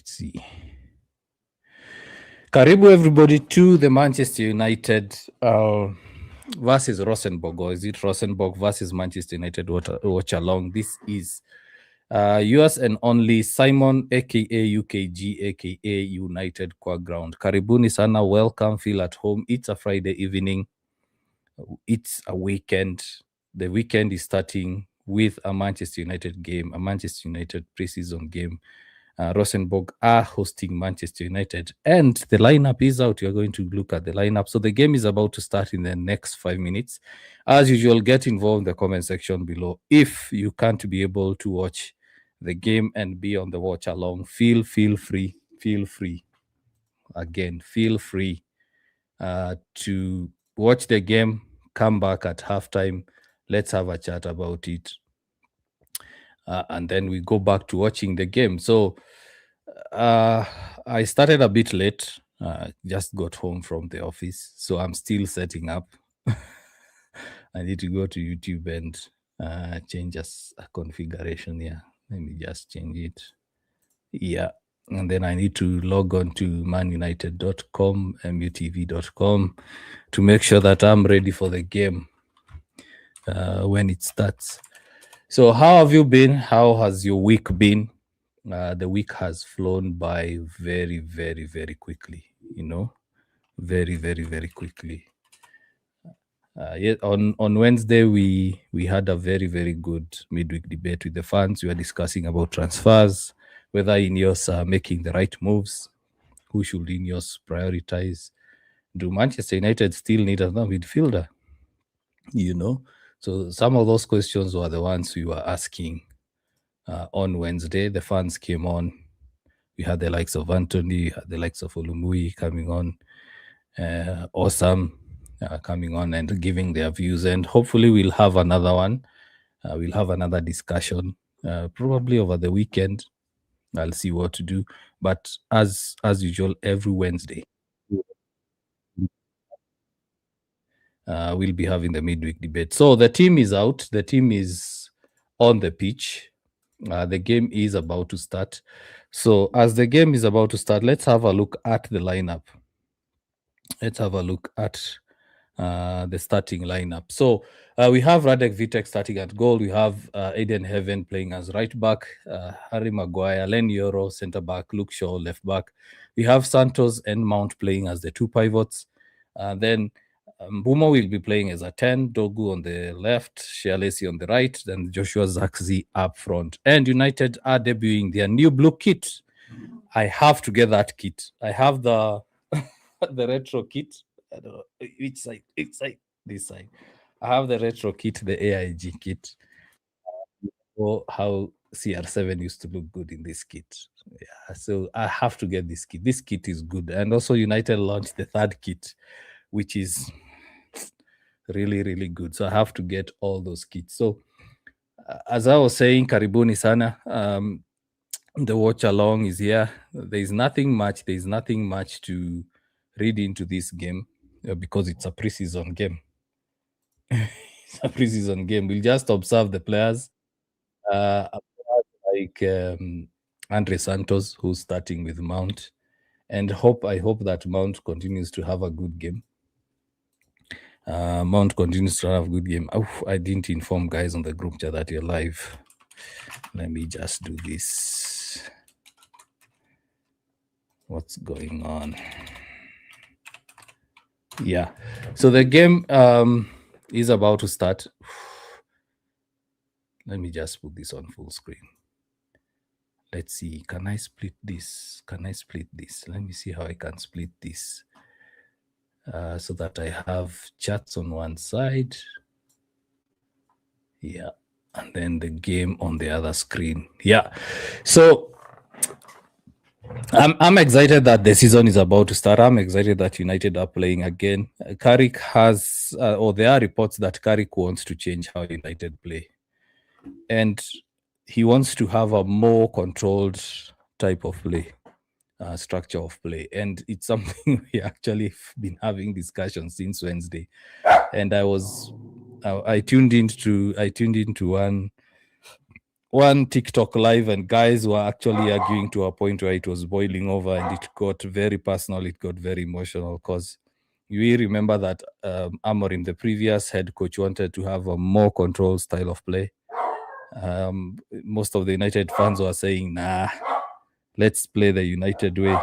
Let's see. Karibu everybody to the Manchester United versus Rosenborg, or is it Rosenborg versus Manchester United watch along? This is yours and only Simon aka UKG aka United Quaground. Karibuni sana, welcome, feel at home. It's a Friday evening. It's a weekend. The weekend is starting with a Manchester United game, a Manchester United preseason game. Rosenborg are hosting Manchester United, and the lineup is out. You're going to look at the lineup. So the game is about to start in the next 5 minutes. As usual, get involved in the comment section below. If you can't be able to watch the game and be on the watch along, feel free. Again, feel free to watch the game. Come back at halftime. Let's have a chat about it. And then we go back to watching the game. So I started a bit late. Just got home from the office, so I'm still setting up. I need to go to YouTube and change a configuration here. Let me just change it. Yeah. And then I need to log on to manunited.com, mutv.com to make sure that I'm ready for the game when it starts. So how have you been? How has your week been? The week has flown by very, very, very quickly, very, very, very quickly. On Wednesday, we had a very, very good midweek debate with the fans. We were discussing about transfers, whether Ineos are making the right moves, who should Ineos prioritize, do Manchester United still need another midfielder? So some of those questions were the ones we were asking on Wednesday. The fans came on. We had the likes of Anthony, the likes of Olumui coming on, Awesome coming on and giving their views. And hopefully we'll have another one. We'll have another discussion probably over the weekend. I'll see what to do. But as usual, every Wednesday, we'll be having the midweek debate. So the team is out. The team is on the pitch. The game is about to start. So as the game is about to start, let's have a look at the lineup. Let's have a look at the starting lineup. So we have Vitek starting at goal. We have Aiden Heaven playing as right back, Harry Maguire, Leny Yoro center back, Luke Shaw left back. We have Santos and Mount playing as the two pivots. Then Mbeumo will be playing as a 10, Dorgu on the left, Lacey on the right, then Joshua Zirkzee up front. And United are debuting their new blue kit. I have to get that kit. I have the the retro kit. I don't know which side. It's like this side. I have the retro kit, the AIG kit. How CR7 used to look good in this kit. Yeah, so I have to get this kit. This kit is good. And also United launched the third kit, which is really, really good. So I have to get all those kits. So as I was saying, karibuni sana. The watch along is here. There's nothing much to read into this game because it's a preseason game. It's a preseason game. We'll just observe the players. Like Andre Santos, who's starting with Mount, and I hope that Mount continues to have a good game. Mount continues to have a good game. Oh, I didn't inform guys on the group chat that you're live. Let me just do this. What's going on? Yeah. So the game is about to start. Let me just put this on full screen. Let's see. Can I split this? Let me see how I can split this. So that I have chats on one side. Yeah. And then the game on the other screen. Yeah. So I'm excited that the season is about to start. I'm excited that United are playing again. Carrick has, or there are reports that Carrick wants to change how United play. And he wants to have a more controlled type of play, structure of play. And it's something we actually been having discussions since Wednesday. And I tuned into one TikTok live, and guys were actually arguing to a point where it was boiling over, and it got very personal. It got very emotional because we remember that Amorim, the previous head coach, wanted to have a more controlled style of play. Most of the United fans were saying, "Nah, let's play the United way."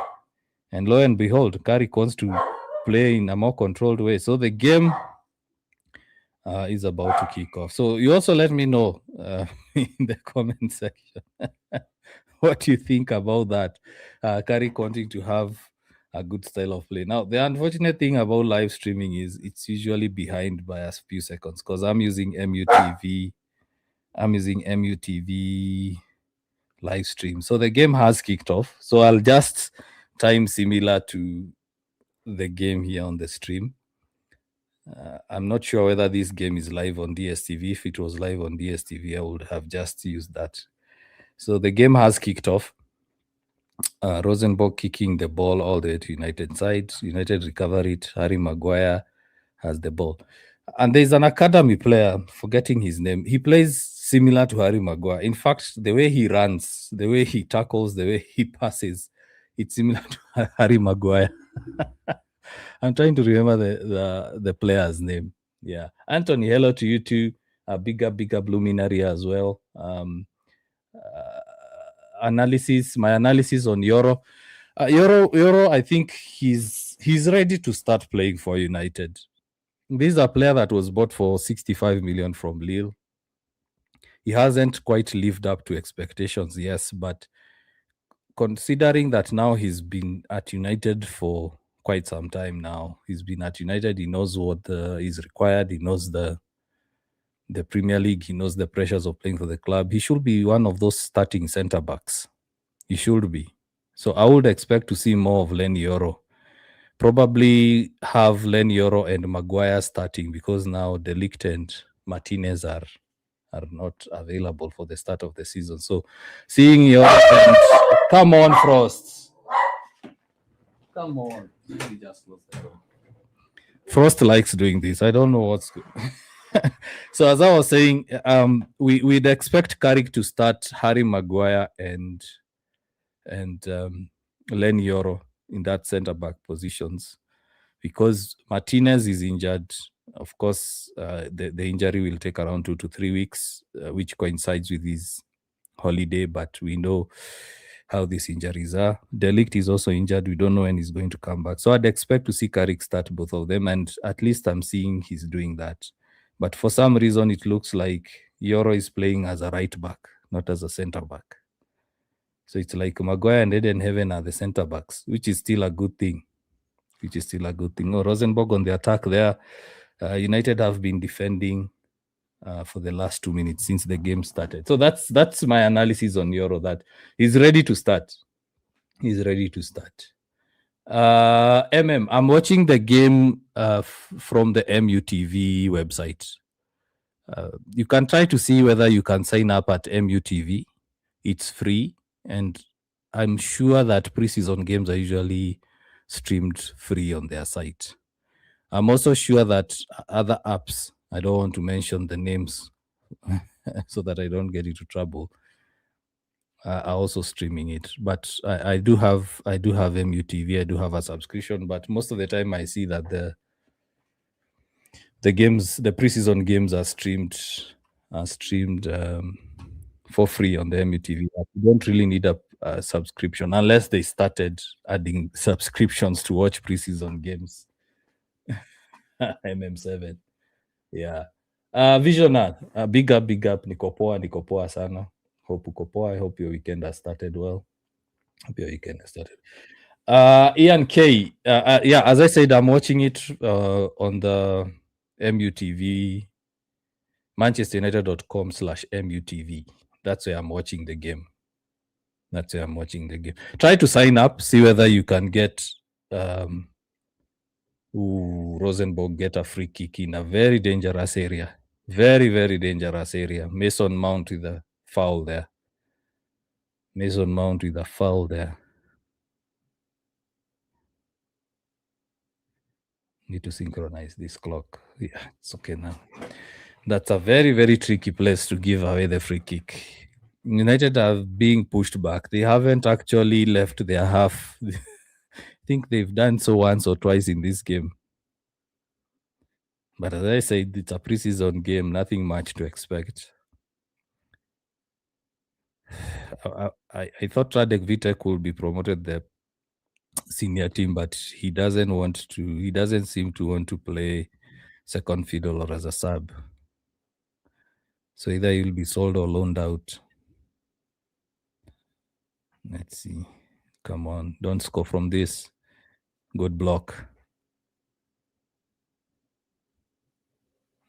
And lo and behold, Carrick wants to play in a more controlled way. So the game is about to kick off. So you also let me know in the comment section what you think about that. Carrick wanting to have a good style of play. Now, the unfortunate thing about live streaming is it's usually behind by a few seconds because I'm using MUTV. I'm using MUTV live stream. So the game has kicked off. So I'll just time similar to the game here on the stream. I'm not sure whether this game is live on DSTV. If it was live on DSTV, I would have just used that. So the game has kicked off. Rosenborg kicking the ball all the way to United side. United recover it. Harry Maguire has the ball. And there's an academy player, forgetting his name. He plays similar to Harry Maguire. In fact, the way he runs, the way he tackles, the way he passes, it's similar to Harry Maguire. I'm trying to remember the player's name. Yeah. Anthony, hello to you too. A bigger luminary as well. My analysis on Yoro. Yoro, I think he's ready to start playing for United. This is a player that was bought for 65 million from Lille. He hasn't quite lived up to expectations, yes, but considering that now he's been at United for quite some time now, he's been at United, he knows what is required, he knows the Premier League, he knows the pressures of playing for the club. He should be one of those starting centre backs. He should be. So I would expect to see more of Leny Yoro. Probably have Leny Yoro and Maguire starting because now Delict and Martinez are not available for the start of the season. So seeing Yoro and come on, Frost. Come on. Just close the door. Frost likes doing this. I don't know what's good. So as I was saying, we'd expect Carrick to start Harry Maguire and Leny Yoro in that centre back positions because Martinez is injured. Of course, the injury will take around 2 to 3 weeks, which coincides with his holiday, but we know how these injuries are. Delict is also injured. We don't know when he's going to come back. So I'd expect to see Carrick start both of them, and at least I'm seeing he's doing that. But for some reason, it looks like Yoro is playing as a right back, not as a centre back. So it's like Maguire and Eden Heaven are the centre backs, which is still a good thing. Oh, Rosenborg on the attack there. United have been defending for the last 2 minutes since the game started. So that's my analysis on Yoro, that he's ready to start. He's ready to start. I'm watching the game from the MUTV website. You can try to see whether you can sign up at MUTV. It's free, and I'm sure that preseason games are usually streamed free on their site. I'm also sure that other apps, I don't want to mention the names so that I don't get into trouble, are also streaming it. But I do have MUTV. I do have a subscription, but most of the time I see that the preseason games are streamed for free on the MUTV app. You don't really need a subscription unless they started adding subscriptions to watch preseason games. MM7. Yeah. Visionar, big up. Niko poa sana. Hope uko poa. I hope your weekend has started well. Ian K. Yeah, as I said, I'm watching it on the MUTV, manchesterunited.com/MUTV. That's where I'm watching the game. Try to sign up, see whether you can get Rosenborg get a free kick in a very dangerous area. Very, very dangerous area. Mason Mount with a foul there. Need to synchronize this clock. Yeah, it's okay now. That's a very, very tricky place to give away the free kick. United are being pushed back. They haven't actually left their half. I think they've done so once or twice in this game. But as I said, it's a preseason game, nothing much to expect. I thought Radek Vitek will be promoted the senior team, but he doesn't want to. He doesn't seem to want to play second fiddle or as a sub. So either he'll be sold or loaned out. Let's see. Come on, don't score from this. Good block.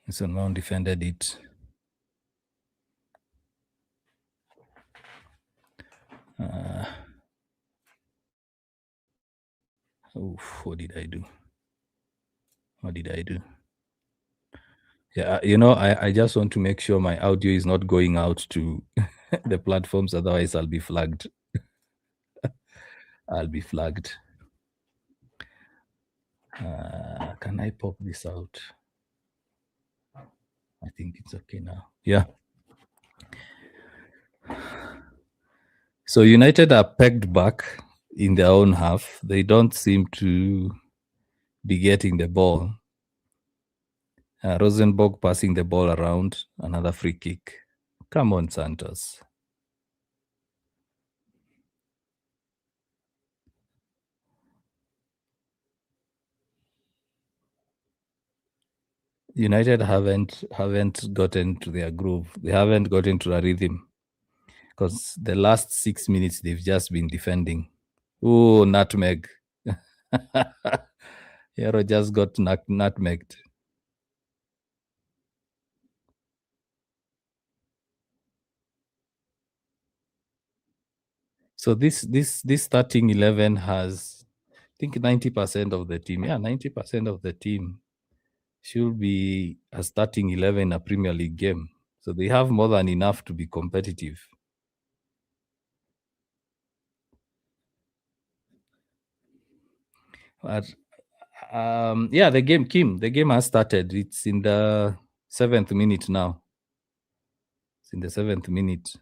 Mason Mount defended it. What did I do? What did I do? Yeah, I just want to make sure my audio is not going out to the platforms. Otherwise, I'll be flagged. I'll be flagged. Can I pop this out? I think it's okay now. Yeah. So United are pegged back in their own half. They don't seem to be getting the ball. Rosenborg passing the ball around. Another free kick. Come on, Santos. United haven't gotten to their groove. They haven't gotten to a rhythm because the last 6 minutes they've just been defending. Oh, nutmeg! Yoro just got nutmegged. So this starting 11 has, I think, 90% of the team. Yeah, 90% of the team should be a starting 11 in a Premier League game. So they have more than enough to be competitive. But yeah, the game has started. It's in the 7th minute now. It's in the 7th minute.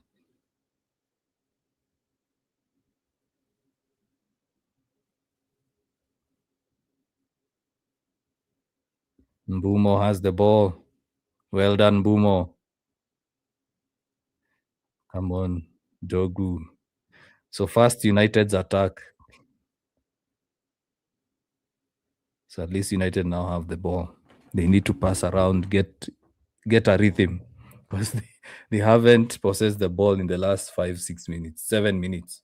Mbeumo has the ball. Well done, Mbeumo. Come on, Dorgu. So fast United's attack. So at least United now have the ball. They need to pass around, get a rhythm, because they haven't possessed the ball in the last 5, 6 minutes, 7 minutes.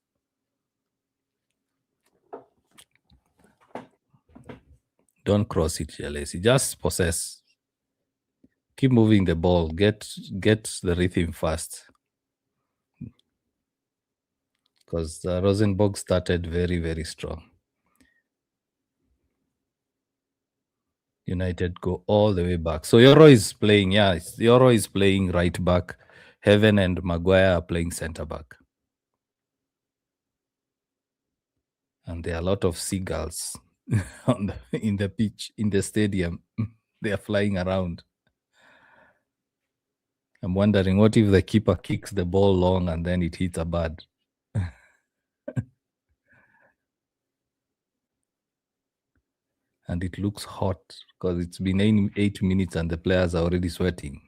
Don't cross it, Lacey. Just possess. Keep moving the ball. Get the rhythm fast. Because Rosenborg started very, very strong. United go all the way back. So Yoro is playing. Yeah, Yoro is playing right back. Heaven and Maguire are playing center back. And there are a lot of seagulls in the pitch, in the stadium. They are flying around. I'm wondering, what if the keeper kicks the ball long and then it hits a bird? And it looks hot because it's been 8 minutes and the players are already sweating.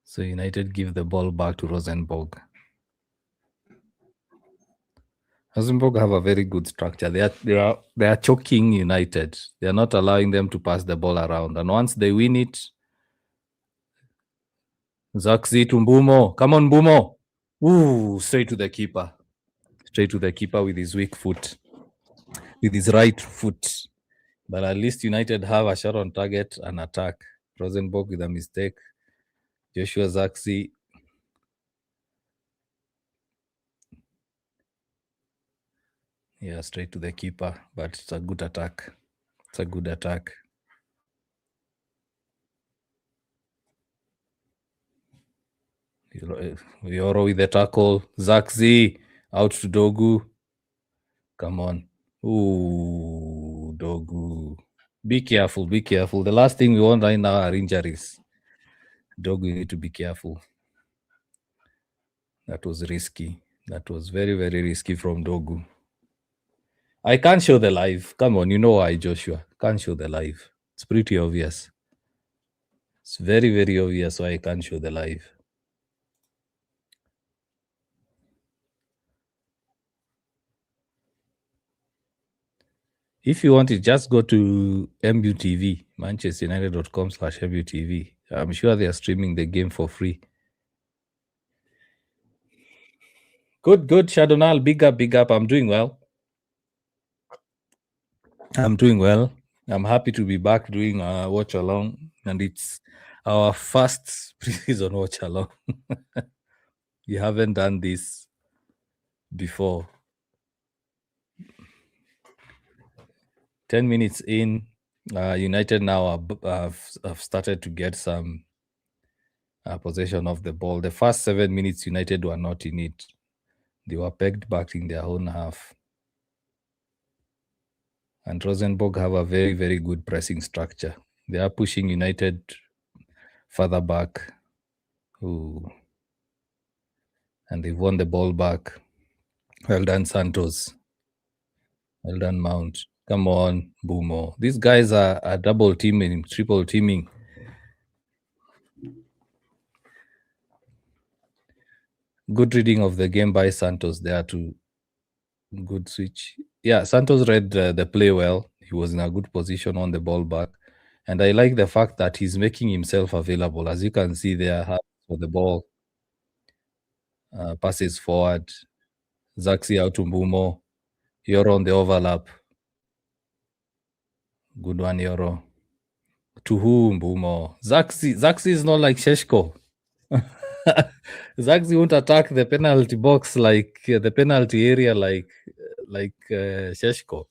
So United give the ball back to Rosenborg. Rosenborg have a very good structure. They are choking United. They are not allowing them to pass the ball around. And once they win it, Zirkzee to Mbeumo. Come on, Mbeumo. Ooh, straight to the keeper. Straight to the keeper with his weak foot. With his right foot. But at least United have a shot on target and attack. Rosenborg with a mistake. Joshua Zirkzee. Yeah, straight to the keeper. But it's a good attack. It's a good attack. Yoro with the tackle. Zirkzee out to Dorgu. Come on. Ooh, Dorgu. Be careful, be careful. The last thing we want right now are injuries. Dorgu, you need to be careful. That was risky. That was very, very risky from Dorgu. I can't show the live. Come on, you know why, Joshua. Can't show the live. It's pretty obvious. It's very, very obvious why I can't show the live. If you want it, just go to MUTV, manchesterunited.com/MUTV. I'm sure they are streaming the game for free. Good, Shadonal. Big up, big up. I'm doing well. I'm happy to be back doing a watch along, and it's our first preseason watch along. We haven't done this before. 10 minutes in, United now have started to get some possession of the ball. The first 7 minutes, United were not in it. They were pegged back in their own half. And Rosenborg have a very, very good pressing structure. They are pushing United further back. Ooh. And they've won the ball back. Well done, Santos. Well done, Mount. Come on, Mbeumo. These guys are double teaming, triple teaming. Good reading of the game by Santos there too. Good switch. Yeah, Santos read the play well. He was in a good position on the ball back. And I like the fact that he's making himself available. As you can see there, for the ball, passes forward. Zirkzee out to Mbeumo. Yoro on the overlap. Good one, Yoro. To whom, Mbeumo? Zirkzee is not like Sheshko. Zirkzee won't attack the penalty box like the penalty area like Sheshko.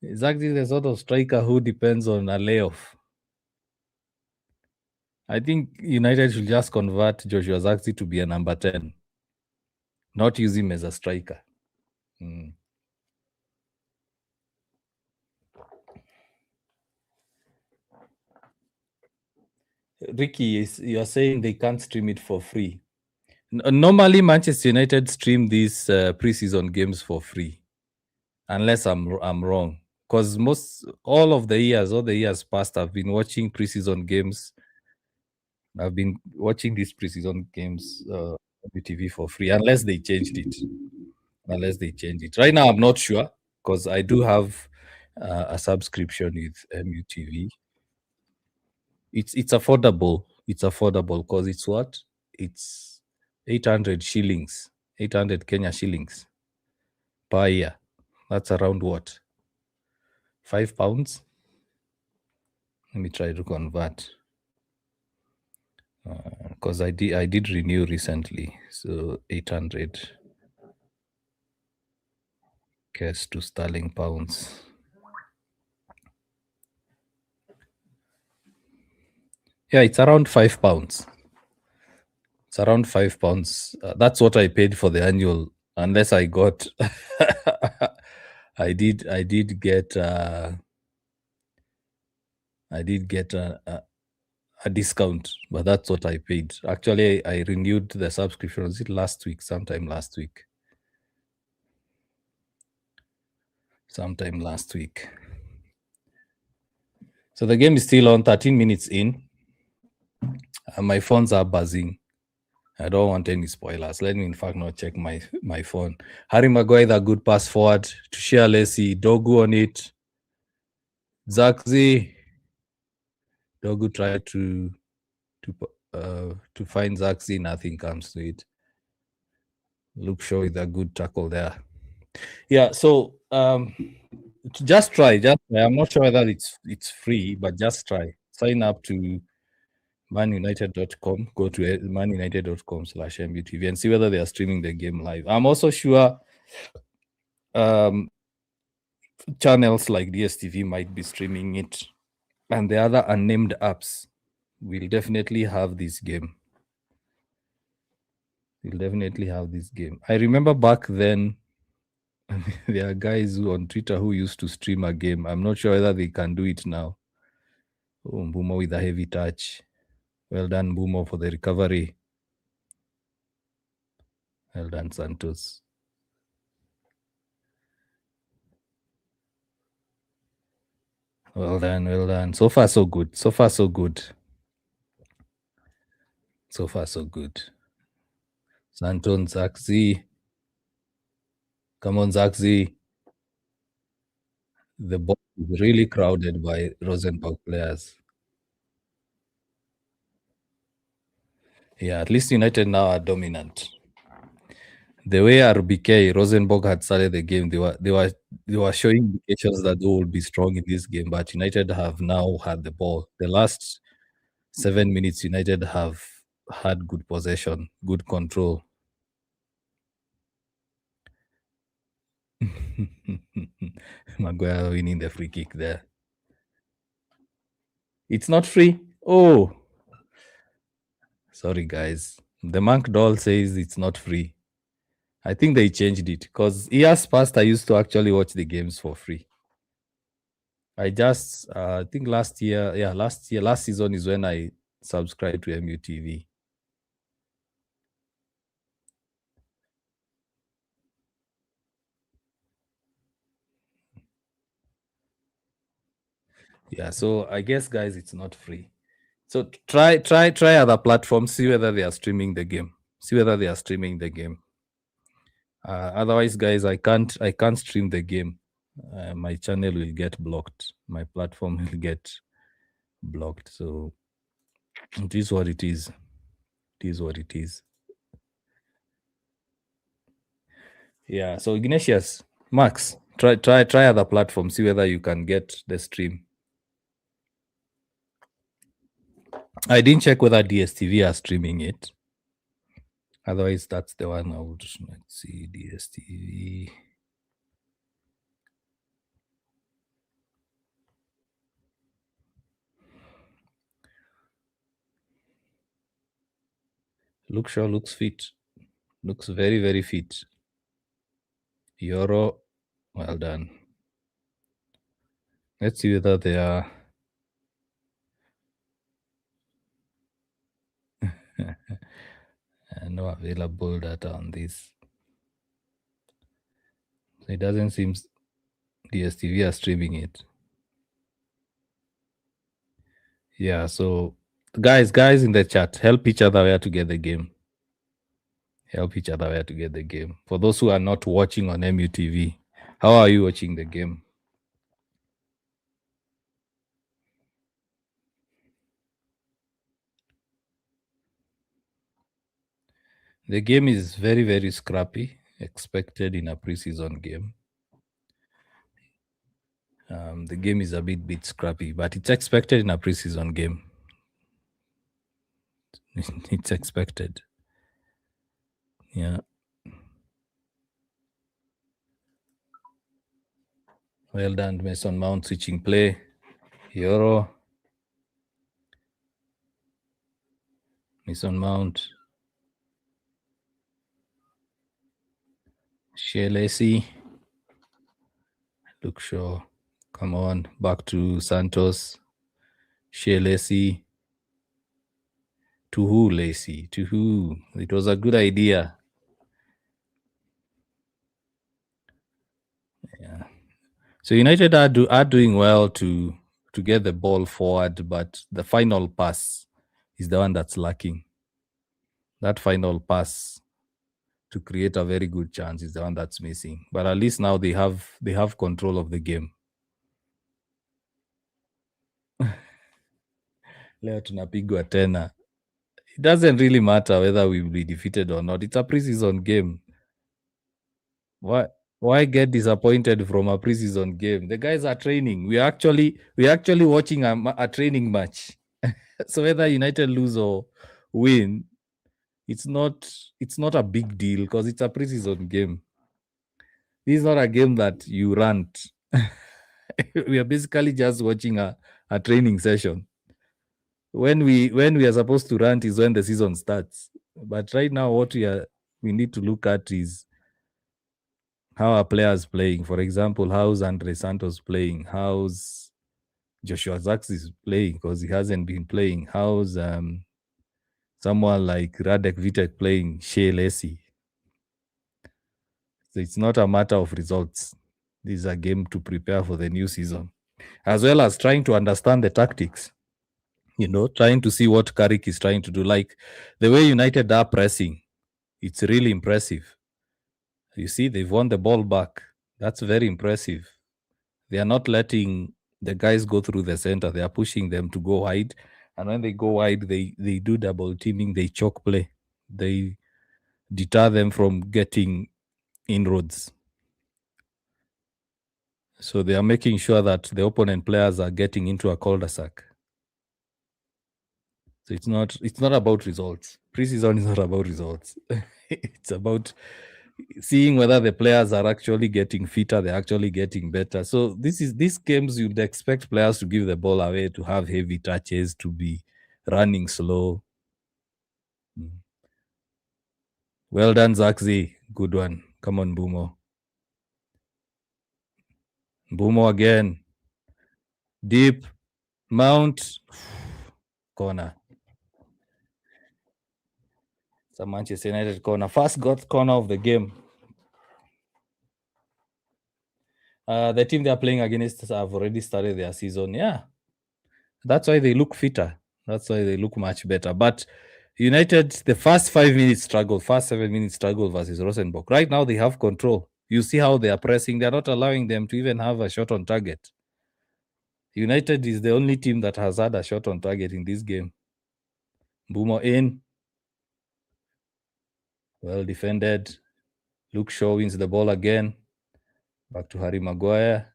Zirkzee is the sort of striker who depends on a layoff. I think United should just convert Joshua Zirkzee to be a number 10, not use him as a striker. Ricky, you're saying they can't stream it for free. Normally, Manchester United stream these preseason games for free, unless I'm wrong. Because all the years past, I've been watching preseason games. I've been watching these preseason games on the TV for free, unless they changed it. Right now, I'm not sure because I do have a subscription with MUTV. It's affordable. It's affordable because it's what? It's 800 shillings, 800 Kenya shillings per year. That's around what? £5? Let me try to convert. Because I did renew recently. So 800 cash to sterling pounds. Yeah, it's around £5. It's around £5. That's what I paid for the annual, unless I got I did get a discount, but that's what I paid. Actually, I renewed the subscription. Was it sometime last week? So the game is still on, 13 minutes in. My phones are buzzing. I don't want any spoilers. Let me, in fact, not check my phone. Harry Maguire, a good pass forward to share Lacey. Dorgu on it. Zirkzee. Dorgu tried to find Zirkzee. Nothing comes to it. Luke Shaw with a good tackle there. Yeah, so just try. I'm not sure whether it's free, but just try. Sign up to manunited.com. Go to manunited.com/MUTV and see whether they are streaming the game live. I'm also sure channels like DSTV might be streaming it, and the other unnamed apps will definitely have this game. We'll definitely have this game. I remember back then, there are guys who on Twitter who used to stream a game. I'm not sure whether they can do it now. Oh, Mbeumo with a heavy touch. Well done, Mbeumo, for the recovery. Well done, Santos. Well done, well done. So far, so good. So far, so good. So far, so good. Santos, Zirkzee. Come on, Zirkzee. The ball is really crowded by Rosenborg players. Yeah, at least United now are dominant. The way RBK Rosenborg had started the game, they were showing indications that they will be strong in this game. But United have now had the ball. The last 7 minutes, United have had good possession, good control. Maguire winning the free kick there. It's not free. Oh, sorry guys. The Monk doll says it's not free. I think they changed it because years past I used to actually watch the games for free. I just I think last season is when I subscribed to MUTV. Yeah, so I guess guys, it's not free. So try other platforms, see whether they are streaming the game. See whether they are streaming the game. Otherwise, guys, I can't stream the game. My channel will get blocked. My platform will get blocked. So it is what it is. It is what it is. Yeah. So Ignatius, Max, try other platforms. See whether you can get the stream. I didn't check whether DSTV are streaming it. Otherwise, that's the one I would. Let's see, DSTV. Luke looks fit. Looks very, very fit. Yoro, well done. Let's see whether they are. No available data on this. So it doesn't seem DSTV are streaming it. Yeah, so guys in the chat, help each other where to get the game. Help each other where to get the game. For those who are not watching on MUTV, how are you watching the game? The game is very, very scrappy, expected in a preseason game. The game is a bit scrappy, but it's expected in a preseason game. It's expected. Yeah. Well done, Mason Mount switching play. Yoro. Mason Mount. Lacey. Luke Shaw. Come on. Back to Santos. Lacey. To who, Lacey? To who? It was a good idea. Yeah. So United are doing well to get the ball forward, but the final pass is the one that's lacking. That final pass to create a very good chance is the one that's missing. But at least now they have control of the game. Leo tunapigwa tena. It doesn't really matter whether we will be defeated or not. It's a preseason game. Why get disappointed from a preseason game? The guys are training. We're actually watching a training match. So whether United lose or win, it's not a big deal because it's a preseason game. This is not a game that you rant. We are basically just watching a training session. When we are supposed to rant is when the season starts. But right now, what we need to look at is how are players playing. For example, how's Andre Santos playing? How's Joshua Zirkzee playing? Because he hasn't been playing. How's someone like Radek Vitek playing? Lacey. So it's not a matter of results. This is a game to prepare for the new season, as well as trying to understand the tactics. Trying to see what Carrick is trying to do. Like the way United are pressing, it's really impressive. You see, they've won the ball back. That's very impressive. They are not letting the guys go through the center. They are pushing them to go wide. And when they go wide, they do double teaming, they choke play. They deter them from getting inroads. So they are making sure that the opponent players are getting into a cul-de-sac. So it's not about results. Preseason is not about results. It's about seeing whether the players are actually getting fitter, they're actually getting better. So these games you'd expect players to give the ball away, to have heavy touches, to be running slow. Well done, Zirkzee. Good one. Come on, Mbeumo. Mbeumo again. Deep. Mount. Corner. It's a Manchester United corner. First got corner of the game. The team they are playing against have already started their season. Yeah. That's why they look fitter. That's why they look much better. But United, the first 5 minutes struggle, first 7 minutes struggle versus Rosenborg. Right now, they have control. You see how they are pressing. They're not allowing them to even have a shot on target. United is the only team that has had a shot on target in this game. Mbeumo in. Well defended. Luke Shaw wins the ball again. Back to Harry Maguire.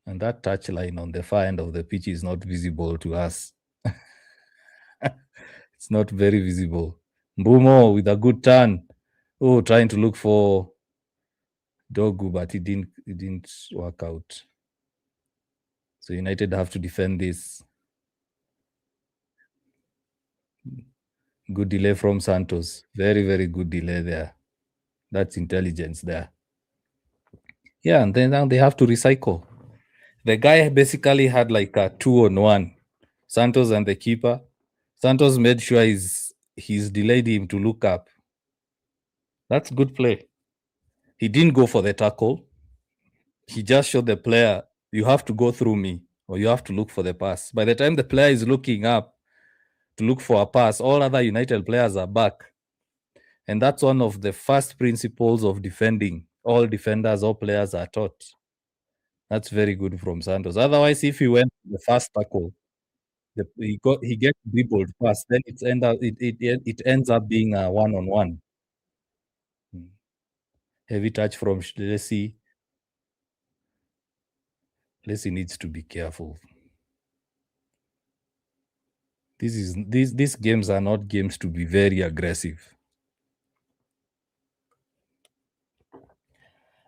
And that touchline on the far end of the pitch is not visible to us. It's not very visible. Mbeumo with a good turn. Oh, trying to look for Dorgu, but it didn't work out. So United have to defend this. Good delay from Santos. Very, very good delay there. That's intelligence there. Yeah, and then now they have to recycle. The guy basically had like a 2-on-1. Santos and the keeper. Santos made sure he's delayed him to look up. That's good play. He didn't go for the tackle. He just showed the player, you have to go through me or you have to look for the pass. By the time the player is looking up to look for a pass, all other United players are back. And that's one of the first principles of defending. All defenders, all players are taught. That's very good from Santos. Otherwise, if he went the first tackle, he gets dribbled fast, then it ends up being a one-on-one. Heavy touch from Lacey. Lacey needs to be careful. These games are not games to be very aggressive.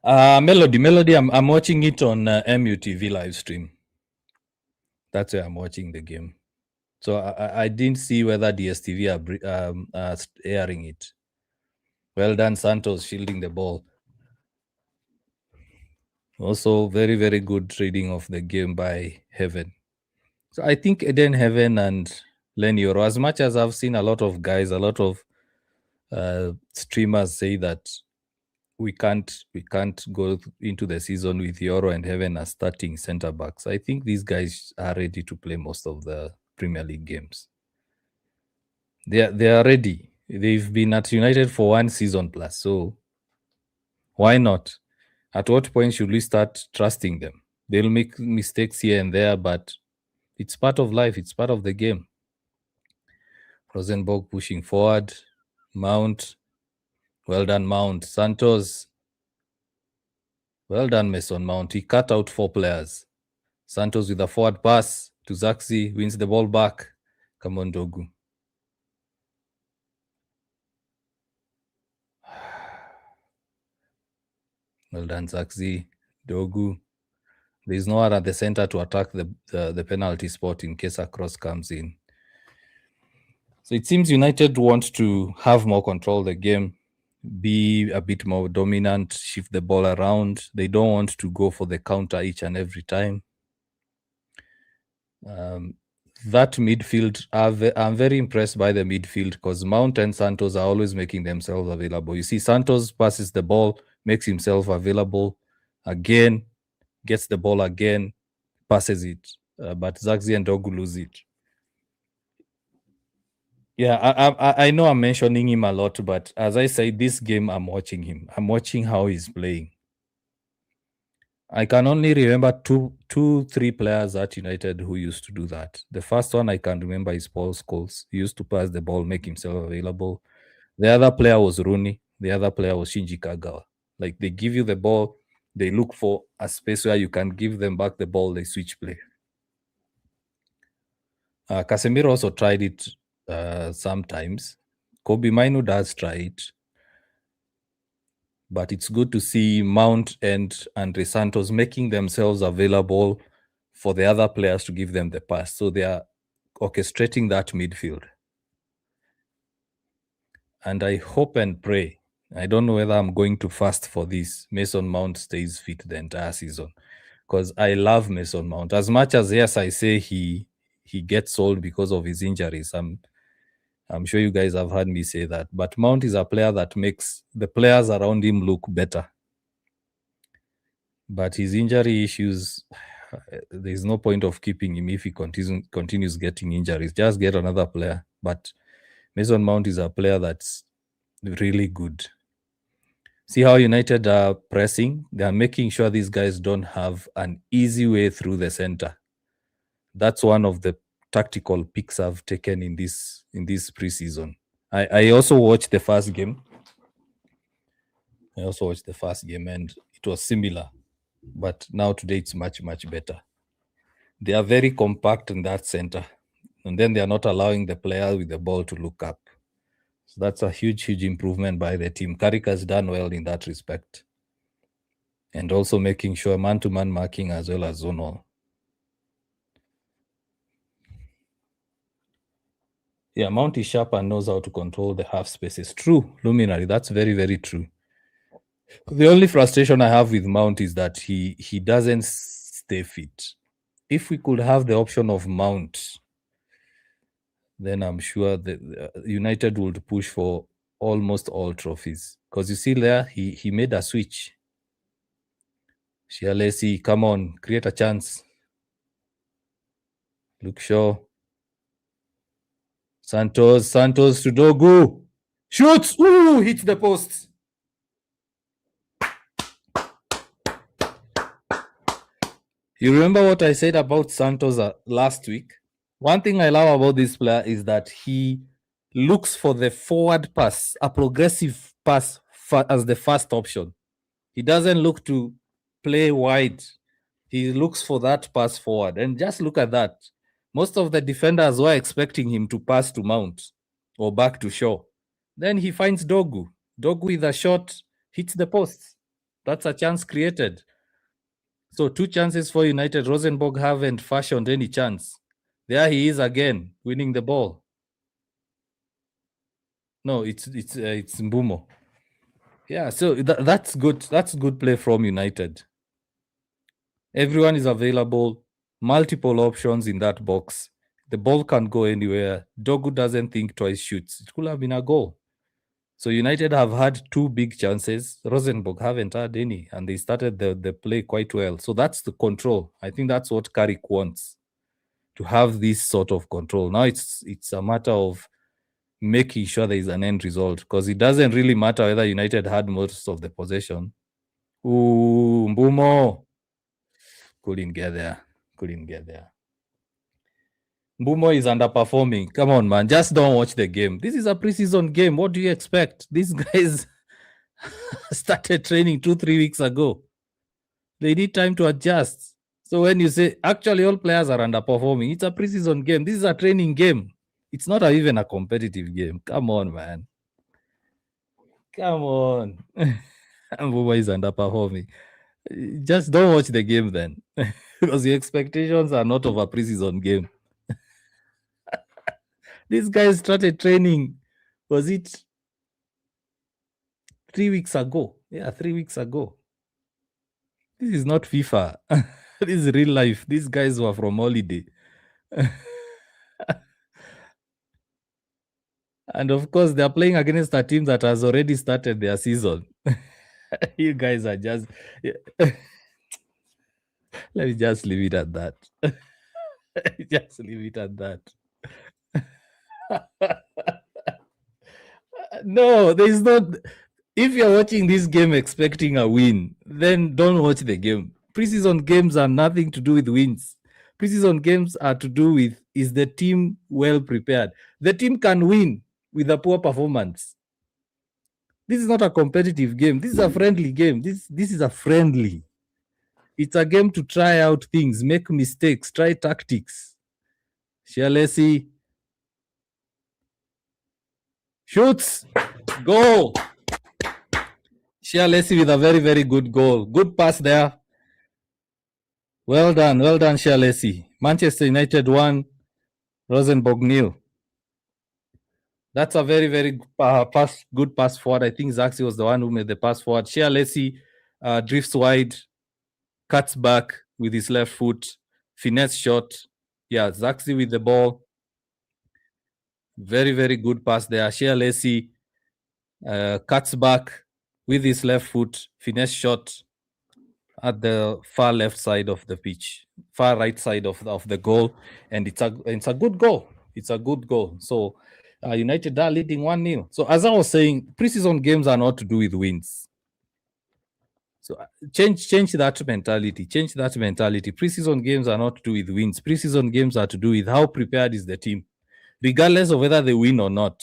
Melody. I'm watching it on MUTV live stream. That's where I'm watching the game. So I didn't see whether DSTV are airing it. Well done, Santos, shielding the ball. Also, very, very good reading of the game by Heaven. So I think Eden Heaven and Leny, or as much as I've seen a lot of guys, a lot of streamers say that we can't go into the season with Yoro and Heaven as starting center backs. I think these guys are ready to play most of the Premier League games. They are ready. They've been at United for 1 season plus, so why not? At what point should we start trusting them? They'll make mistakes here and there, but it's part of life. It's part of the game. Rosenborg pushing forward. Mount. Well done, Mount. Santos. Well done, Mason Mount. He cut out 4 players. Santos with a forward pass to Zirkzee. Wins the ball back. Come on, Dorgu. Well done, Zirkzee. Dorgu. There's no one at the center to attack the penalty spot in case a cross comes in. So it seems United want to have more control of the game, be a bit more dominant, shift the ball around. They don't want to go for the counter each and every time. That midfield, I'm very impressed by the midfield because Mount and Santos are always making themselves available. You see, Santos passes the ball, makes himself available again, gets the ball again, passes it. But Zirkzee and Dorgu lose it. Yeah, I know I'm mentioning him a lot, but as I say, this game I'm watching him. I'm watching how he's playing. I can only remember three players at United who used to do that. The first one I can remember is Paul Scholes. He used to pass the ball, make himself available. The other player was Rooney. The other player was Shinji Kagawa. Like they give you the ball, they look for a space where you can give them back the ball, they switch play. Casemiro also tried it sometimes. Kobe Mainu does try it. But it's good to see Mount and Andre Santos making themselves available for the other players to give them the pass. So they are orchestrating that midfield. And I hope and pray, I don't know whether I'm going to fast for this, Mason Mount stays fit the entire season. Because I love Mason Mount. As much as, yes, I say he gets sold because of his injuries. I'm sure you guys have heard me say that. But Mount is a player that makes the players around him look better. But his injury issues, there's no point of keeping him if he continues getting injuries. Just get another player. But Mason Mount is a player that's really good. See how United are pressing? They are making sure these guys don't have an easy way through the center. That's one of the tactical picks I've taken in this preseason. I also watched the first game. And it was similar. But now today it's much, much better. They are very compact in that center. And then they are not allowing the player with the ball to look up. So that's a huge, huge improvement by the team. Carrick has done well in that respect. And also making sure man-to-man marking as well as zonal. Yeah, Mount is sharp and knows how to control the half spaces. True, Luminary. That's very, very true. The only frustration I have with Mount is that he doesn't stay fit. If we could have the option of Mount, then I'm sure that United would push for almost all trophies. Because you see there, he made a switch. Lacey, come on, create a chance. Luke Shaw. Santos to Dorgu. Shoots! Ooh, hits the post. You remember what I said about Santos last week? One thing I love about this player is that he looks for the forward pass, a progressive pass as the first option. He doesn't look to play wide. He looks for that pass forward. And just look at that. Most of the defenders were expecting him to pass to Mount or back to Shaw. Then he finds Dorgu. Dorgu with a shot hits the post. That's a chance created. So 2 chances for United. Rosenborg haven't fashioned any chance. There he is again, winning the ball. No, it's Mbeumo. Yeah, so that's good. That's good play from United. Everyone is available. Multiple options in that box. The ball can go anywhere. Dorgu doesn't think twice, shoots. It could have been a goal. So United have had 2 big chances. Rosenborg haven't had any, and they started the play quite well. So that's the control. I think that's what Carrick wants, to have this sort of control. Now it's a matter of making sure there is an end result, because it doesn't really matter whether United had most of the possession. Ooh, Mbeumo. Couldn't get there. Mbeumo is underperforming. Come on, man. Just don't watch the game. This is a preseason game. What do you expect? These guys started training 2-3 weeks ago. They need time to adjust. So when you say actually all players are underperforming, it's a preseason game. This is a training game. It's not even a competitive game. Come on, man. Come on. Mbeumo is underperforming. Just don't watch the game then, because the expectations are not of a preseason game. These guys started training. Was it 3 weeks ago? Yeah, 3 weeks ago. This is not FIFA. This is real life. These guys were from holiday. And of course, they're playing against a team that has already started their season. You guys are just. Let me just leave it at that. Just leave it at that. No, there is not. If you're watching this game expecting a win, then don't watch the game. Preseason games are nothing to do with wins. Preseason games are to do with, is the team well prepared? The team can win with a poor performance. This is not a competitive game. This is a friendly game. This is a friendly. It's a game to try out things, make mistakes, try tactics. Lacey shoots, goal. Lacey with a very, very good goal. Good pass there. Well done, Lacey. Manchester United 1, Rosenborg 0. That's a very, very good pass forward. I think Zirkzee was the one who made the pass forward. Lacey drifts wide, cuts back with his left foot, finesse shot. Yeah, Zirkzee with the ball. Very, very good pass there. Lacey cuts back with his left foot, finesse shot at the far left side of the pitch, far right side of the goal, and it's a good goal. It's a good goal. So United are leading 1-0. So as I was saying, preseason games are not to do with wins. So change that mentality. Change that mentality. Preseason games are not to do with wins. Preseason games are to do with how prepared is the team, regardless of whether they win or not.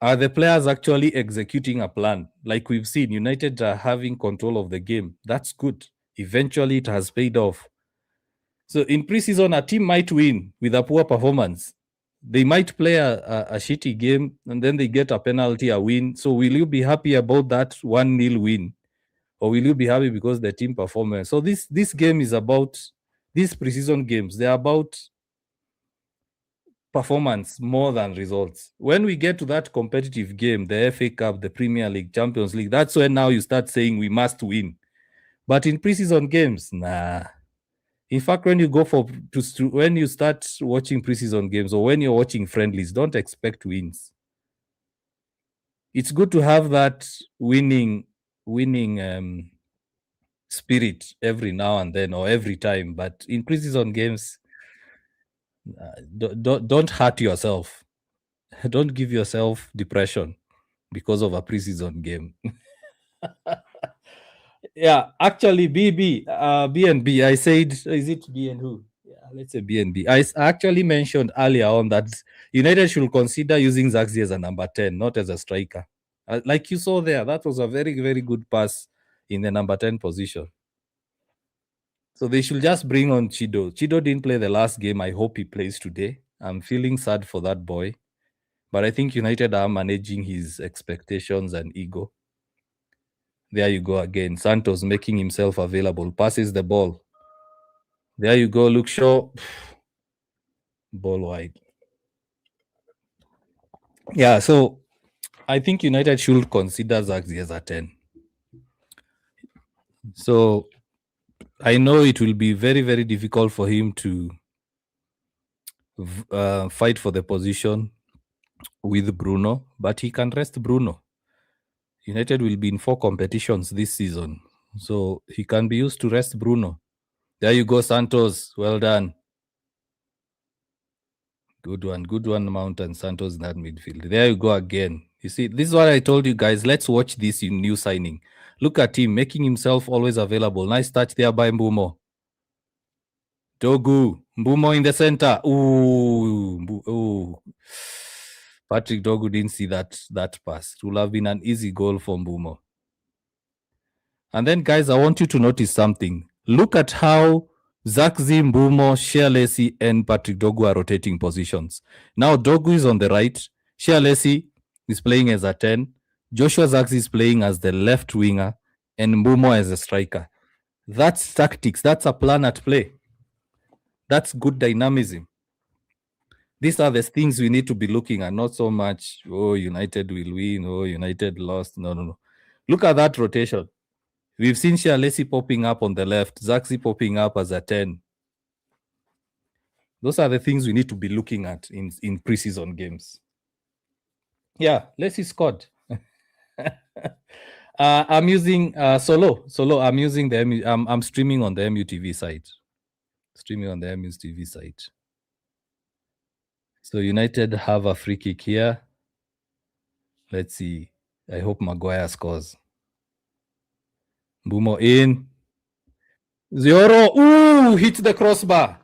Are the players actually executing a plan? Like we've seen, United are having control of the game. That's good. Eventually, it has paid off. So in preseason, a team might win with a poor performance. They might play a shitty game, and then they get a penalty, a win. So will you be happy about that 1-0 win? Or will you be happy because the team performance? So this game is about, these preseason games, they're about performance more than results. When we get to that competitive game, the FA Cup, the Premier League, Champions League, that's when now you start saying we must win. But in preseason games, nah. In fact, when you go when you start watching preseason games or when you're watching friendlies, don't expect wins. It's good to have that winning spirit every now and then or every time, but in preseason games, don't hurt yourself. Don't give yourself depression because of a preseason game. Yeah, actually, BNB. I said, is it B and who? Yeah, let's say BNB. I actually mentioned earlier on that United should consider using Zirkzee as a number 10, not as a striker. Like you saw there, that was a very, very good pass in the number 10 position. So they should just bring on Chido. Chido didn't play the last game. I hope he plays today. I'm feeling sad for that boy. But I think United are managing his expectations and ego. There you go again. Santos making himself available. Passes the ball. There you go. Luke Shaw. Ball wide. Yeah, so I think United should consider Zirkzee as a 10. So I know it will be very, very difficult for him to fight for the position with Bruno, but he can rest Bruno. United will be in 4 competitions this season, so he can be used to rest Bruno. There you go, Santos. Well done. Good one, Mount and Santos in that midfield. There you go again. You see, this is what I told you guys. Let's watch this new signing. Look at him, making himself always available. Nice touch there by Mbeumo. Dorgu. Mbeumo in the center. Ooh. Patrick Dorgu didn't see that pass. It would have been an easy goal for Mbeumo. And then, guys, I want you to notice something. Look at how Zirkzee, Mbeumo, Lacey, and Patrick Dorgu are rotating positions. Now, Dorgu is on the right. Lacey is playing as a 10. Joshua Zirkzee is playing as the left winger. and Mbeumo as a striker. That's tactics. That's a plan at play. That's good dynamism. These are the things we need to be looking at, not so much, oh, United will win, oh, United lost. No, no, no. Look at that rotation. We've seen Lacey popping up on the left, Zirkzee popping up as a 10. Those are the things we need to be looking at in preseason games. Yeah, Lacey scored. I'm using Solo. I'm using the I'm streaming on the MUTV site. Streaming on the MUTV site. So United have a free kick here. Let's see. I hope Maguire scores. Mbeumo in. Yoro. Ooh, hit the crossbar.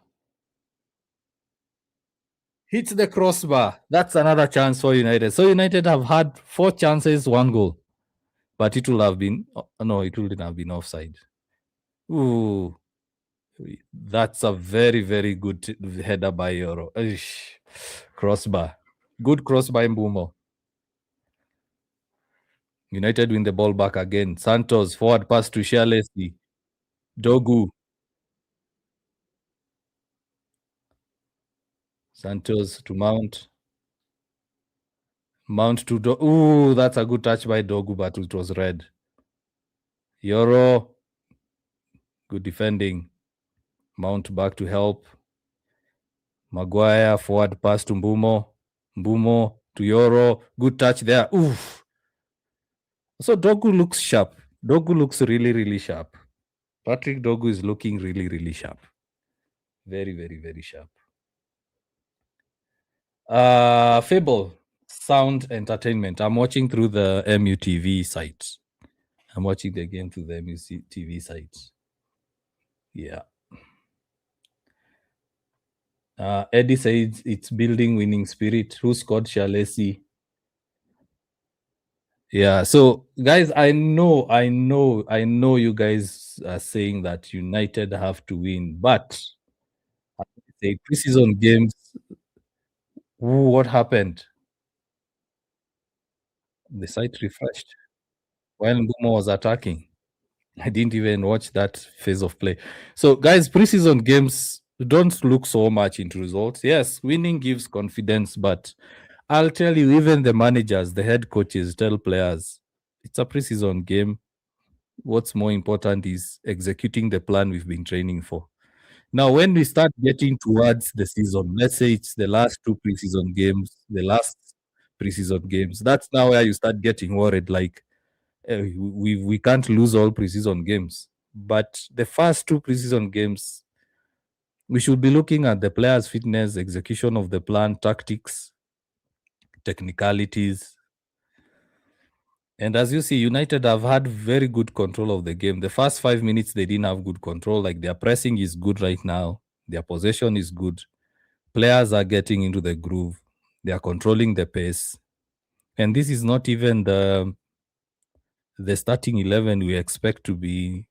Hit the crossbar. That's another chance for United. So United have had 4 chances, 1 goal. But it will have been, no, it wouldn't have been offside. Ooh. That's a very, very good header by Yoro. Crossbar. Good cross by Mbeumo. United win the ball back again. Santos, forward pass to Lacey. Dorgu. Santos to Mount. Mount to Ooh, that's a good touch by Dorgu, but it was red. Yoro. Good defending. Mount back to help. Maguire, forward pass to Mbeumo. Mbeumo to Yoro. Good touch there. Oof. So Dorgu looks sharp. Dorgu looks really, really sharp. Patrick Dorgu is looking really, really sharp. Very, very, very sharp. Fable, Sound Entertainment. I'm watching through the MUTV site. I'm watching the game through the MUTV site. Yeah. Eddie says it's building winning spirit. Who scored Lacey? Yeah. So, guys, I know you guys are saying that United have to win, but the preseason games. Ooh, what happened? The site refreshed while Mbeumo was attacking. I didn't even watch that phase of play. So, guys, preseason games don't look so much into results. Yes, winning gives confidence, but I'll tell you, even the managers, the head coaches tell players it's a preseason game. What's more important is executing the plan we've been training for. Now, when we start getting towards the season, let's say it's the last 2 preseason games, the last preseason games, that's now where you start getting worried. Like, we can't lose all preseason games. But the first 2 preseason games, we should be looking at the players' fitness, execution of the plan, tactics, technicalities. And as you see, United have had very good control of the game. The first 5 minutes, they didn't have good control. Like, their pressing is good right now. Their possession is good. Players are getting into the groove. They are controlling the pace. And this is not even the starting 11 we expect to be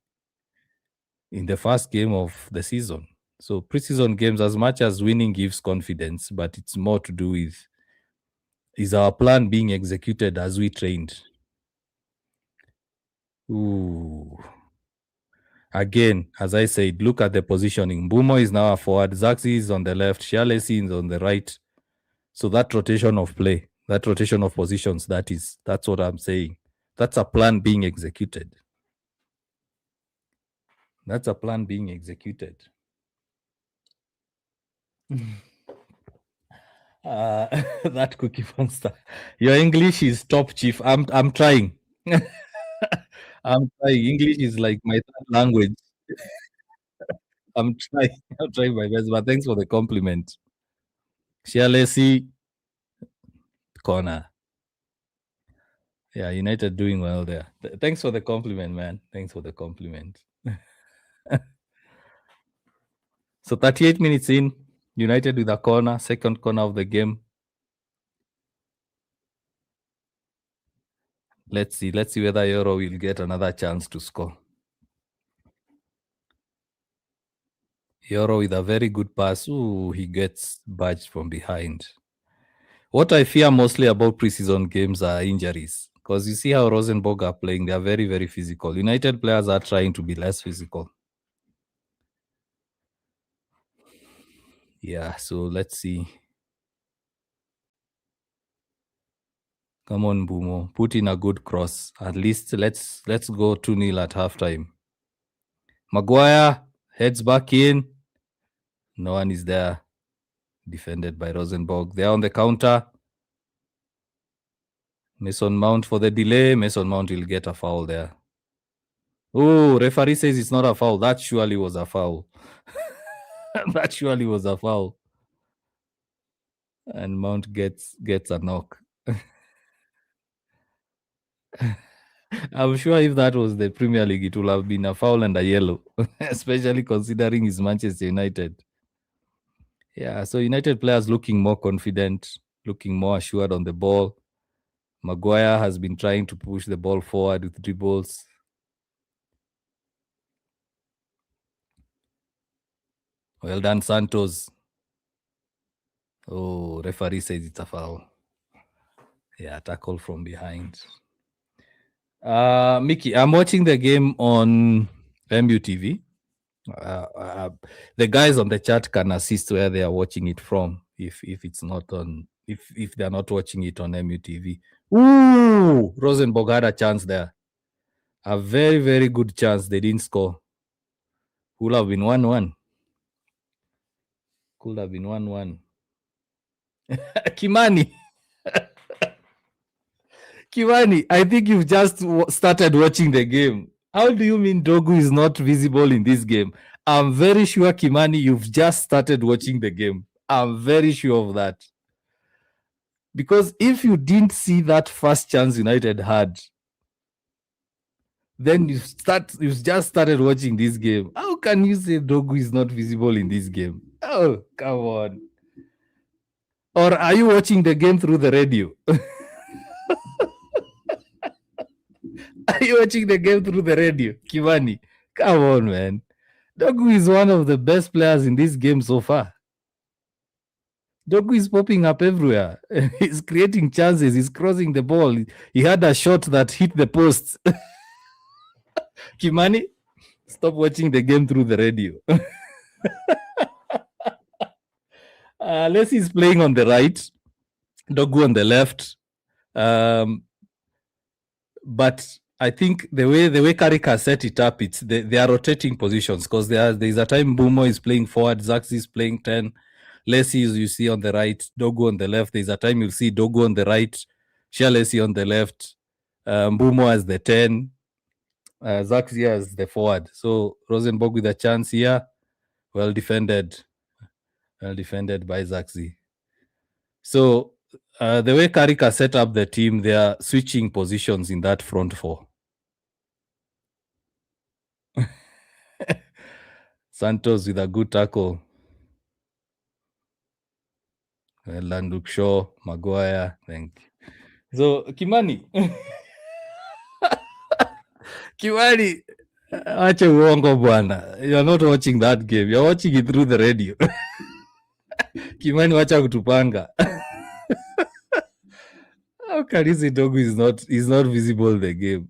in the first game of the season. So preseason games, as much as winning gives confidence, but it's more to do with, is our plan being executed as we trained? Ooh. Again, as I said, look at the positioning. Mbeumo is now a forward. Zirkzee is on the left. Lacey is on the right. So that rotation of play, that rotation of positions, that's what I'm saying. That's a plan being executed. That's a plan being executed. That cookie monster. Your English is top, chief. I'm trying. I'm trying. English is like my third language. I'm trying. I'm trying my best, but thanks for the compliment. Lacey, corner. Yeah, United doing well there. Thanks for the compliment, man. Thanks for the compliment. So 38 minutes in, United with a corner, second corner of the game. Let's see whether Yoro will get another chance to score. Yoro with a very good pass. Ooh, he gets badged from behind. What I fear mostly about preseason games are injuries. Because you see how Rosenborg are playing, they are very, very physical. United players are trying to be less physical. Yeah, so let's see. Come on, Mbeumo. Put in a good cross. At least let's go 2-0 at halftime. Maguire heads back in. No one is there. Defended by Rosenborg. They're on the counter. Mason Mount for the delay. Mason Mount will get a foul there. Oh, referee says it's not a foul. That surely was a foul. That surely was a foul. And Mount gets a knock. I'm sure if that was the Premier League, it would have been a foul and a yellow, especially considering it's Manchester United. Yeah, so United players looking more confident, looking more assured on the ball. Maguire has been trying to push the ball forward with dribbles. Well done, Santos. Oh, referee says it's a foul. Yeah, tackle from behind. Mickey, I'm watching the game on MUTV. The guys on the chat can assist where they are watching it from if it's not on if they're not watching it on MUTV. Ooh, Rosenborg had a chance there. A very, very good chance. They didn't score. Could have been 1-1. Could have been 1-1. Kimani. Kimani, I think you've just started watching the game. How do you mean Dorgu is not visible in this game? I'm very sure, Kimani, you've just started watching the game. I'm very sure of that. Because if you didn't see that first chance United had, then you just started watching this game. How can you say Dorgu is not visible in this game? Oh, come on. Or are you watching the game through the radio? Are you watching the game through the radio, Kimani? Come on, man. Dorgu is one of the best players in this game so far. Dorgu is popping up everywhere. He's creating chances. He's crossing the ball. He had a shot that hit the post. Kimani, stop watching the game through the radio. Lacey is playing on the right. Dorgu on the left. But I think the way Carrick has set it up, it's they are rotating positions because there's a time Mbeumo is playing forward, Zirkzee is playing 10, Lacey is you see on the right, Dorgu on the left. There's a time you'll see Dorgu on the right, Lacey on the left, Mbeumo as the 10, Zirkzee as the forward. So Rosenborg with a chance here, well defended by Zirkzee. So the way Carrick has set up the team, they are switching positions in that front four. Santos with a good tackle. Landuk Shaw, Maguire, thank you. So Kimani, Kimani, acha uongo bwana. You're not watching that game. You're watching it through the radio. Kimani, wacha kutupanga. How can you say Dorgu is not visible in the game?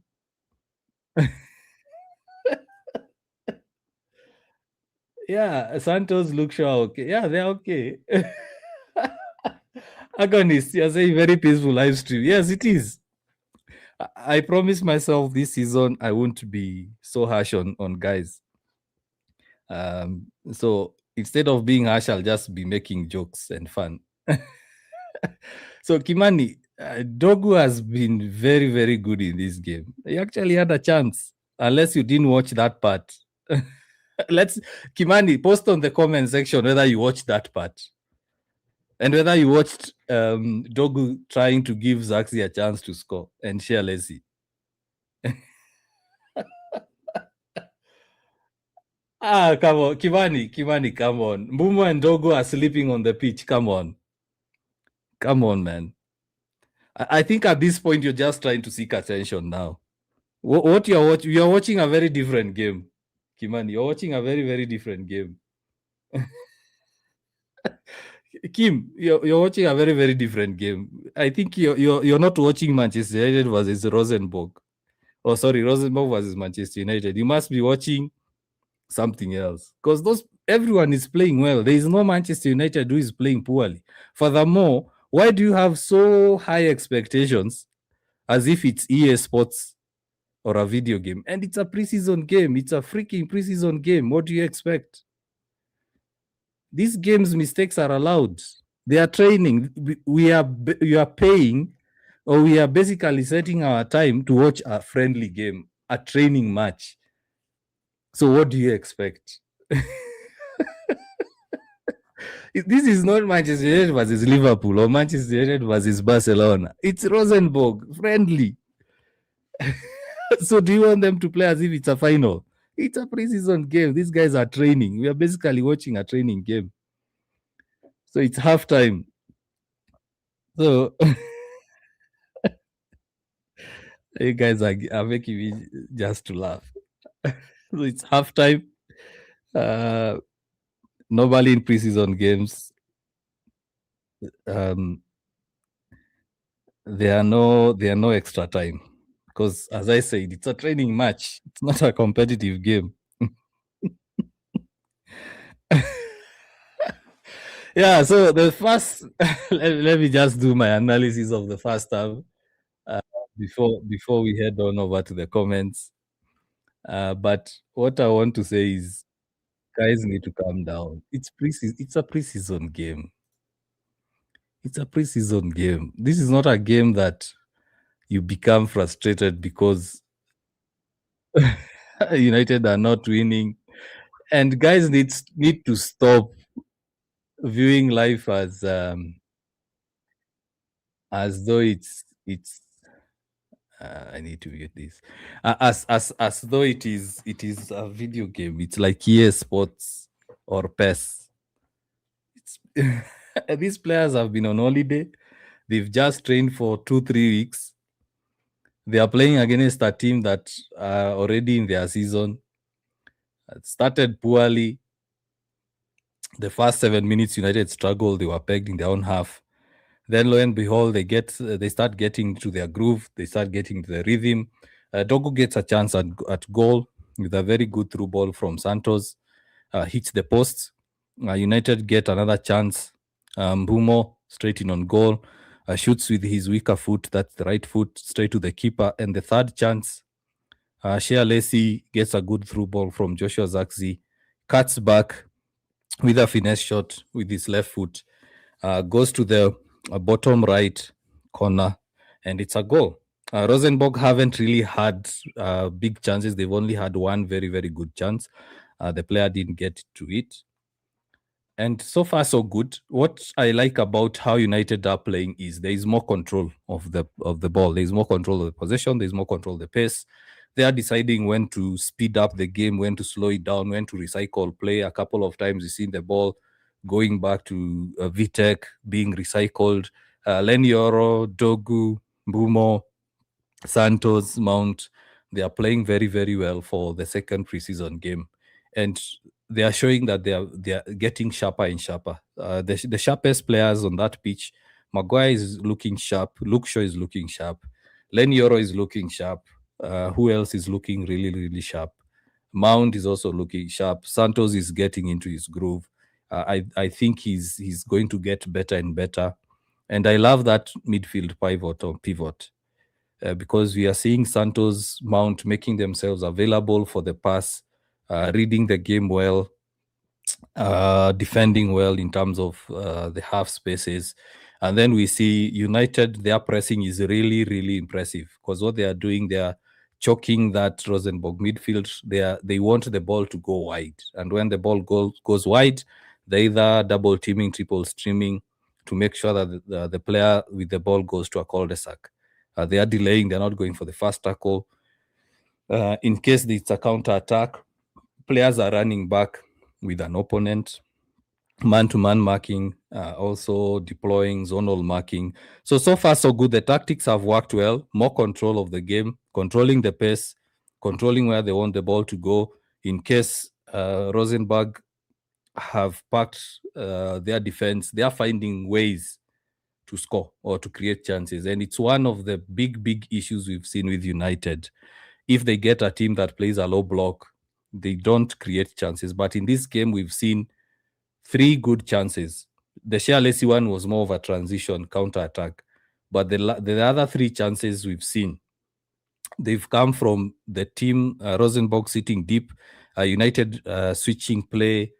Yeah, Santos look sure okay. Yeah, they're okay. Agonist, you're saying very peaceful live stream. Yes, it is. I promise myself this season I won't be so harsh on guys. So instead of being harsh, I'll just be making jokes and fun. So Kimani, Dorgu has been very, very good in this game. He actually had a chance, unless you didn't watch that part. Kimani, post on the comment section whether you watched that part and whether you watched Dorgu trying to give Zirkzee a chance to score and share Lacey. Come on, Kimani, come on. Mbeumo and Dorgu are sleeping on the pitch. Come on, man. I think at this point you're just trying to seek attention now. What you're watching a very different game, Kimani. You're watching a very, very different game. Kim, you're watching a very, very different game. I think you're not watching Manchester United versus Rosenborg. Oh, sorry, Rosenborg versus Manchester United. You must be watching something else because everyone is playing well. There is no Manchester United who is playing poorly. Furthermore, why do you have so high expectations as if it's EA Sports or a video game? And it's a preseason game. It's a freaking preseason game. What do you expect? These games mistakes are allowed. They are training. We are paying, or we are basically setting our time to watch a friendly game, a training match. So what do you expect? This is not Manchester United versus Liverpool or Manchester United versus Barcelona. It's Rosenborg, friendly. So do you want them to play as if it's a final? It's a preseason game. These guys are training. We are basically watching a training game. So it's halftime. So you guys are making me just to laugh. So it's halftime. Normally in preseason games, there are no extra time because, as I said, it's a training match. It's not a competitive game. Yeah. So the first, let me just do my analysis of the first half before we head on over to the comments. But what I want to say is, guys need to calm down. It's a preseason game. It's a preseason game. This is not a game that you become frustrated because United are not winning. And guys need to stop viewing life as though it's I need to mute this. As though it is a video game. It's like EA Sports or PES. These players have been on holiday. They've just trained for 2-3 weeks. They are playing against a team that are already in their season. It started poorly. The first 7 minutes, United struggled. They were pegged in their own half. Then, lo and behold, they start getting to their groove. They start getting to the rhythm. Dorgu gets a chance at goal with a very good through ball from Santos. Hits the post. United get another chance. Mbeumo straight in on goal. Shoots with his weaker foot. That's the right foot, straight to the keeper. And the third chance, Lacey gets a good through ball from Joshua Zirkzee. Cuts back with a finesse shot with his left foot. Goes to the bottom right corner, and it's a goal. Rosenborg haven't really had big chances. They've only had one very, very good chance. The player didn't get to it. And so far, so good. What I like about how United are playing is there is more control of the ball. There is more control of the possession. There is more control of the pace. They are deciding when to speed up the game, when to slow it down, when to recycle play. A couple of times you've seen the ball going back to Vitek, being recycled. Leny, Yoro, Dorgu, Mbeumo, Santos, Mount, they are playing very, very well for the second preseason game. And they are showing that they are getting sharper and sharper. The sharpest players on that pitch, Maguire is looking sharp. Luke Shaw is looking sharp. Leny Yoro is looking sharp. Who else is looking really, really sharp? Mount is also looking sharp. Santos is getting into his groove. I think he's going to get better and better. And I love that midfield pivot. Because we are seeing Santos, Mount making themselves available for the pass, reading the game well, defending well in terms of the half spaces. And then we see United, their pressing is really, really impressive because what they are doing, they are choking that Rosenborg midfield. They want the ball to go wide. And when the ball goes wide, they either double teaming, triple streaming to make sure that the player with the ball goes to a cul-de-sac. They are delaying. They're not going for the first tackle. In case it's a counter-attack, players are running back with an opponent, man-to-man marking, also deploying zonal marking. So far, so good. The tactics have worked well. More control of the game, controlling the pace, controlling where they want the ball to go. In case Rosenborg have packed their defense. They are finding ways to score or to create chances. And it's one of the big issues we've seen with United. If they get a team that plays a low block, they don't create chances. But in this game, we've seen 3 good chances. The Lacey one was more of a transition counter attack. But the other 3 chances we've seen, they've come from the team, Rosenborg sitting deep, United switching play,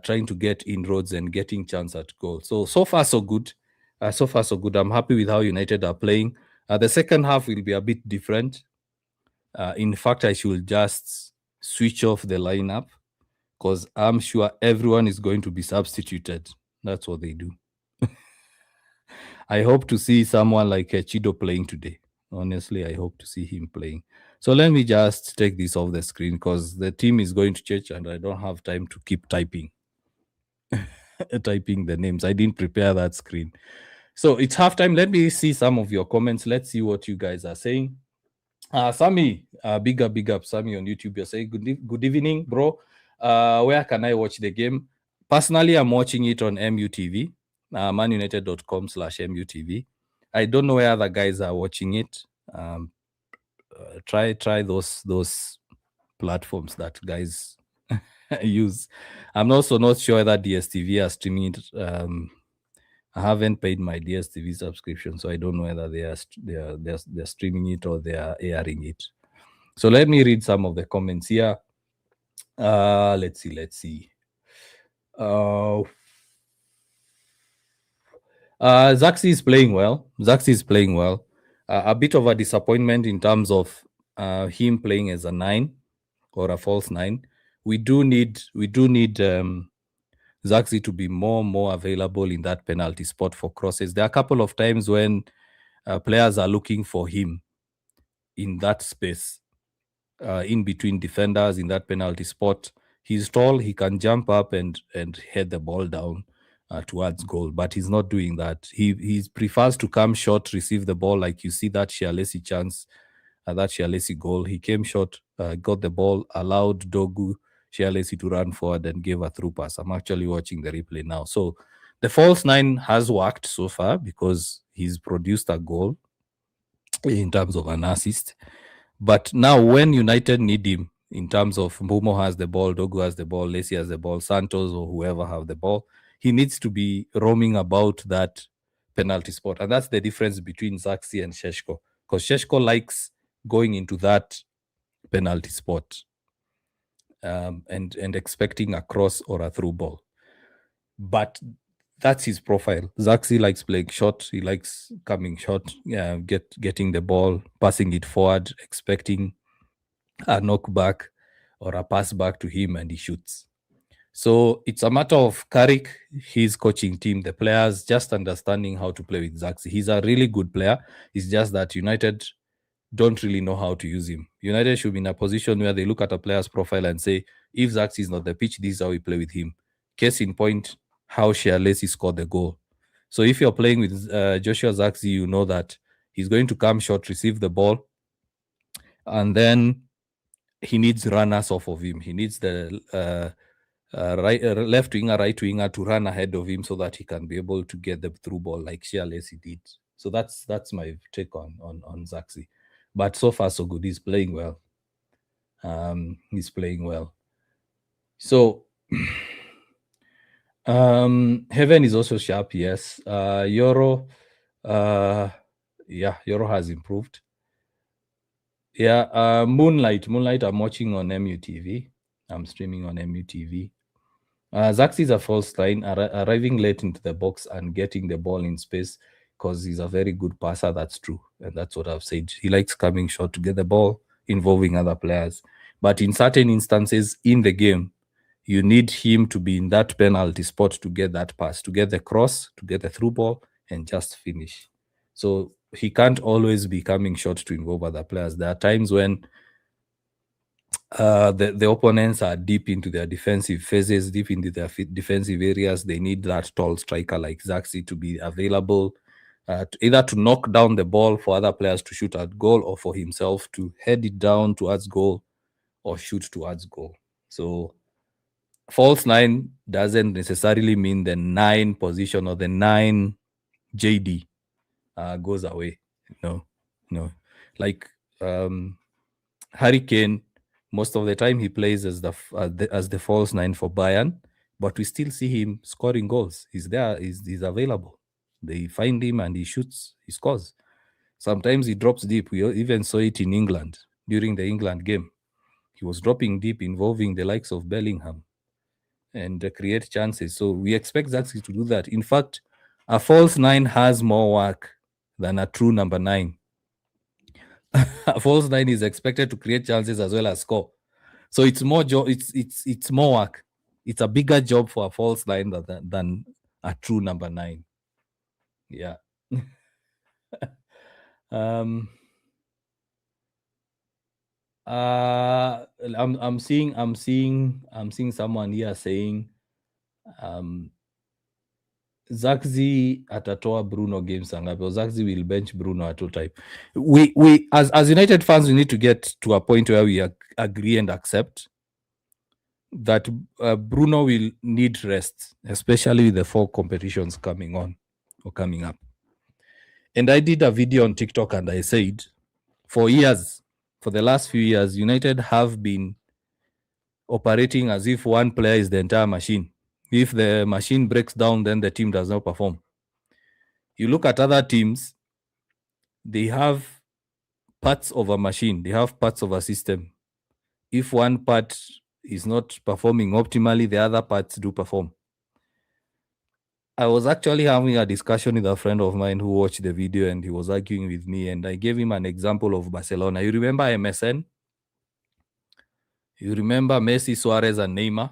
trying to get inroads and getting chance at goal. So far, so good. So far, so good. I'm happy with how United are playing. The second half will be a bit different. In fact, I should just switch off the lineup because I'm sure everyone is going to be substituted. That's what they do. I hope to see someone like Chido playing today. Honestly, I hope to see him playing. So let me just take this off the screen because the team is going to change and I don't have time to keep typing typing the names. I didn't prepare that screen. So it's halftime. Let me see some of your comments. Let's see what you guys are saying. Sammy, big up, Sammy on YouTube. You're saying good evening, bro. Where can I watch the game? Personally, I'm watching it on MUTV, manunited.com/MUTV. I don't know where other guys are watching it. Try those platforms that guys use. I'm also not sure whether DSTV are streaming it. I haven't paid my DSTV subscription, so I don't know whether they're streaming it or they are airing it. So let me read some of the comments here. Let's see. Zirkzee is playing well. A bit of a disappointment in terms of him playing as a 9 or a false 9. We do need Zirkzee to be more available in that penalty spot for crosses. There are a couple of times when players are looking for him in that space, in between defenders in that penalty spot. He's tall, he can jump up and head the ball down towards goal, but he's not doing that. He prefers to come short, receive the ball, like you see that Lacey chance, that Lacey goal. He came short, got the ball, allowed Dorgu, Lacey to run forward and gave a through pass. I'm actually watching the replay now. So the false 9 has worked so far because he's produced a goal in terms of an assist. But now when United need him, in terms of Mbeumo has the ball, Dorgu has the ball, Lacey has the ball, Santos or whoever have the ball, he needs to be roaming about that penalty spot. And that's the difference between Zirkzee and Šeško. Because Šeško likes going into that penalty spot and expecting a cross or a through ball. But that's his profile. Zirkzee likes playing short. He likes coming short, getting the ball, passing it forward, expecting a knockback or a pass back to him, and he shoots. So it's a matter of Carrick, his coaching team, the players just understanding how to play with Zirkzee. He's a really good player. It's just that United don't really know how to use him. United should be in a position where they look at a player's profile and say, if Zirkzee is not the pitch, this is how we play with him. Case in point, how Lacey scored the goal. So if you're playing with Joshua Zirkzee, you know that he's going to come short, receive the ball, and then he needs runners off of him. He needs the left winger, right winger to run ahead of him so that he can be able to get the through ball like Lacey did. So that's my take on Zirkzee. But so far, so good. He's playing well. So Heaven is also sharp, yes. Yoro, Yoro has improved. Yeah, Moonlight, I'm watching on MUTV. I'm streaming on MUTV. Zirkzee is a false 9, arriving late into the box and getting the ball in space because he's a very good passer. That's true. And that's what I've said. He likes coming short to get the ball, involving other players. But in certain instances in the game, you need him to be in that penalty spot to get that pass, to get the cross, to get the through ball, and just finish. So he can't always be coming short to involve other players. There are times when the opponents are deep into their defensive phases, deep into their defensive areas. They need that tall striker like Zirkzee to be available, either to knock down the ball for other players to shoot at goal or for himself to head it down towards goal or shoot towards goal. So false 9 doesn't necessarily mean the 9 position or the 9 JD goes away. No. Like Hurricane, most of the time he plays as the false 9 for Bayern, but we still see him scoring goals. He's there, he's available. They find him and he shoots, he scores. Sometimes he drops deep. We even saw it in England during the England game. He was dropping deep, involving the likes of Bellingham and create chances. So we expect Zirkzee to do that. In fact, a false 9 has more work than a true number 9. A false 9 is expected to create chances as well as score. So it's more it's more work. It's a bigger job for a false 9 than a true number 9. Yeah. I'm seeing someone here saying Zirkzee atatoa Bruno games angapi, or Zirkzee will bench Bruno at all time. We as United fans, we need to get to a point where we agree and accept that Bruno will need rest, especially with the 4 competitions coming on or coming up. And I did a video on TikTok and I said, for the last few years, United have been operating as if one player is the entire machine. If the machine breaks down, then the team does not perform. You look at other teams, they have parts of a machine, they have parts of a system. If one part is not performing optimally, the other parts do perform. I was actually having a discussion with a friend of mine who watched the video and he was arguing with me, and I gave him an example of Barcelona. You remember MSN? You remember Messi, Suarez, and Neymar?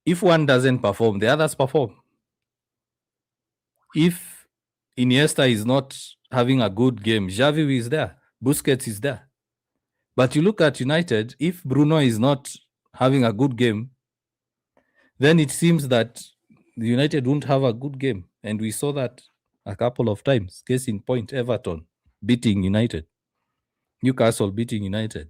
If one doesn't perform, the others perform. If Iniesta is not having a good game, Xavi is there, Busquets is there. But you look at United, if Bruno is not having a good game, then it seems that United won't have a good game. And we saw that a couple of times. Case in point, Everton beating United, Newcastle beating United.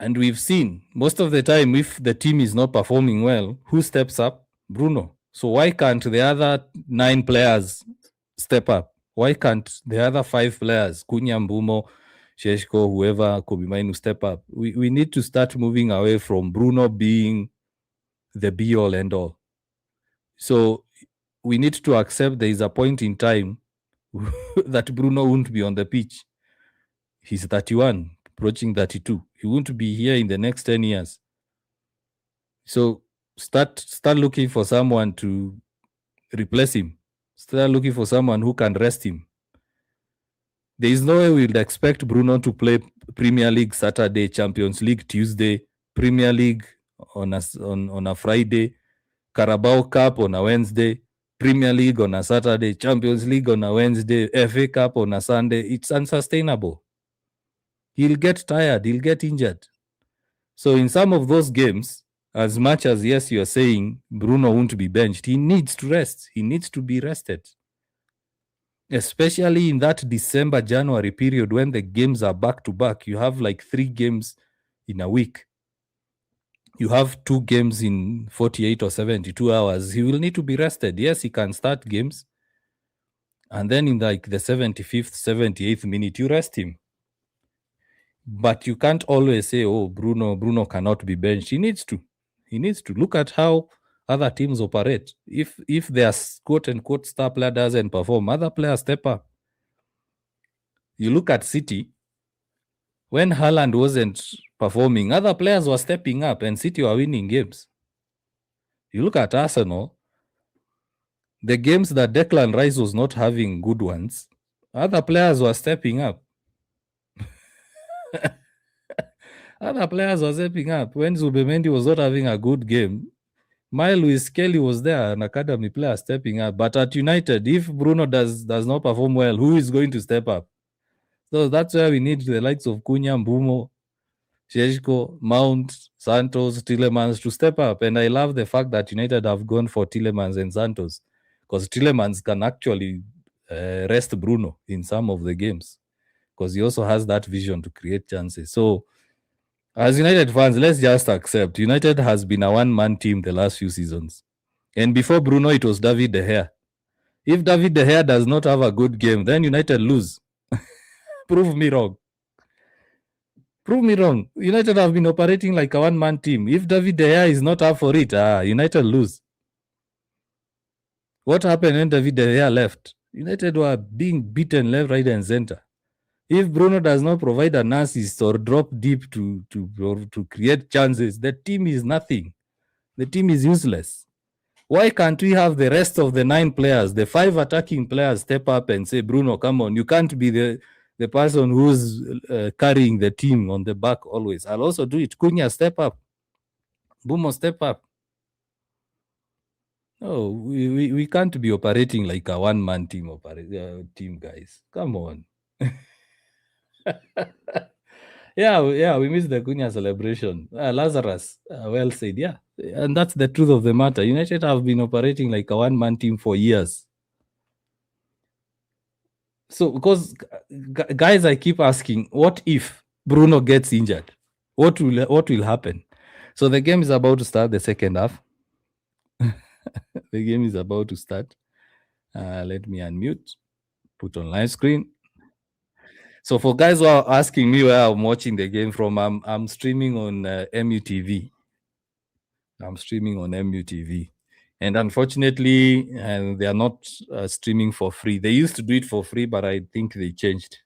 And we've seen most of the time, if the team is not performing well, who steps up? Bruno. So why can't the other 9 players step up? Why can't the other 5 players, Cunha, Mbeumo, Sheshko, whoever, Kobe Mainu, step up? We need to start moving away from Bruno being the be-all and all. So we need to accept there is a point in time that Bruno won't be on the pitch. He's 31, approaching 32. He won't be here in the next 10 years. So start looking for someone to replace him. Start looking for someone who can rest him. There is no way we'll expect Bruno to play Premier League Saturday, Champions League Tuesday, Premier League on a Friday, Carabao Cup on a Wednesday, Premier League on a Saturday, Champions League on a Wednesday, FA Cup on a Sunday. It's unsustainable. He'll get tired, he'll get injured. So in some of those games, as much as, yes, you're saying Bruno won't be benched, he needs to rest. He needs to be rested. Especially in that December, January period when the games are back to back. You have like 3 games in a week. You have 2 games in 48 or 72 hours. He will need to be rested. Yes, he can start games. And then in like the 75th, 78th minute, you rest him. But you can't always say, oh, Bruno cannot be benched. He needs to. Look at how other teams operate. If their quote-unquote star player doesn't perform, other players step up. You look at City. When Haaland wasn't performing, other players were stepping up and City were winning games. You look at Arsenal, the games that Declan Rice was not having good ones, other players were stepping up. Other players were stepping up. When Zubimendi was not having a good game, Lewis Kelly was there, an academy player, stepping up. But at United, if Bruno does not perform well, who is going to step up? So that's where we need the likes of Cunha, Mbeumo, Sheshko, Mount, Santos, Tielemans to step up. And I love the fact that United have gone for Tielemans and Santos, because Tielemans can actually rest Bruno in some of the games, because he also has that vision to create chances. So As United fans, let's just accept United has been a one-man team the last few seasons. And before Bruno, it was David De Gea. If David De Gea does not have a good game, then United lose. Prove me wrong. Prove me wrong. United have been operating like a one-man team. If David De Gea is not up for it, United lose. What happened when David De Gea left? United were being beaten left, right, and center. If Bruno does not provide an assist or drop deep to create chances, the team is nothing. The team is useless. Why can't we have the rest of the 9 players, the 5 attacking players, step up and say, Bruno, come on, you can't be the person who's carrying the team on the back always. I'll also do it. Cunha, step up. Mbeumo, step up. No, we can't be operating like a one-man team, team, guys. Come on. Yeah, we missed the Cunha celebration. Lazarus, well said. Yeah, and that's the truth of the matter. United have been operating like a one-man team for years. So, because guys, I keep asking, what if Bruno gets injured? What will happen? So the game is about to start. The second half. The game is about to start. Let me unmute. Put on live screen. So for guys who are asking me where I'm watching the game from, I'm streaming on MUTV. I'm streaming on MUTV. And unfortunately, they are not streaming for free. They used to do it for free, but I think they changed.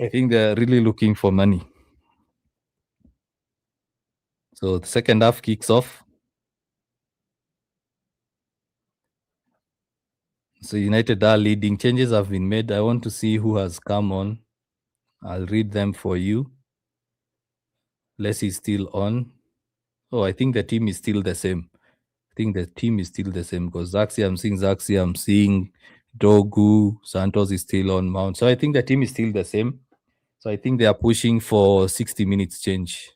I think they're really looking for money. So the second half kicks off. So United are leading. Changes have been made. I want to see who has come on. I'll read them for you. Lacey is still on. Oh, I think the team is still the same. Because I'm seeing Zirkzee, I'm seeing Dorgu, Santos is still on Mount. So I think the team is still the same. So I think they are pushing for 60 minutes change.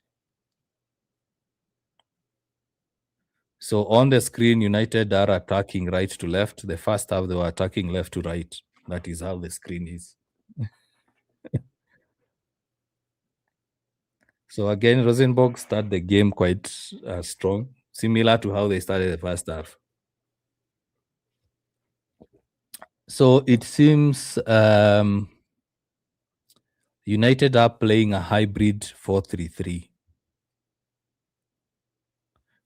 So on the screen, United are attacking right to left. The first half, they were attacking left to right. That is how the screen is. So again, Rosenborg start the game quite strong, similar to how they started the first half. So it seems United are playing a hybrid 4-3-3.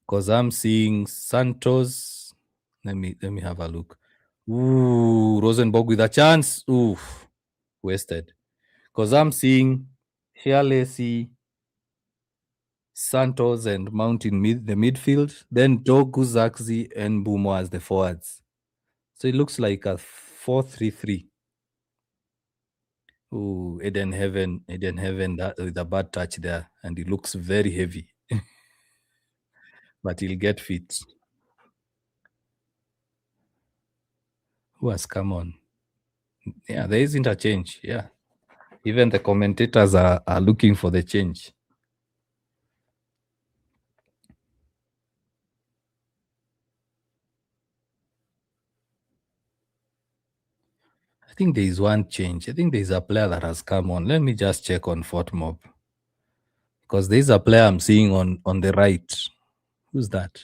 Because I'm seeing Santos. Let me have a look. Ooh, Rosenborg with a chance. Oof, wasted. Because I'm seeing here Lacey, Santos, and Mount in the midfield. Then Dorgu, Zirkzee, and Mbeumo as the forwards. So it looks like a 4-3-3. Ooh, Eden Heaven, that with a bad touch there, and it looks very heavy. But he'll get fit. Who has come on? Yeah, there is interchange. Yeah. Even the commentators are looking for the change. I think there is one change. I think there is a player that has come on. Let me just check on Fort Mob. Because there is a player I'm seeing on the right. Who's that?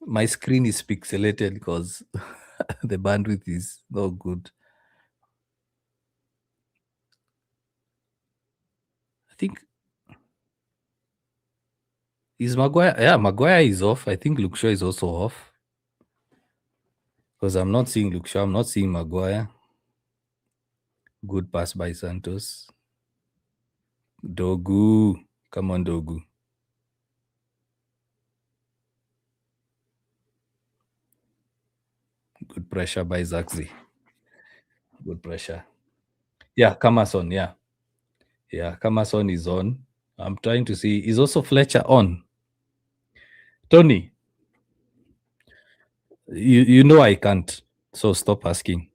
My screen is pixelated because the bandwidth is not good. I think is Maguire. Yeah, Maguire is off. I think Luke Shaw is also off. Because I'm not seeing Luke Shaw. I'm not seeing Maguire. Good pass by Santos. Dorgu. Come on, Dorgu. Good pressure by Zirkzee. Good pressure. Yeah, Kamason. Yeah. Yeah, Kamason is on. I'm trying to see. Is also Fletcher on? Tony, you know I can't. So stop asking.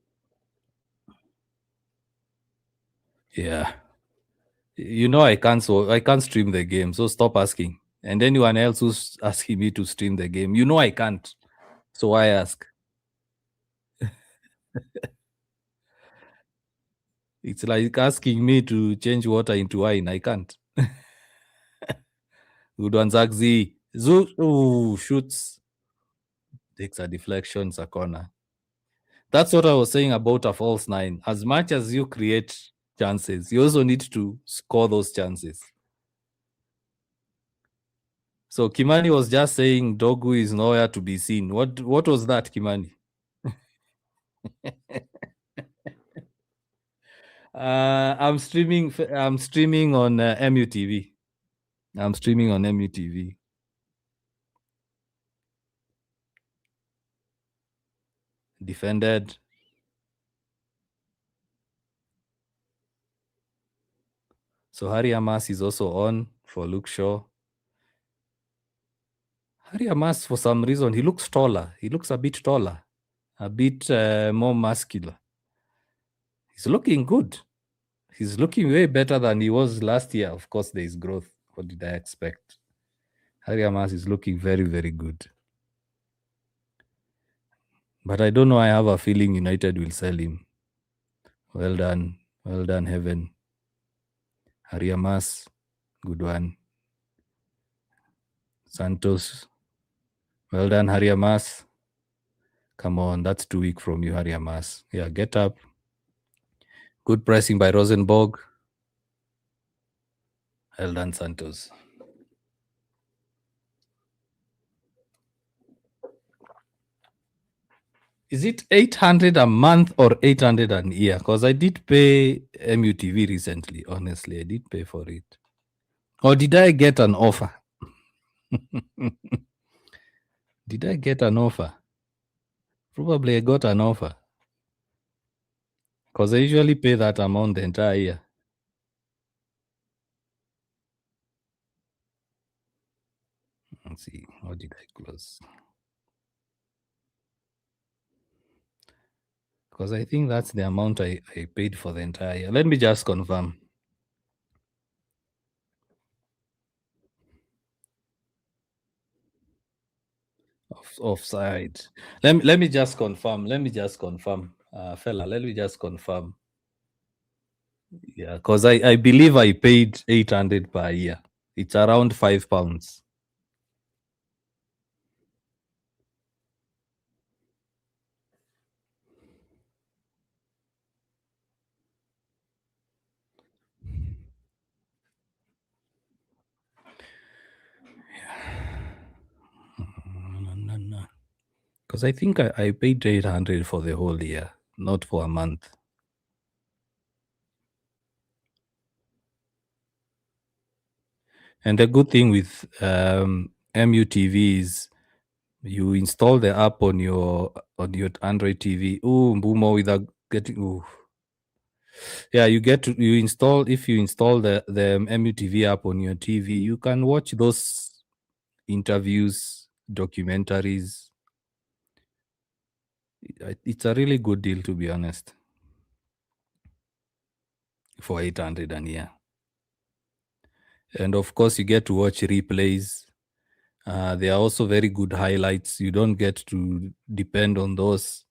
Yeah. You know I can't, so I can't stream the game. So stop asking. And anyone else who's asking me to stream the game, you know I can't. So why ask? It's like asking me to change water into wine. I can't. Good one, Zirkzee. Ooh, shoots. Takes a deflection, it's a corner. That's what I was saying about a false nine. As much as you create chances, you also need to score those chances. So Kimani was just saying Dorgu is nowhere to be seen. What was that, Kimani? I'm streaming on MUTV. I'm streaming on MUTV. Defended. So Harry Amas is also on for Luke Shaw. Harry Amas, for some reason, he looks taller. He looks a bit taller, a bit more muscular. He's looking good. He's looking way better than he was last year. Of course, there is growth. What did I expect? Harry Amas is looking very, very good. But I don't know. I have a feeling United will sell him. Well done. Well done, Heaven. Harry Amas, good one. Santos, well done, Harry Amas. Come on, that's too weak from you, Harry Amas. Yeah, get up. Good pressing by Rosenborg. Well done, Santos. Is it 800 a month or 800 a year? Because I did pay MUTV recently. Honestly, I did pay for it. Or did I get an offer? Did I get an offer? Probably I got an offer. Because I usually pay that amount the entire year. Let's see. What did I close? Because I think that's the amount I paid for the entire year. Let me just confirm. Offside. Let me just confirm. Fella, let me just confirm. Yeah, because I believe I paid 800 per year. It's around £5. Because I think I paid 800 for the whole year, not for a month. And the good thing with MUTV is you install the app on your Android TV. Oh, Mbeumo without getting. Ooh. Yeah, you install, if you install the MUTV app on your TV, you can watch those interviews, documentaries. It's a really good deal, to be honest, for 800 a year. And of course, you get to watch replays. There are also very good highlights. You don't get to depend on those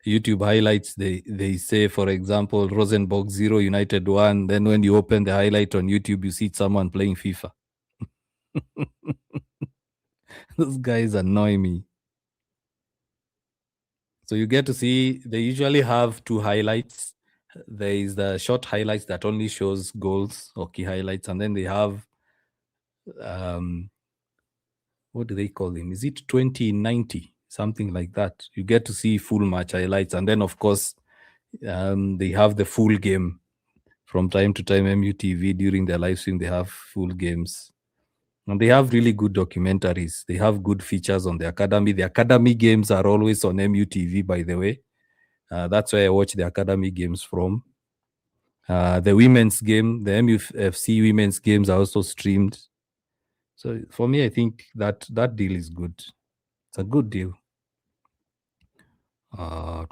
YouTube highlights. They say, for example, Rosenborg 0, United 1. Then when you open the highlight on YouTube, you see someone playing FIFA. Those guys annoy me. So you get to see, they usually have two highlights. There is the short highlights that only shows goals or key highlights. And then they have, what do they call them? Is it 2090? Something like that. You get to see full match highlights. And then, of course, they have the full game. From time to time, MUTV, during their live stream, they have full games. And they have really good documentaries. They have good features on the academy. The academy games are always on MUTV, by the way. That's where I watch the academy games from. The women's game, the MUFC women's games are also streamed. So for me, I think that deal is good. It's a good deal. Why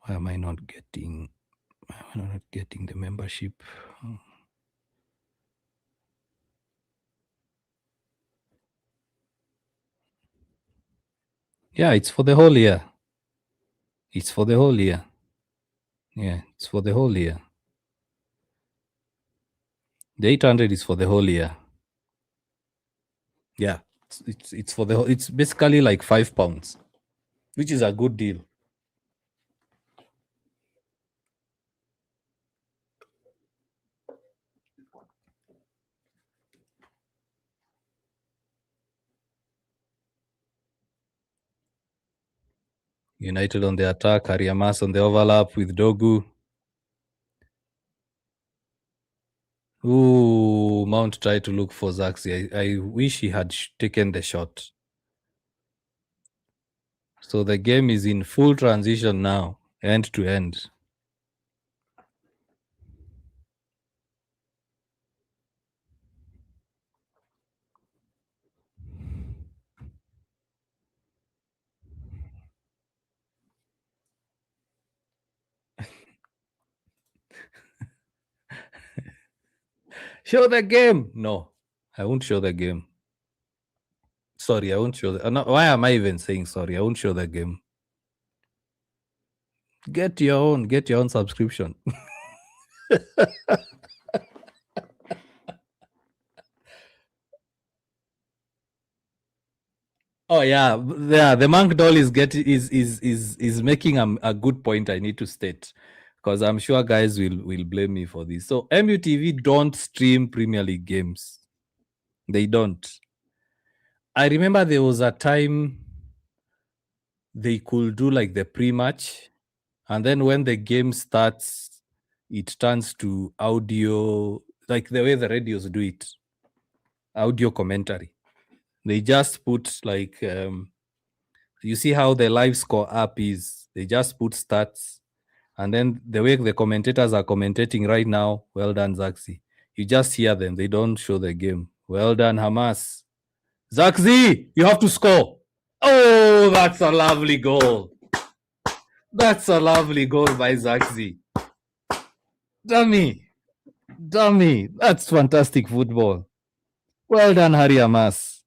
am I not getting the membership? Yeah, it's for the whole year. It's for the whole year. Yeah, it's for the whole year. The 800 is for the whole year. Yeah, it's for the whole. It's basically like £5, which is a good deal. United on the attack, Ariamas on the overlap with Dorgu. Ooh, Mount tried to look for Zirkzee. I wish he had taken the shot. So the game is in full transition now, end to end. Show the game. No, I won't show the game. Sorry, I won't show the. No, why am I even saying sorry? I won't show the game. Get your own subscription. Oh yeah, The monk doll is making a good point. I need to state because I'm sure guys will blame me for this. So MUTV don't stream Premier League games. They don't. I remember there was a time they could do like the pre-match, and then when the game starts, it turns to audio, like the way the radios do it, audio commentary. They just put like you see how the live score app is. They just put stats, and then the way the commentators are commentating right now, well done, Zirkzee. You just hear them. They don't show the game. Well done, Hamas. Zirkzee, you have to score. Oh, that's a lovely goal. That's a lovely goal by Zirkzee. Dummy. That's fantastic football. Well done, Harry Hamas.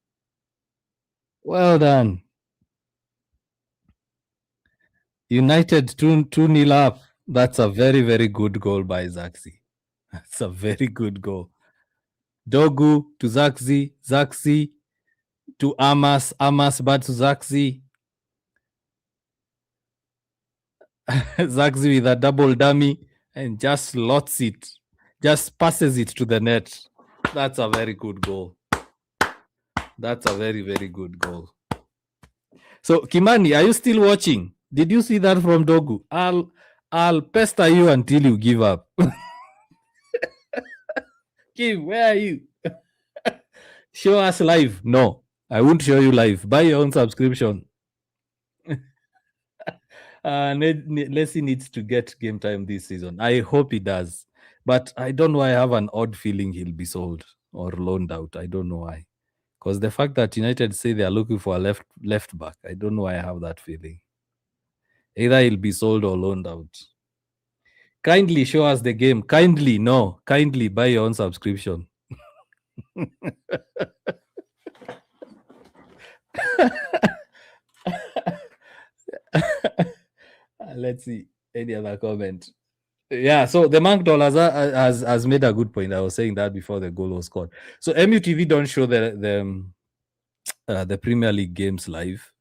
Well done. United 2-0 up. That's a very, very good goal by Zirkzee. That's a very good goal. Dorgu to Zirkzee. Zirkzee to Amas. Amas back to Zirkzee. Zirkzee with a double dummy and just slots it. Just passes it to the net. That's a very good goal. That's a very, very good goal. So, Kimani, are you still watching? Did you see that from Dorgu? I'll pester you until you give up. Kim, where are you? Show us live. No, I won't show you live. Buy your own subscription. Lacey needs to get game time this season. I hope he does. But I don't know. I have an odd feeling he'll be sold or loaned out. I don't know why. Because the fact that United say they are looking for a left back, I don't know why I have that feeling. Either he'll be sold or loaned out. Kindly show us the game. Kindly buy your own subscription. Let's see any other comment. Yeah, so the Monk Doll has made a good point. I was saying that before the goal was scored. So MUTV don't show the Premier League games live.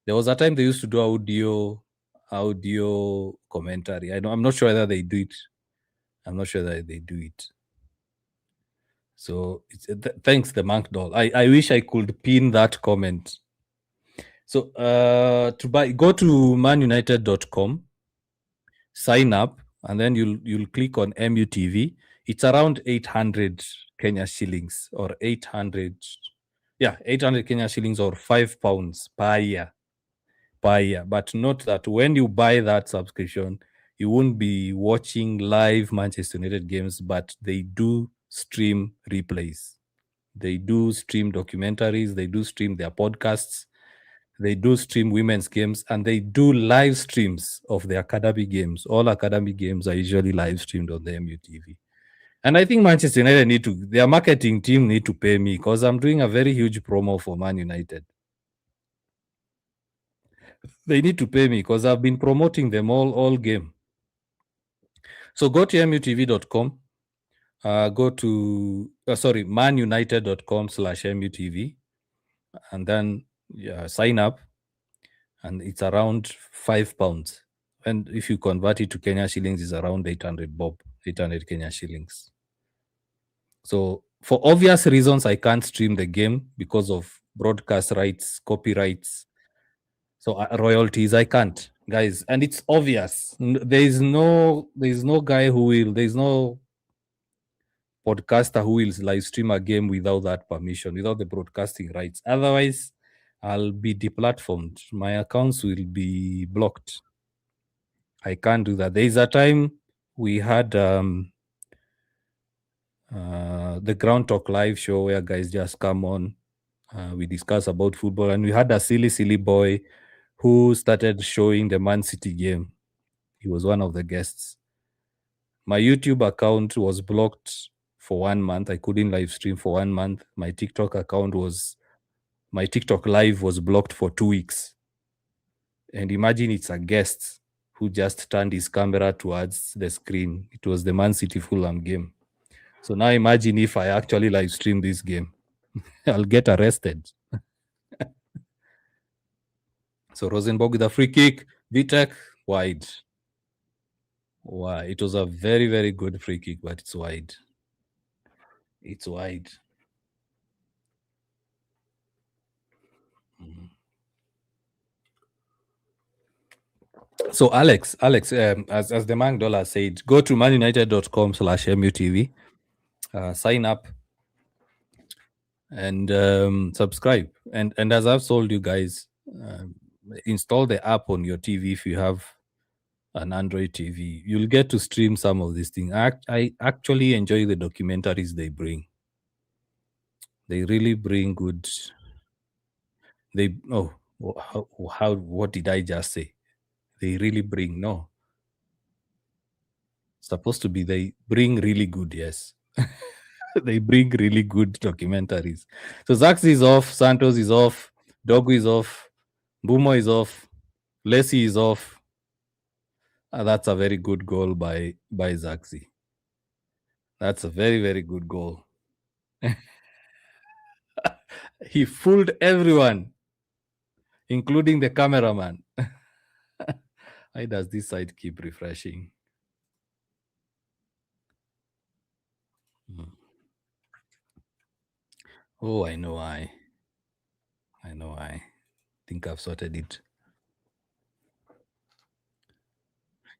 There was a time they used to do audio commentary. I'm not sure whether they do it. I'm not sure that they do it. So thanks, the Monk Doll. I wish I could pin that comment. So go to manunited.com, sign up, and then you'll click on MUTV. It's around 800 Kenya shillings or 800 Kenya shillings or £5 per year. But note that when you buy that subscription, you won't be watching live Manchester United games, but they do stream replays. They do stream documentaries. They do stream their podcasts. They do stream women's games, and they do live streams of the academy games. All academy games are usually live streamed on the MUTV. And I think Manchester United their marketing team need to pay me because I'm doing a very huge promo for Man United. They need to pay me because I've been promoting them all game. So go to mutv.com, Go to manunited.com/MUTV and then sign up, and it's around £5. And if you convert it to Kenya shillings, it's around 800 Kenya shillings. So for obvious reasons, I can't stream the game because of broadcast rights, copyrights, so royalties. I can't, guys, and it's obvious. There's no podcaster who will live stream a game without that permission, without the broadcasting rights. Otherwise, I'll be deplatformed. My accounts will be blocked. I can't do that. There is a time we had the Ground Talk live show where guys just come on. We discuss about football, and we had a silly boy who started showing the Man City game. He was one of the guests. My YouTube account was blocked for 1 month. I couldn't live stream for 1 month. My TikTok live was blocked for 2 weeks. And imagine it's a guest who just turned his camera towards the screen. It was the Man City Fulham game. So now imagine if I actually live stream this game. I'll get arrested. So Rosenborg with a free kick. Vitek wide. Wow, it was a very, very good free kick, but it's wide. It's wide. So Alex, as the man dollar said, go to manunited.com/MUTV, sign up and subscribe. And as I've told you guys, install the app on your TV if you have an Android TV. You'll get to stream some of these things. I actually enjoy the documentaries they bring. They really bring good. What did I just say? They really bring supposed to be they bring really good, yes. They bring really good documentaries. So Zirkzee is off, Santos is off, Dorgu is off, Mbeumo is off, Lacey is off. That's a very good goal by Zirkzee. That's a very, very good goal. He fooled everyone, including the cameraman. Why does this side keep refreshing? Oh, I know why. I think I've sorted it.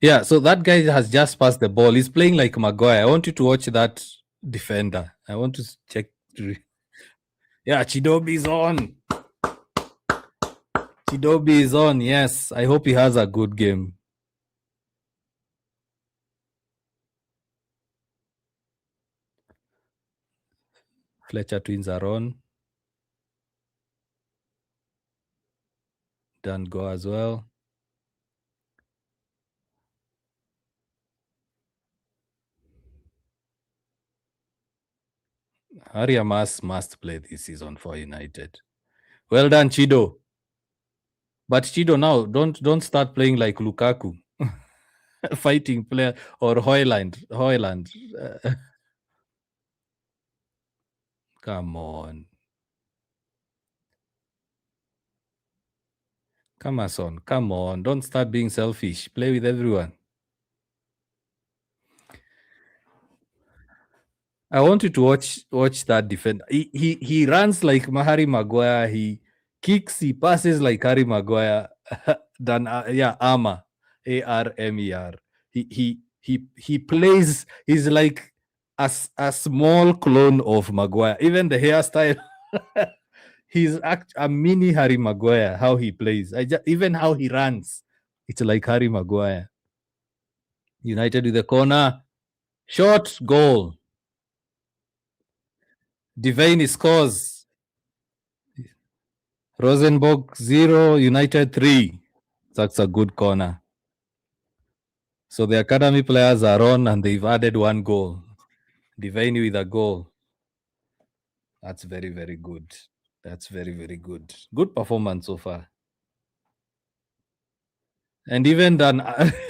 Yeah, so that guy has just passed the ball. He's playing like Maguire. I want you to watch that defender. I want to check. Yeah, Chidobe is on. Chidobe is on. Yes, I hope he has a good game. Fletcher twins are on. Dan go as well. Ariamas must play this season for United. Well done, Chido. But Chido, now don't start playing like Lukaku, fighting player, or Hoyland. Come on. Come on, son. Come on. Don't start being selfish. Play with everyone. I want you to watch that defender. He runs like Maguire. He kicks. He passes like Harry Maguire. Armer, Armer. He plays. He's like a small clone of Maguire. Even the hairstyle. He's a mini Harry Maguire. How he plays. Even how he runs. It's like Harry Maguire. United with the corner. Shot, goal. Devane scores. Rosenborg 0, United 3. That's a good corner. So the academy players are on and they've added 1 goal. Devane with a goal. That's very, very good. That's very, very good. Good performance so far. And even then,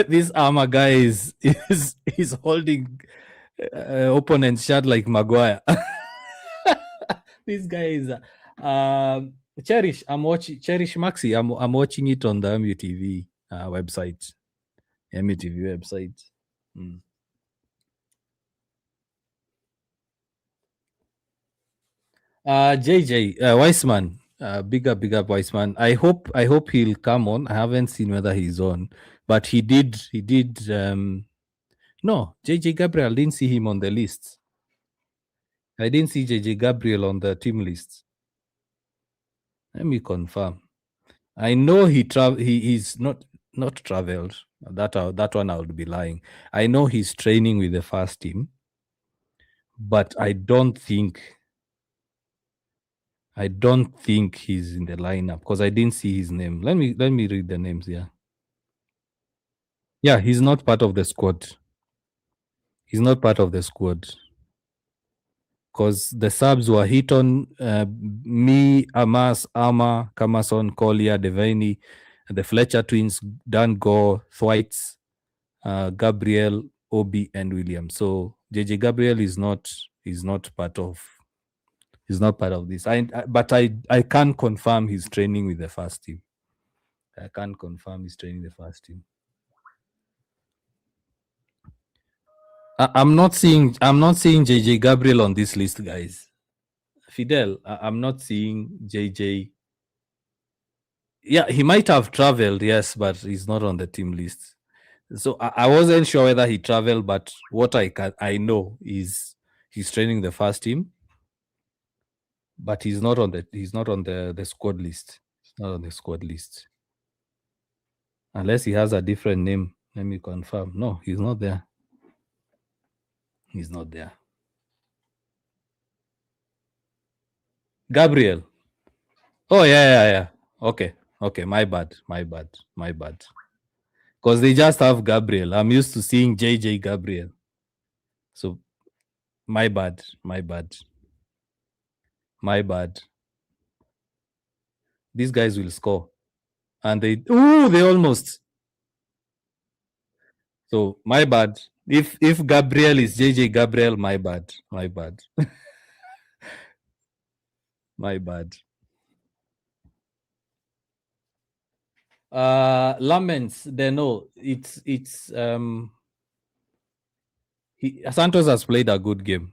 this Armour guy is holding Opponents shot like Maguire. This guy is Cherish. I'm watching Cherish Maxi. I'm watching it on the MUTV website. MUTV website. Mm. JJ Weissman. Big up Weissman. I hope he'll come on. I haven't seen whether he's on, but he did. No, JJ Gabriel, didn't see him on the list. I didn't see JJ Gabriel on the team list. Let me confirm. I know he's not traveled. That one I would be lying. I know he's training with the first team, but I don't think he's in the lineup because I didn't see his name. Let me read the names here. Yeah, he's not part of the squad. He's not part of the squad because the subs were Heaton, me, Amas, Ama, Kamason, Collier, Devaney, the Fletcher twins, Dan Gore, Thwaites, Gabriel, Obi, and William. So JJ Gabriel is not part of this. But I can confirm he's training with the first team. I can't confirm he's training the first team. I'm not seeing JJ Gabriel on this list, guys. Fidel, I'm not seeing JJ. Yeah, he might have traveled, yes, but he's not on the team list. So I wasn't sure whether he traveled, but what I know is he's training the first team, but he's not on the squad list. He's not on the squad list. Unless he has a different name. Let me confirm. No, he's not there. He's not there. Gabriel. Oh, yeah. Okay. My bad. Because they just have Gabriel. I'm used to seeing JJ Gabriel. So, my bad. These guys will score. And they almost. So, my bad. If Gabriel is JJ Gabriel, my bad. My bad. Laments, they know it's Santos has played a good game.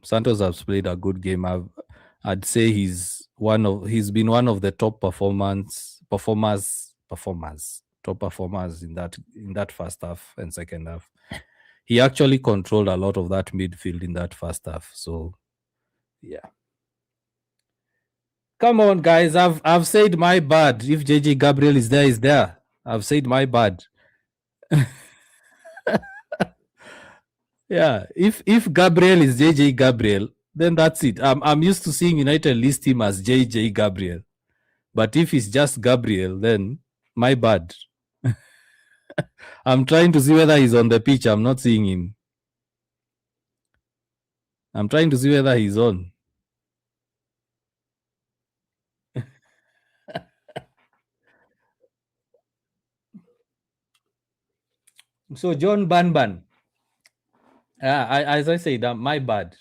I'd say he's been one of the top performers in that first half and second half. He actually controlled a lot of that midfield in that first half. So yeah. Come on, guys. I've said my bad. If JJ Gabriel is there. I've said my bad. Yeah, if Gabriel is JJ Gabriel, then that's it. I'm used to seeing United list him as JJ Gabriel, but if it's just Gabriel, then my bad. I'm trying to see whether he's on the pitch. I'm not seeing him. I'm trying to see whether he's on. So John Banban. As I said, my bad.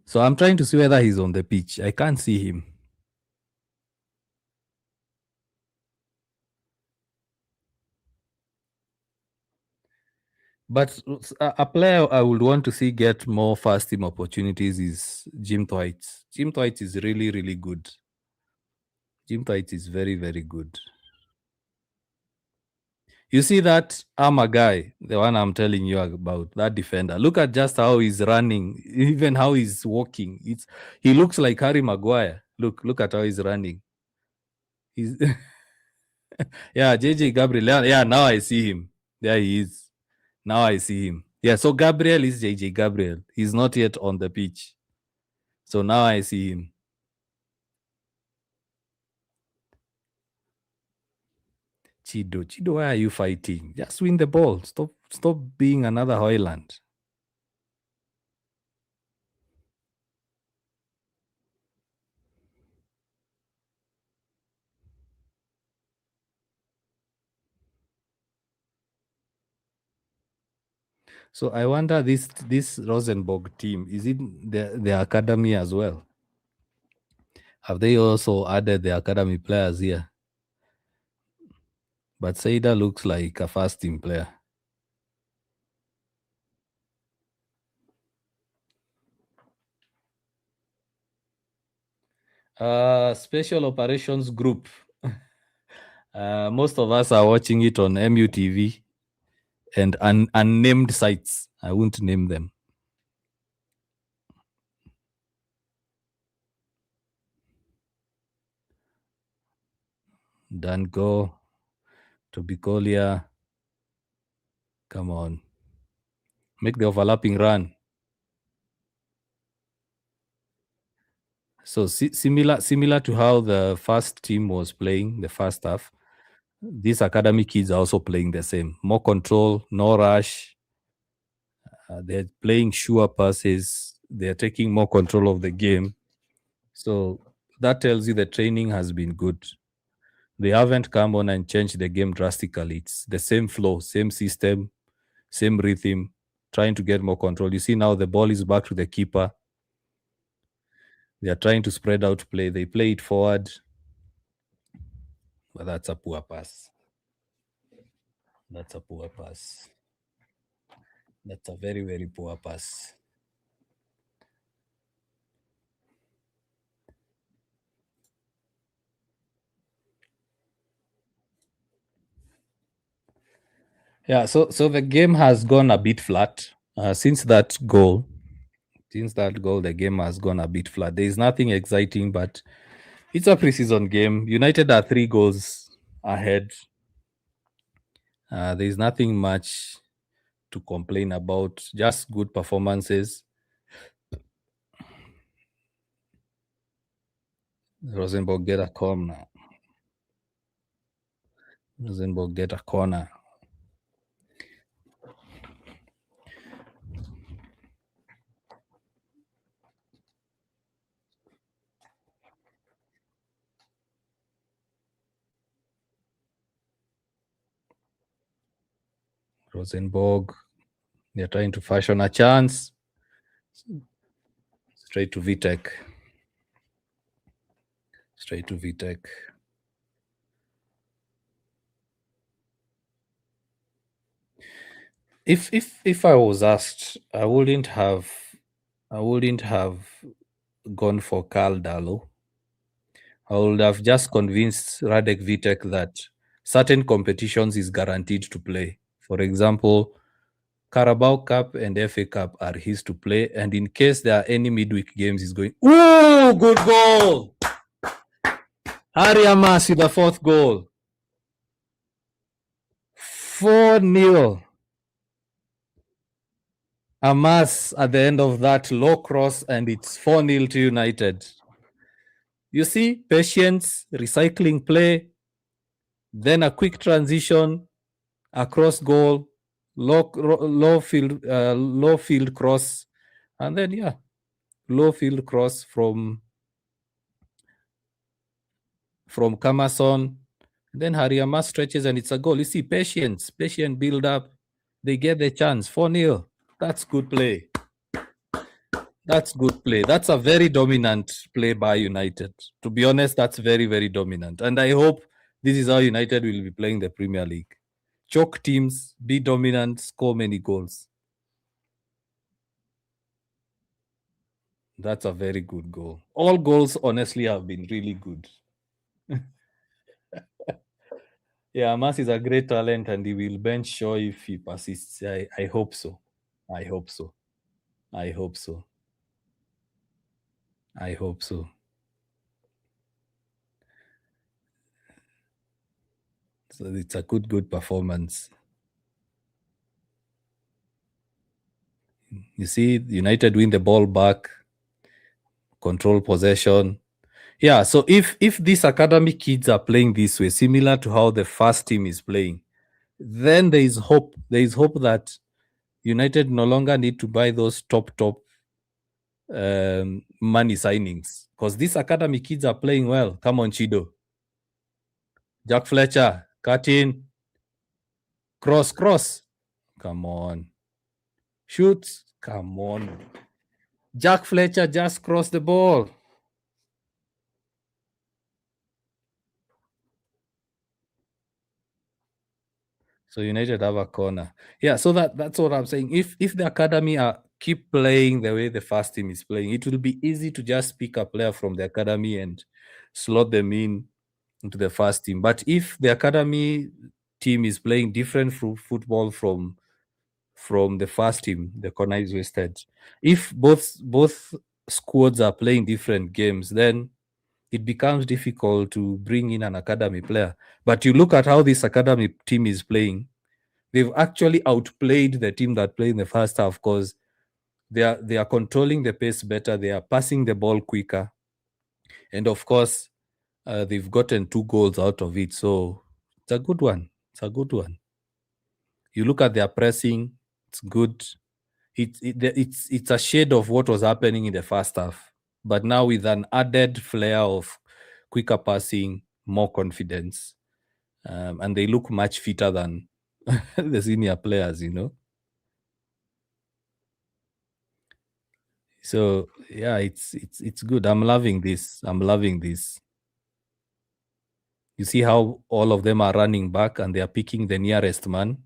So I'm trying to see whether he's on the pitch. I can't see him. But a player I would want to see get more first team opportunities is Jim Thwaites. Jim Thwaites is really, really good. Jim Thwaites is very, very good. You see that Armour guy, the one I'm telling you about, that defender. Look at just how he's running, even how he's walking. He looks like Harry Maguire. Look at how he's running. He's yeah, JJ Gabriel. Yeah, now I see him. There he is. Now I see him. Yeah, so Gabriel is JJ Gabriel. He's not yet on the pitch. So now I see him. Chido, why are you fighting? Just win the ball. Stop being another Hoyland. So I wonder this Rosenborg team, is it the academy as well? Have they also added the academy players here? But Seida looks like a first team player. Special operations group. Most of us are watching it on MUTV and unnamed sites. I won't name them. Dango, Tobicolia. Come on. Make the overlapping run. So similar to how the first team was playing the first half, these academy kids are also playing the same. More control, no rush. They're playing sure passes. They're taking more control of the game. So that tells you the training has been good. They haven't come on and changed the game drastically. It's the same flow, same system, same rhythm, trying to get more control. You see now the ball is back to the keeper. They are trying to spread out play. They play it forward. But that's a poor pass. That's a poor pass. That's a very, very poor pass. Yeah, so the game has gone a bit flat since that goal. Since that goal, the game has gone a bit flat. There is nothing exciting, but it's a preseason game. United are 3 goals ahead. There is nothing much to complain about. Just good performances. Rosenborg get a corner. Rosenborg get a corner. Rosenborg, they're trying to fashion a chance. Straight to Vitek. Straight to Vitek. If I was asked, I wouldn't have gone for Carl Dalo. I would have just convinced Radek Vitek that certain competitions is guaranteed to play. For example, Carabao Cup and FA Cup are his to play, and in case there are any midweek games, he's going. Ooh, good goal! Harry Amas with the 4th goal. 4-0. Amas at the end of that low cross, and it's 4-0 to United. You see, patience, recycling play, then a quick transition, across goal, low field cross, and then low field cross from Kamason. Then Hariyama stretches and it's a goal. You see, patient build up. They get the chance. 4-0. That's good play. That's good play. That's a very dominant play by United. To be honest, that's very, very dominant. And I hope this is how United will be playing the Premier League. Choke teams, be dominant, score many goals. That's a very good goal. All goals, honestly, have been really good. Yeah, Mas is a great talent and he will bench Shaw if he persists. I hope so. I hope so. I hope so. I hope so. So it's a good performance. You see, United win the ball back, control possession. Yeah, so if these academy kids are playing this way, similar to how the first team is playing, then there is hope. There is hope that United no longer need to buy those top money signings because these academy kids are playing well. Come on, Chido. Jack Fletcher, cut in, cross. Come on. Shoots. Come on. Jack Fletcher just crossed the ball. So United have a corner. Yeah, so that's what I'm saying. If the academy keep playing the way the first team is playing, it will be easy to just pick a player from the academy and slot them into the first team. But if the academy team is playing different football from the first team, the corner is wasted. If both squads are playing different games, then it becomes difficult to bring in an academy player. But you look at how this academy team is playing, they've actually outplayed the team that played in the first half because they are controlling the pace better, they are passing the ball quicker, and of course, they've gotten 2 goals out of it. So it's a good one. It's a good one. You look at their pressing; it's good. It's a shade of what was happening in the first half, but now with an added flair of quicker passing, more confidence, and they look much fitter than the senior players. So yeah, it's good. I'm loving this. I'm loving this. You see how all of them are running back and they are picking the nearest man,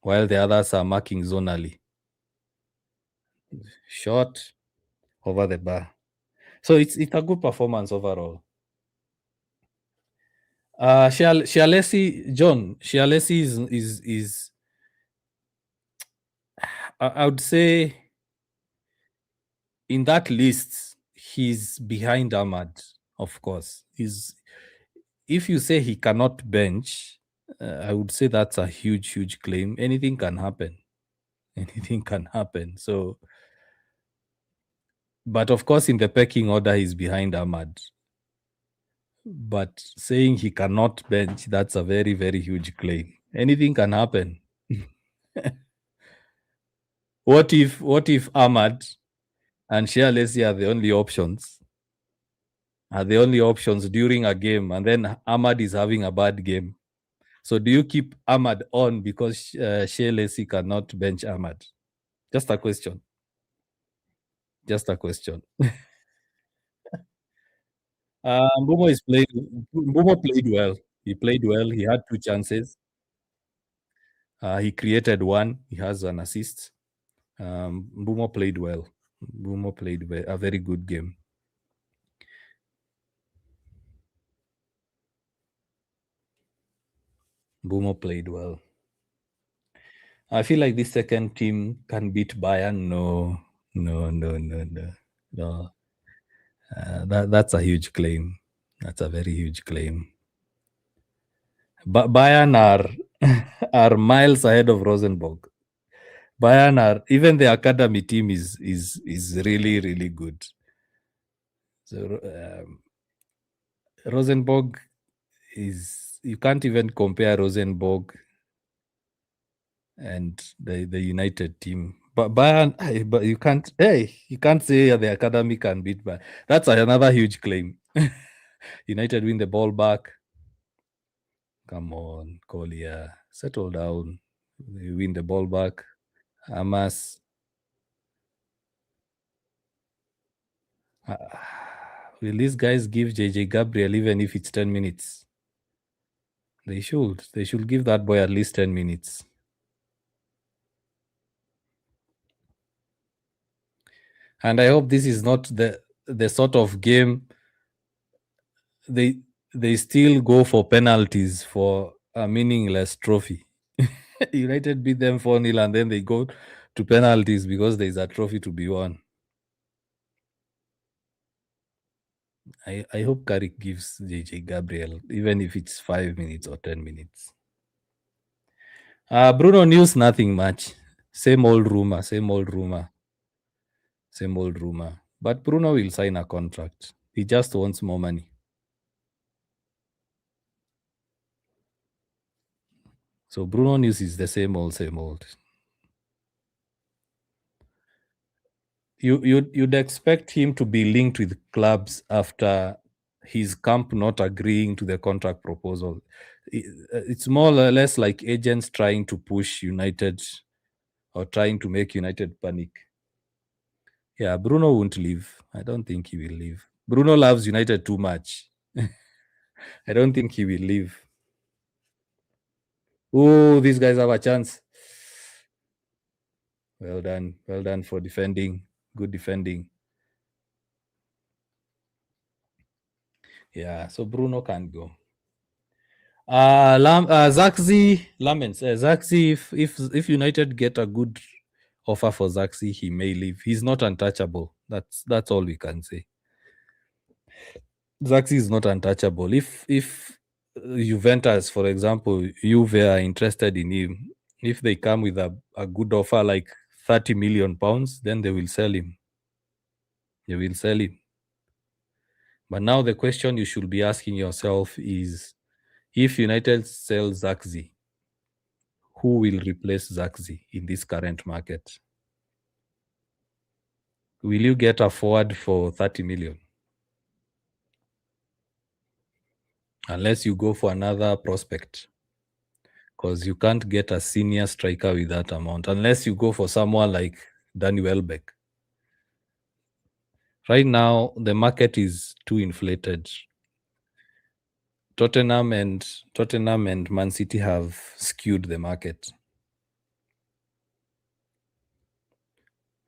while the others are marking zonally. Shot over the bar. So it's a good performance overall. Shialesi John. Shialesi is I would say in that list he's behind Ahmad, of course. If you say he cannot bench, I would say that's a huge claim. Anything can happen. Anything can happen. So, but of course, in the pecking order, he's behind Ahmad. But saying he cannot bench, that's a very huge claim. Anything can happen. What if Ahmad and Shea Lacey are the only options? Are the only options during a game, and then Ahmad is having a bad game? So do you keep Ahmad on because Shea Lacey cannot bench Ahmad? Just a question. Just a question. Mbeumo played well. He played well. He had 2 chances. He created one. He has an assist. Mbeumo played well. Mbeumo played a very good game. Mbeumo played well. I feel like this second team can beat Bayern. No. That's a huge claim. That's a very huge claim. But Bayern are are miles ahead of Rosenborg. Bayern are, even the academy team is really good. So Rosenborg is, you can't even compare Rosenborg and the United team. But Bayern, but you can't say the academy can beat Bayern. That's another huge claim. United win the ball back. Come on, Collier, settle down. You win the ball back. Hamas. Will these guys give JJ Gabriel even if it's 10 minutes? They should. They should give that boy at least 10 minutes. And I hope this is not the sort of game they still go for penalties for a meaningless trophy. United beat them 4-0 and then they go to penalties because there's a trophy to be won. I hope Carrick gives JJ Gabriel, even if it's 5 minutes or 10 minutes. Bruno News, nothing much. Same old rumor. But Bruno will sign a contract. He just wants more money. So Bruno News is the same old. You'd expect him to be linked with clubs after his camp not agreeing to the contract proposal. It's more or less like agents trying to push United or trying to make United panic. Yeah, Bruno won't leave. I don't think he will leave. Bruno loves United too much. I don't think he will leave. Oh, these guys have a chance. Well done. Well done for defending. Good defending. Yeah, so Bruno can't go. Zirkzee, Lamens. Zirkzee, if United get a good offer for Zirkzee, he may leave. He's not untouchable. That's all we can say. Zirkzee is not untouchable. If Juventus, for example, Juve are interested in him, if they come with a good offer like 30 million pounds, then they will sell him. They will sell him. But now the question you should be asking yourself is, if United sell Zirkzee, who will replace Zirkzee in this current market? Will you get a forward for 30 million? Unless you go for another prospect. Because you can't get a senior striker with that amount. Unless you go for someone like Danny Welbeck. Right now, the market is too inflated. Tottenham and Man City have skewed the market.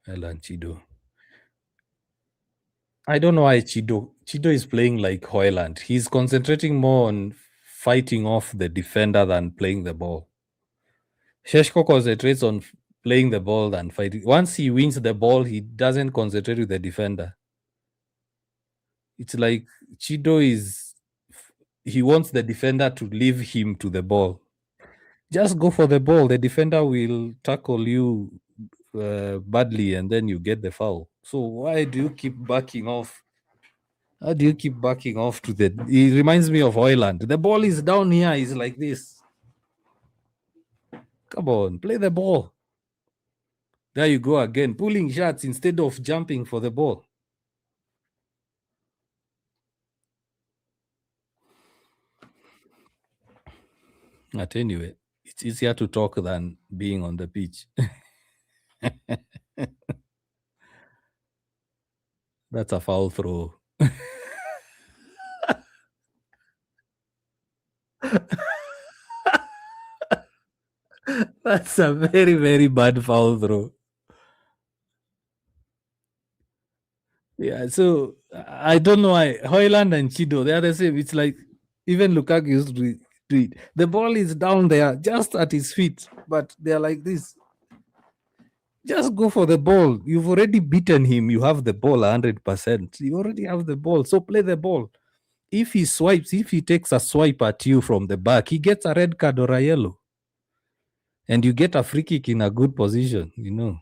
Elan Chido. I don't know why Chido is playing like Hoyland. He's concentrating more on fighting off the defender than playing the ball. Sheshko concentrates on playing the ball than fighting. Once he wins the ball, he doesn't concentrate with the defender. It's like Chido he wants the defender to leave him to the ball. Just go for the ball. The defender will tackle you badly and then you get the foul. So why do you keep backing off? How do you keep backing off to the... It reminds me of Hoyland. The ball is down here. It's like this. Come on, play the ball. There you go again, pulling shots instead of jumping for the ball. But anyway, it's easier to talk than being on the pitch. That's a foul throw. That's a very, very bad foul throw. Yeah, so I don't know why Hoyland and Chido, they are the same. It's like even Lukaku used to do it. The ball is down there, just at his feet, but they're like this. Just go for the ball. You've already beaten him. You have the ball 100%. You already have the ball, so play the ball. If he swipes, if he takes a swipe at you from the back, he gets a red card or a yellow. And you get a free kick in a good position, you know.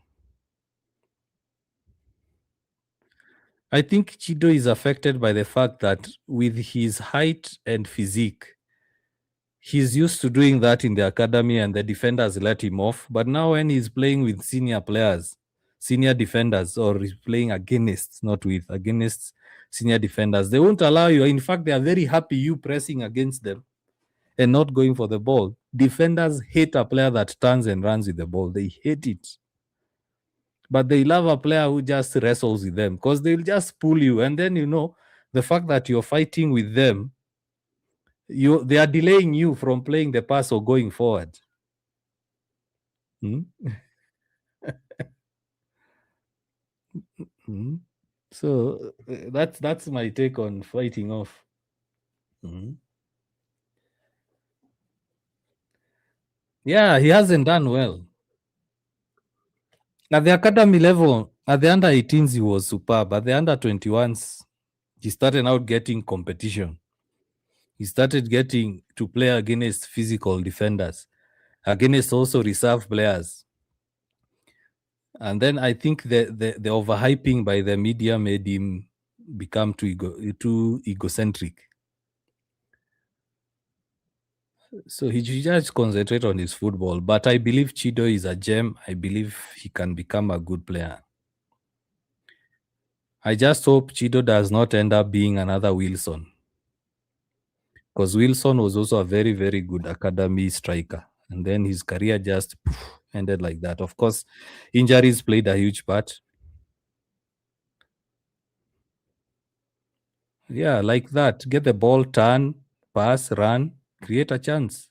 I think Chido is affected by the fact that with his height and physique, he's used to doing that in the academy and the defenders let him off. But now when he's playing with senior players, senior defenders, or he's playing against, not with, against senior defenders, they won't allow you. In fact, they are very happy you pressing against them and not going for the ball. Defenders hate a player that turns and runs with the ball. They hate it. But they love a player who just wrestles with them because they'll just pull you. And then, you know, the fact that you're fighting with them, they are delaying you from playing the pass or going forward. So that's my take on fighting off. Yeah, he hasn't done well. At the academy level, at the under 18s, he was superb. At the under 21s, he started out getting competition. He started getting to play against physical defenders, against also reserve players. And then I think the overhyping by the media made him become too egocentric. So he just concentrate on his football. But I believe Chido is a gem. I believe he can become a good player. I just hope Chido does not end up being another Wilson. Because Wilson was also a very, very good academy striker. And then his career just... ended like that. Of course, injuries played a huge part. Yeah, like that. Get the ball, turn, pass, run, create a chance.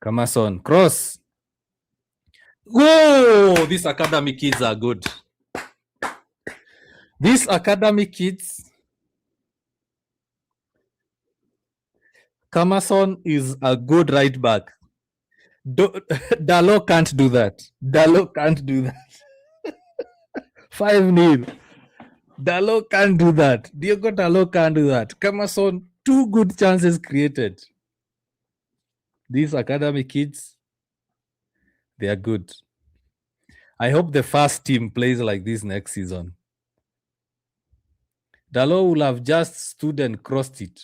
Kamason, cross. Whoa! These academy kids are good. These academy kids. Kamason is a good right back. Dalo can't do that. Dalo can't do that. 5-0. Dalo can't do that. Diogo Dalo can't do that. Kamason, 2 good chances created. These academy kids, they are good. I hope the first team plays like this next season. Dalo will have just stood and crossed it.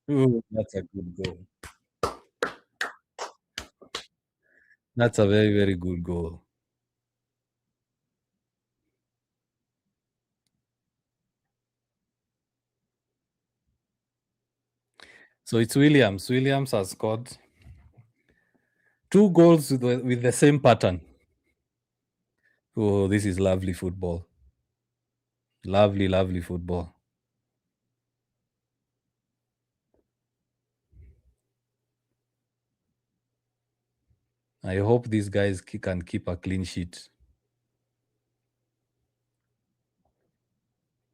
Ooh, that's a good goal. That's a very, very good goal. So it's Williams. Williams has scored 2 goals with the same pattern. Oh, this is lovely football. Lovely, lovely football. I hope these guys can keep a clean sheet.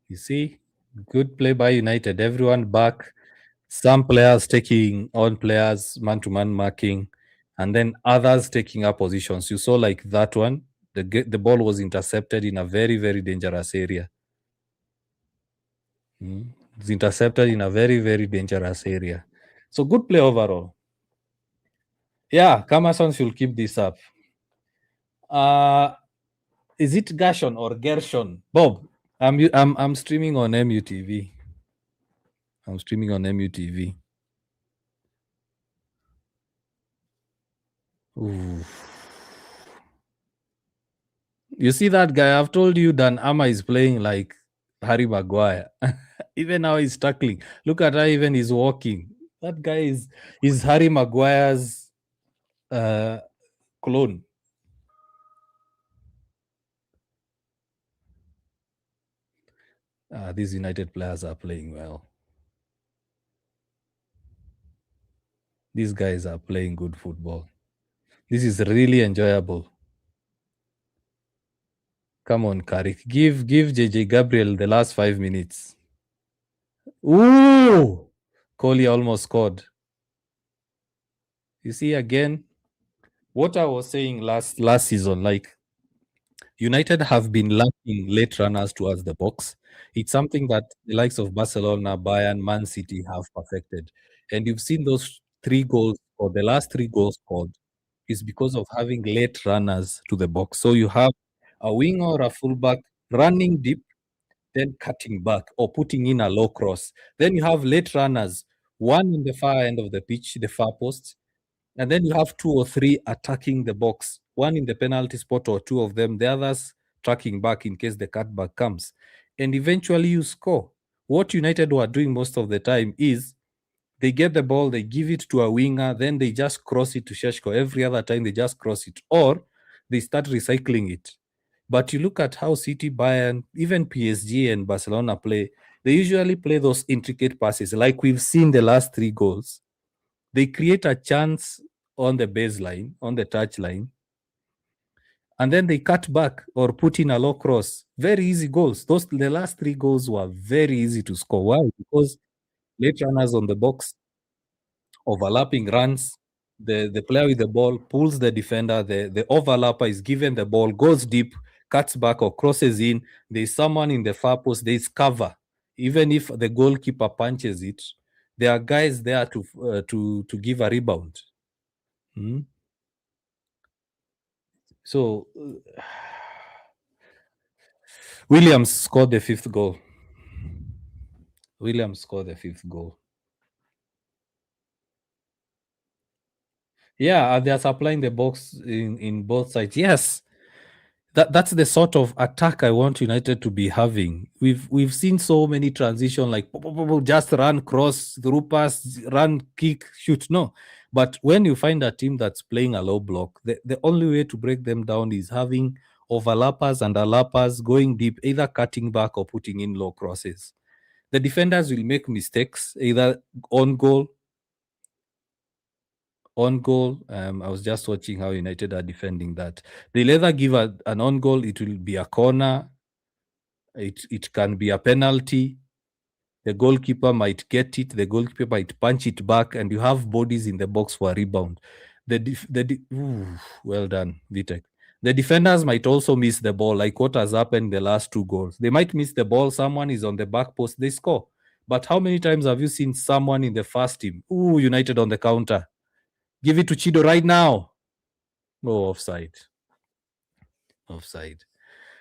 You see, good play by United. Everyone back. Some players taking on players, man-to-man marking, and then others taking up positions. You saw like that one. The ball was intercepted in a very, very dangerous area. It's intercepted in a very, very dangerous area. So good play overall. Yeah, Kamason should keep this up. Is it Gershon or Gershon? Bob, I'm streaming on MUTV. I'm streaming on MUTV. Ooh. You see that guy? I've told you Dan Ama is playing like Harry Maguire. Even now he's tackling. Look at how even he's walking. That guy is Harry Maguire's clone. These United players are playing well. These guys are playing good football. This is really enjoyable. Come on, Carrick. Give JJ Gabriel the last 5 minutes. Ooh! Coley almost scored. You see again what I was saying last season, like United have been lacking late runners towards the box. It's something that the likes of Barcelona, Bayern, Man City have perfected. And you've seen those 3 goals, or the last 3 goals scored, is because of having late runners to the box. So you have a winger or a fullback running deep, then cutting back or putting in a low cross. Then you have late runners, one in the far end of the pitch, the far post, and then you have 2 or 3 attacking the box, one in the penalty spot or 2 of them, the others tracking back in case the cutback comes. And eventually you score. What United were doing most of the time is they get the ball, they give it to a winger, then they just cross it to Sheshko. Every other time they just cross it, or they start recycling it. But you look at how City, Bayern, even PSG and Barcelona play, they usually play those intricate passes. Like we've seen the last 3 goals. They create a chance on the baseline, on the touch line, and then they cut back or put in a low cross. Very easy goals. The last 3 goals were very easy to score. Why? Because late runners on the box, overlapping runs. The player with the ball pulls the defender. The overlapper is given the ball, goes deep, cuts back or crosses in. There's someone in the far post. There's cover. Even if the goalkeeper punches it, there are guys there to give a rebound. So Williams scored the 5th goal. Williams scored the 5th goal. Yeah, they're supplying the box in both sides. Yes, that's the sort of attack I want United to be having. We've seen so many transition, like just run, cross, through pass, run, kick, shoot. No, But when you find a team that's playing a low block, the only way to break them down is having overlappers and underlappers going deep, either cutting back or putting in low crosses. The defenders will make mistakes, either on goal. On goal, I was just watching how United are defending that. They'll either give an on goal, it will be a corner, it can be a penalty. The goalkeeper might get it, the goalkeeper might punch it back, and you have bodies in the box for a rebound. Well done, Vitek. The defenders might also miss the ball, like what has happened in the last 2 goals. They might miss the ball, someone is on the back post, they score. But how many times have you seen someone in the first team? United on the counter. Give it to Chido right now. Oh, offside. Offside.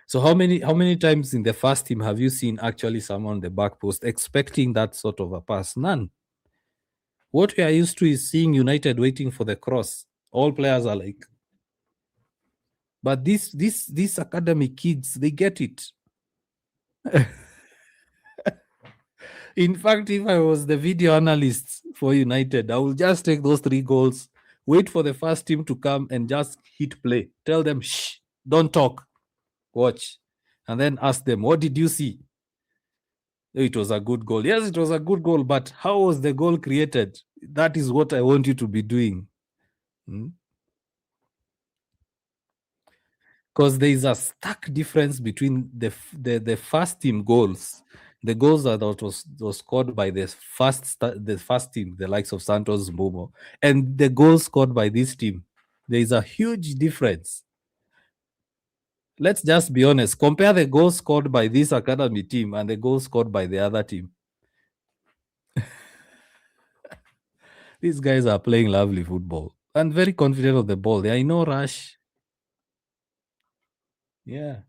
So how many times in the first team have you seen actually someone on the back post expecting that sort of a pass? None. What we are used to is seeing United waiting for the cross. All players are like, but these academy kids, they get it. In fact, if I was the video analyst for United, I will just take those 3 goals, wait for the first team to come and just hit play. Tell them, shh, don't talk, watch. And then ask them, what did you see? It was a good goal. Yes, it was a good goal, but how was the goal created? That is what I want you to be doing. Because there is a stark difference between the first team goals, the goals that was scored by the first team, the likes of Santos, Mbeumo, and the goals scored by this team. There is a huge difference. Let's just be honest. Compare the goals scored by this academy team and the goals scored by the other team. These guys are playing lovely football and very confident of the ball. They are in no rush. Yeah.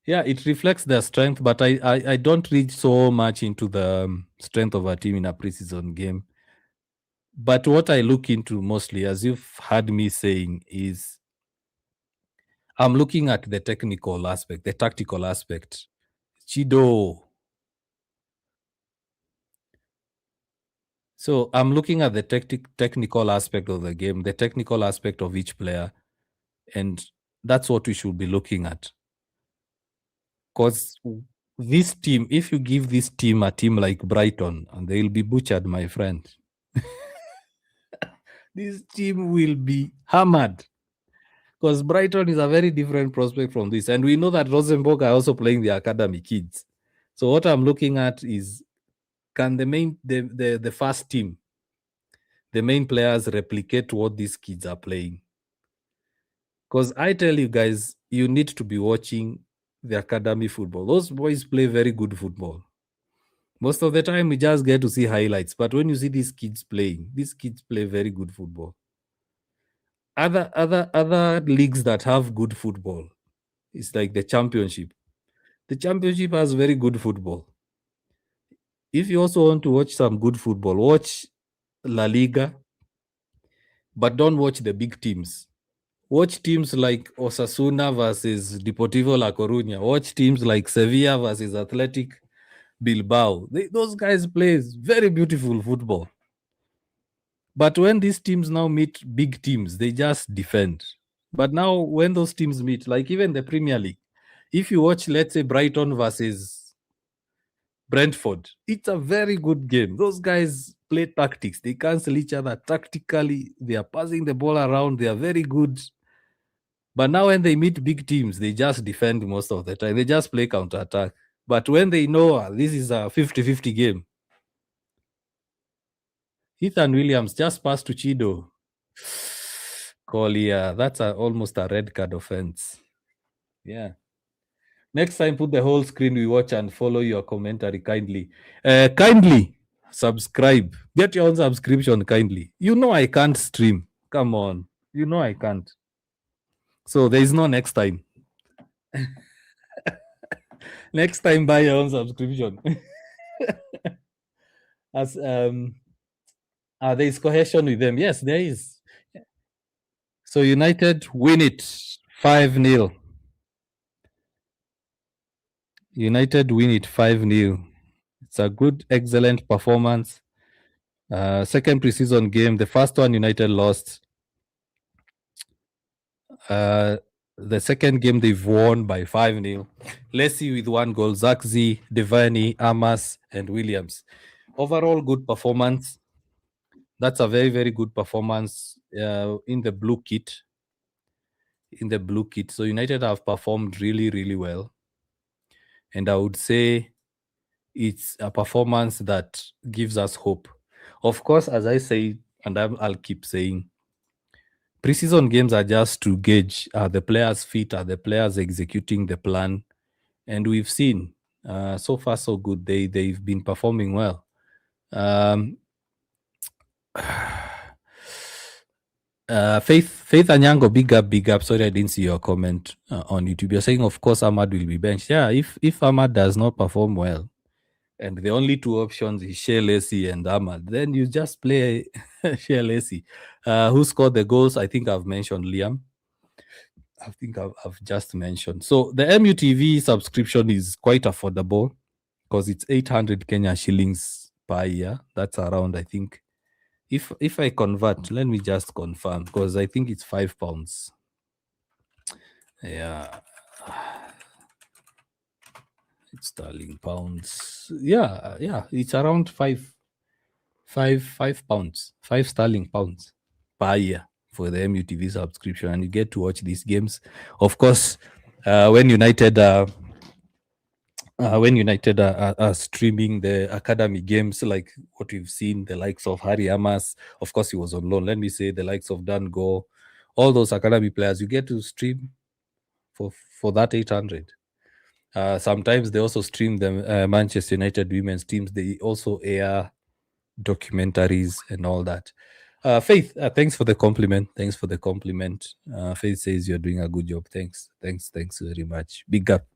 Yeah, it reflects their strength, but I don't read so much into the strength of a team in a preseason game. But what I look into mostly, as you've heard me saying, is I'm looking at the technical aspect, the tactical aspect. Chido. So I'm looking at the technical aspect of the game, the technical aspect of each player, and that's what we should be looking at. Because this team, if you give this team a team like Brighton, and they'll be butchered, my friend. This team will be hammered. Because Brighton is a very different prospect from this. And we know that Rosenborg are also playing the academy kids. So what I'm looking at is, can the first team, the main players, replicate what these kids are playing? Because I tell you guys, you need to be watching the academy football. Those boys play very good football. Most of the time, we just get to see highlights. But when you see these kids playing, these kids play very good football. Other leagues that have good football, it's like the Championship. The Championship has very good football. If you also want to watch some good football, watch La Liga, but don't watch the big teams. Watch teams like Osasuna versus Deportivo La Coruña. Watch teams like Sevilla versus Athletic Bilbao. Those guys play very beautiful football. But when these teams now meet big teams, they just defend. But now when those teams meet, like even the Premier League, if you watch, let's say, Brighton versus Brentford, it's a very good game. Those guys play tactics. They cancel each other tactically. They are passing the ball around. They are very good. But now when they meet big teams, they just defend most of the time. They just play counter-attack. But when they know this is a 50-50 game, Ethan Williams just passed to Chido. Collier, that's almost a red card offense. Yeah. Next time, put the whole screen we watch and follow your commentary kindly. Kindly subscribe. Get your own subscription kindly. You know I can't stream. Come on. You know I can't. So there is no next time. Next time, buy your own subscription. As there is cohesion with them. Yes, there is. So United win it 5-0. United win it 5-0. It's It's a good, excellent performance. Second preseason game. The first one United lost. The second game they've won by 5-0. Lacey with 1 goal. Zirkzee, Devani, Amas, and Williams. Overall, good performance. That's a very, very good performance in the blue kit. So United have performed really, really well. And I would say it's a performance that gives us hope. Of course, as I say, and I'll keep saying, preseason games are just to gauge, are the players fit, are the players executing the plan? And we've seen so far so good. They've been performing well. Faith Anyango, big up. Sorry, I didn't see your comment on YouTube. You're saying, of course, Ahmad will be benched. Yeah, if Ahmad does not perform well, and the only two options is Shea Lacey and Ahmad, then you just play Shea Lacey. Who scored the goals? I think I've mentioned Liam. I think I've just mentioned. So the MUTV subscription is quite affordable because it's 800 Kenya shillings per year. That's around, I think, if I convert, let me just confirm, because I think it's £5. Yeah. It's sterling pounds. Yeah, it's around £5 sterling pounds per year for the MUTV subscription, and you get to watch these games. Of course, when United are streaming the academy games, like what we've seen, the likes of Harry Amas, of course he was on loan. Let me say the likes of Dan Go, all those academy players, you get to stream for that 800. Sometimes they also stream the Manchester United women's teams. They also air documentaries and all that. Faith, thanks for the compliment. Faith says you're doing a good job. Thanks very much. Big up.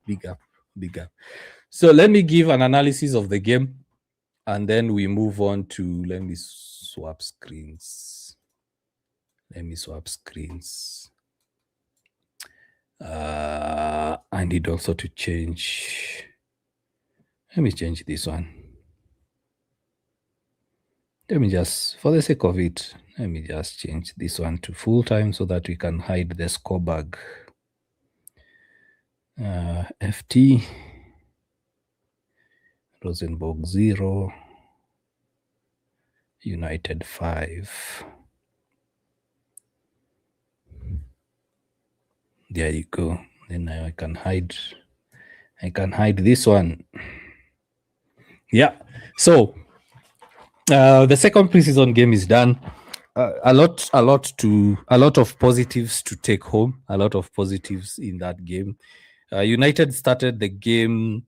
So let me give an analysis of the game, and then we move on to, let me swap screens. I need also to change. Let me change this one. Let me just, for the sake of it, let me just change this one to full time so that we can hide the score bag. FT Rosenborg 0, United 5. There you go. Then now I can hide this one. Yeah. So the second preseason game is done. A lot of positives to take home. A lot of positives in that game. United started the game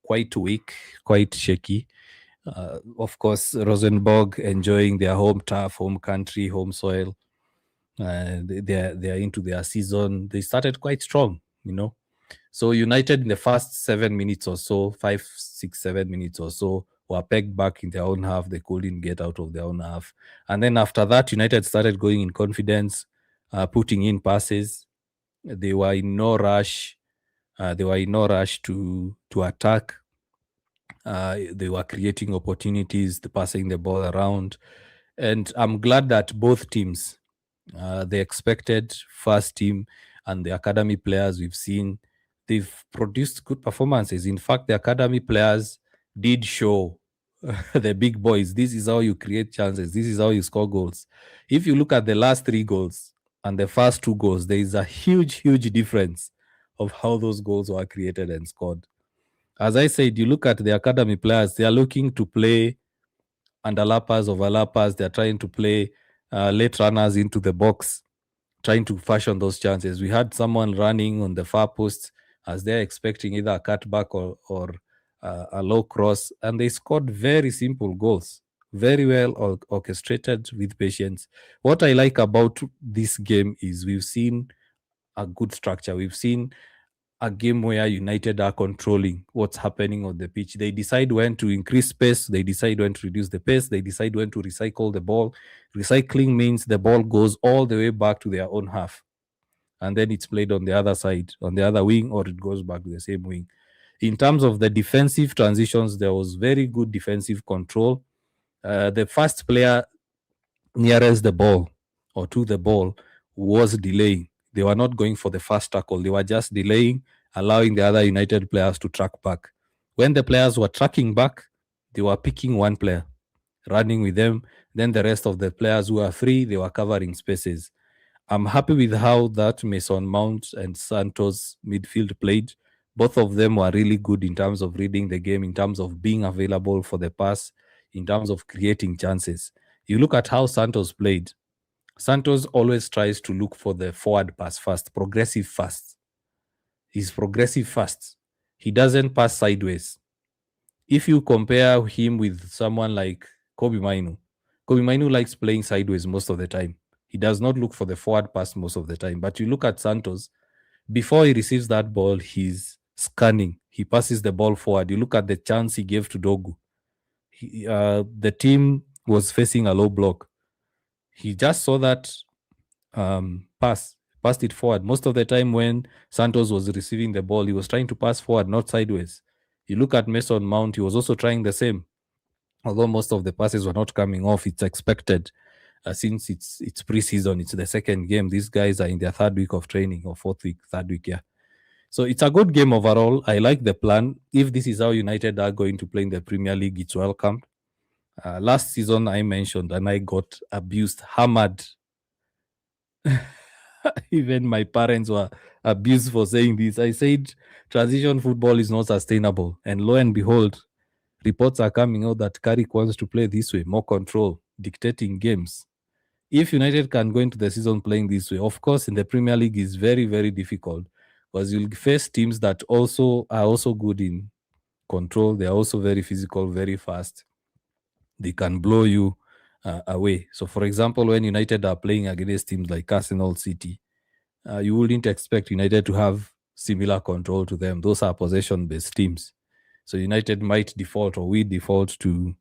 quite weak, quite shaky. Of course, Rosenborg enjoying their home turf, home country, home soil. They're into their season. They started quite strong, So United in the first 7 minutes or so, 5, 6, 7 minutes or so, were pegged back in their own half. They couldn't get out of their own half. And then after that, United started going in confidence, putting in passes. They were in no rush. To attack. They were creating opportunities, passing the ball around. And I'm glad that both teams, the expected first team and the academy players we've seen, they've produced good performances. In fact, the academy players did show the big boys, this is how you create chances. This is how you score goals. If you look at the last 3 goals and the first 2 goals, there is a huge difference of how those goals were created and scored. As I said, you look at the academy players, they are looking to play underlappers, overlappers. They're trying to play late runners into the box, trying to fashion those chances. We had someone running on the far post as they're expecting either a cutback or a low cross, and they scored very simple goals, very well orchestrated with patience. What I like about this game is we've seen a good structure. We've seen a game where United are controlling what's happening on the pitch. They decide when to increase pace. They decide when to reduce the pace. They decide when to recycle the ball. Recycling means the ball goes all the way back to their own half, and then it's played on the other side, on the other wing, or it goes back to the same wing. In terms of the defensive transitions, there was very good defensive control. The first player nearest the ball or to the ball was delaying. They were not going for the first tackle. They were just delaying, allowing the other United players to track back. When the players were tracking back, they were picking one player, running with them. Then the rest of the players who were free, they were covering spaces. I'm happy with how that Mason Mount and Santos midfield played. Both of them were really good in terms of reading the game, in terms of being available for the pass, in terms of creating chances. You look at how Santos played. Santos always tries to look for the forward pass first, progressive fast. He's progressive fast. He doesn't pass sideways. If you compare him with someone like Kobe Mainu likes playing sideways most of the time. He does not look for the forward pass most of the time. But you look at Santos, before he receives that ball, he's scanning. He passes the ball forward. You look at the chance he gave to Dorgu. The team was facing a low block. He just saw that passed it forward. Most of the time when Santos was receiving the ball, he was trying to pass forward, not sideways. You look at Mason Mount, he was also trying the same. Although most of the passes were not coming off, it's expected. Since it's preseason, it's the second game. These guys are in their third week of training, or third week, yeah. So it's a good game overall. I like the plan. If this is how United are going to play in the Premier League, it's welcome. Last season, I mentioned, and I got abused, hammered. Even my parents were abused for saying this. I said transition football is not sustainable. And lo and behold, reports are coming out that Carrick wants to play this way, more control, dictating games. If United can go into the season playing this way, of course, in the Premier League is very, very difficult because you'll face teams that also are also good in control. They are also very physical, very fast. They can blow you away. So, for example, when United are playing against teams like Arsenal, City, you wouldn't expect United to have similar control to them. Those are possession-based teams. So United might default, or we default to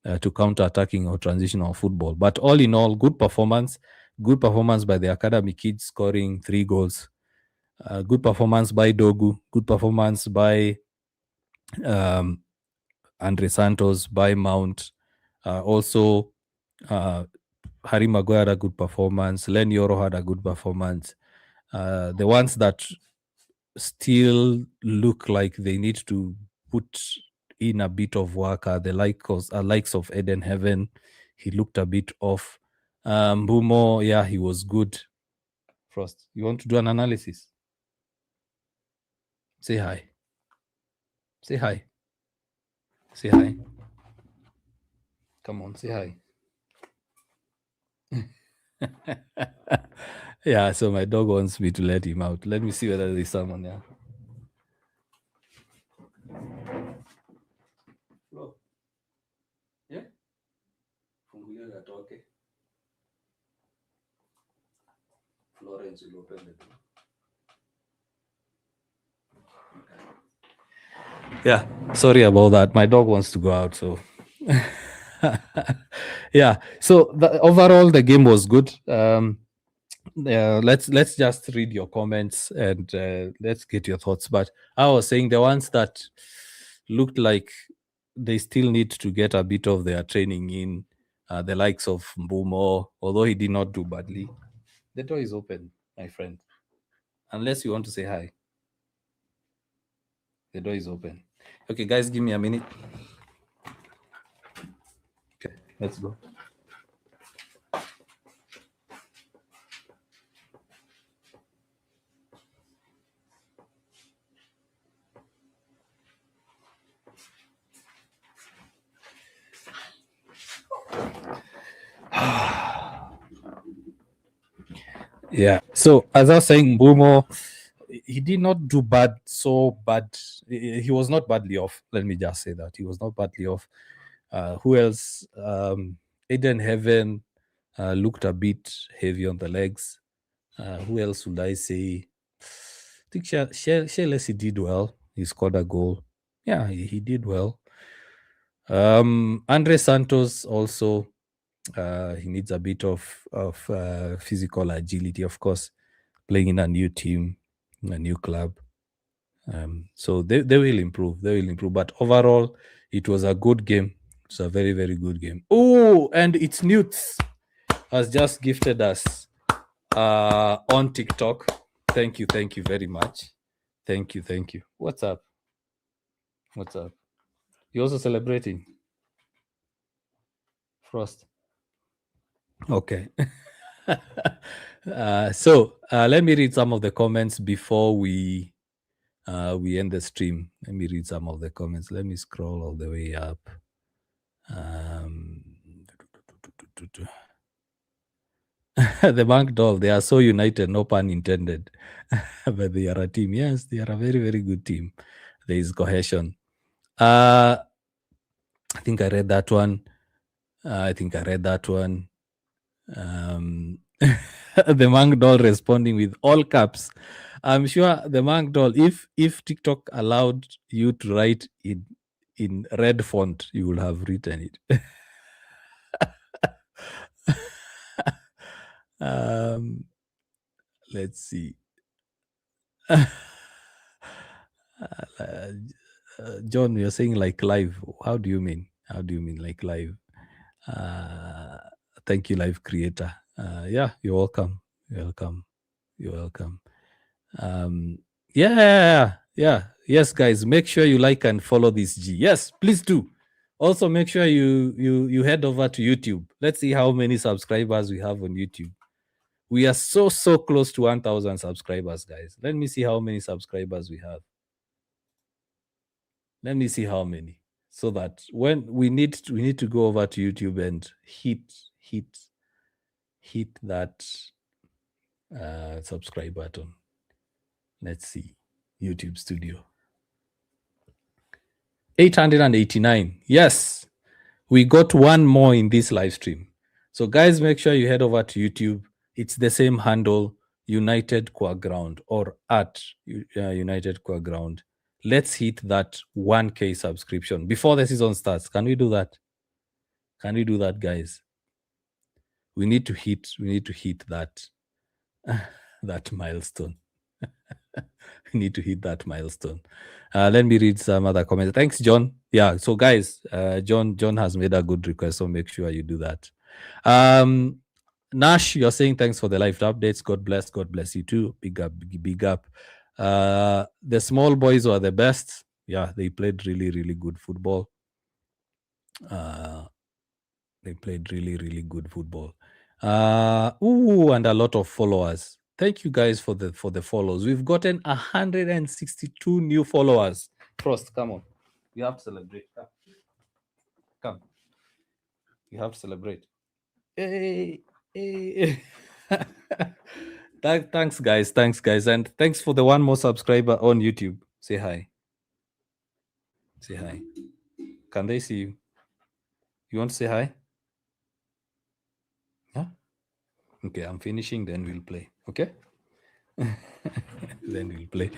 counter-attacking or transitional football. But all in all, good performance by the academy kids, scoring 3 goals. Good performance by Dorgu. Good performance by Andre Santos, by Mount. Also, Harry Maguire had a good performance. Yoro had a good performance. The ones that still look like they need to put in a bit of work are the likes of Eden Heaven. He looked a bit off. Mbeumo, yeah, he was good. Frost, you want to do an analysis? Say hi. Say hi. Say hi. Come on, say hi. Yeah, so my dog wants me to let him out. Let me see whether there's someone there. Flo. Yeah? Fungulia atoke. Florence will open the door. Yeah, sorry about that. My dog wants to go out, so yeah. So overall, the game was good. Let's just read your comments and let's get your thoughts. But I was saying the ones that looked like they still need to get a bit of their training in, the likes of Mbeumo, although he did not do badly. The door is open, my friend. Unless you want to say hi. The door is open. Okay, guys, give me a minute. Okay, let's go. Yeah. So as I was saying, Mbeumo, he did not do so bad. He was not badly off. Let me just say that he was not badly off. Who else? Eden Heaven looked a bit heavy on the legs. Who else would I say? I think Lacey did well. He scored a goal. Yeah, he did well. Andre Santos also, he needs a bit of physical agility, of course, playing in a new team, in a new club. So they will improve. They will improve. But overall, it was a good game. It's a very, very good game. Oh, and it's Newts has just gifted us on TikTok. Thank you very much. Thank you. What's up? You also celebrating? Frost. Okay. So let me read some of the comments before we end the stream. Let me read some of the comments. Let me scroll all the way up. The bank doll, they are so united, no pun intended. But they are a team. Yes, they are a very, very good team. There is cohesion. I think I read that one. The monk doll responding with all caps. I'm sure the monk doll, if TikTok allowed you to write in red font, you will have written it. Let's see. John, you're saying like live. How do you mean? Like live? Thank you, live creator. Yeah, you're welcome. Yeah. Yes, guys, make sure you like and follow this G. Yes, please do. Also, make sure you head over to YouTube. Let's see how many subscribers we have on YouTube. We are so close to 1,000 subscribers, guys. Let me see how many subscribers we have. Let me see how many, so that when we need to go over to YouTube and hit that subscribe button. Let's see. YouTube Studio. 889. Yes, we got one more in this live stream. So guys, make sure you head over to YouTube. It's the same handle, United Core Ground, or at United Core Ground. Let's hit that 1K subscription before the season starts. Can we do that? Guys? We need to hit that that milestone. We need to hit that milestone. Let me read some other comments. Thanks, John. Yeah, so guys, John has made a good request, so make sure you do that. Nash, you're saying thanks for the live updates. God bless you too. Big up. The small boys were the best. Yeah, they played really, really good football. And a lot of followers. Thank you guys for the follows. We've gotten 162 new followers. Frost, come on. You have to celebrate. Come. You have to celebrate. Hey. Thanks, guys. And thanks for the one more subscriber on YouTube. Say hi. Can they see you? You want to say hi? Yeah? Okay, I'm finishing, then we'll play. Okay? Then we'll play.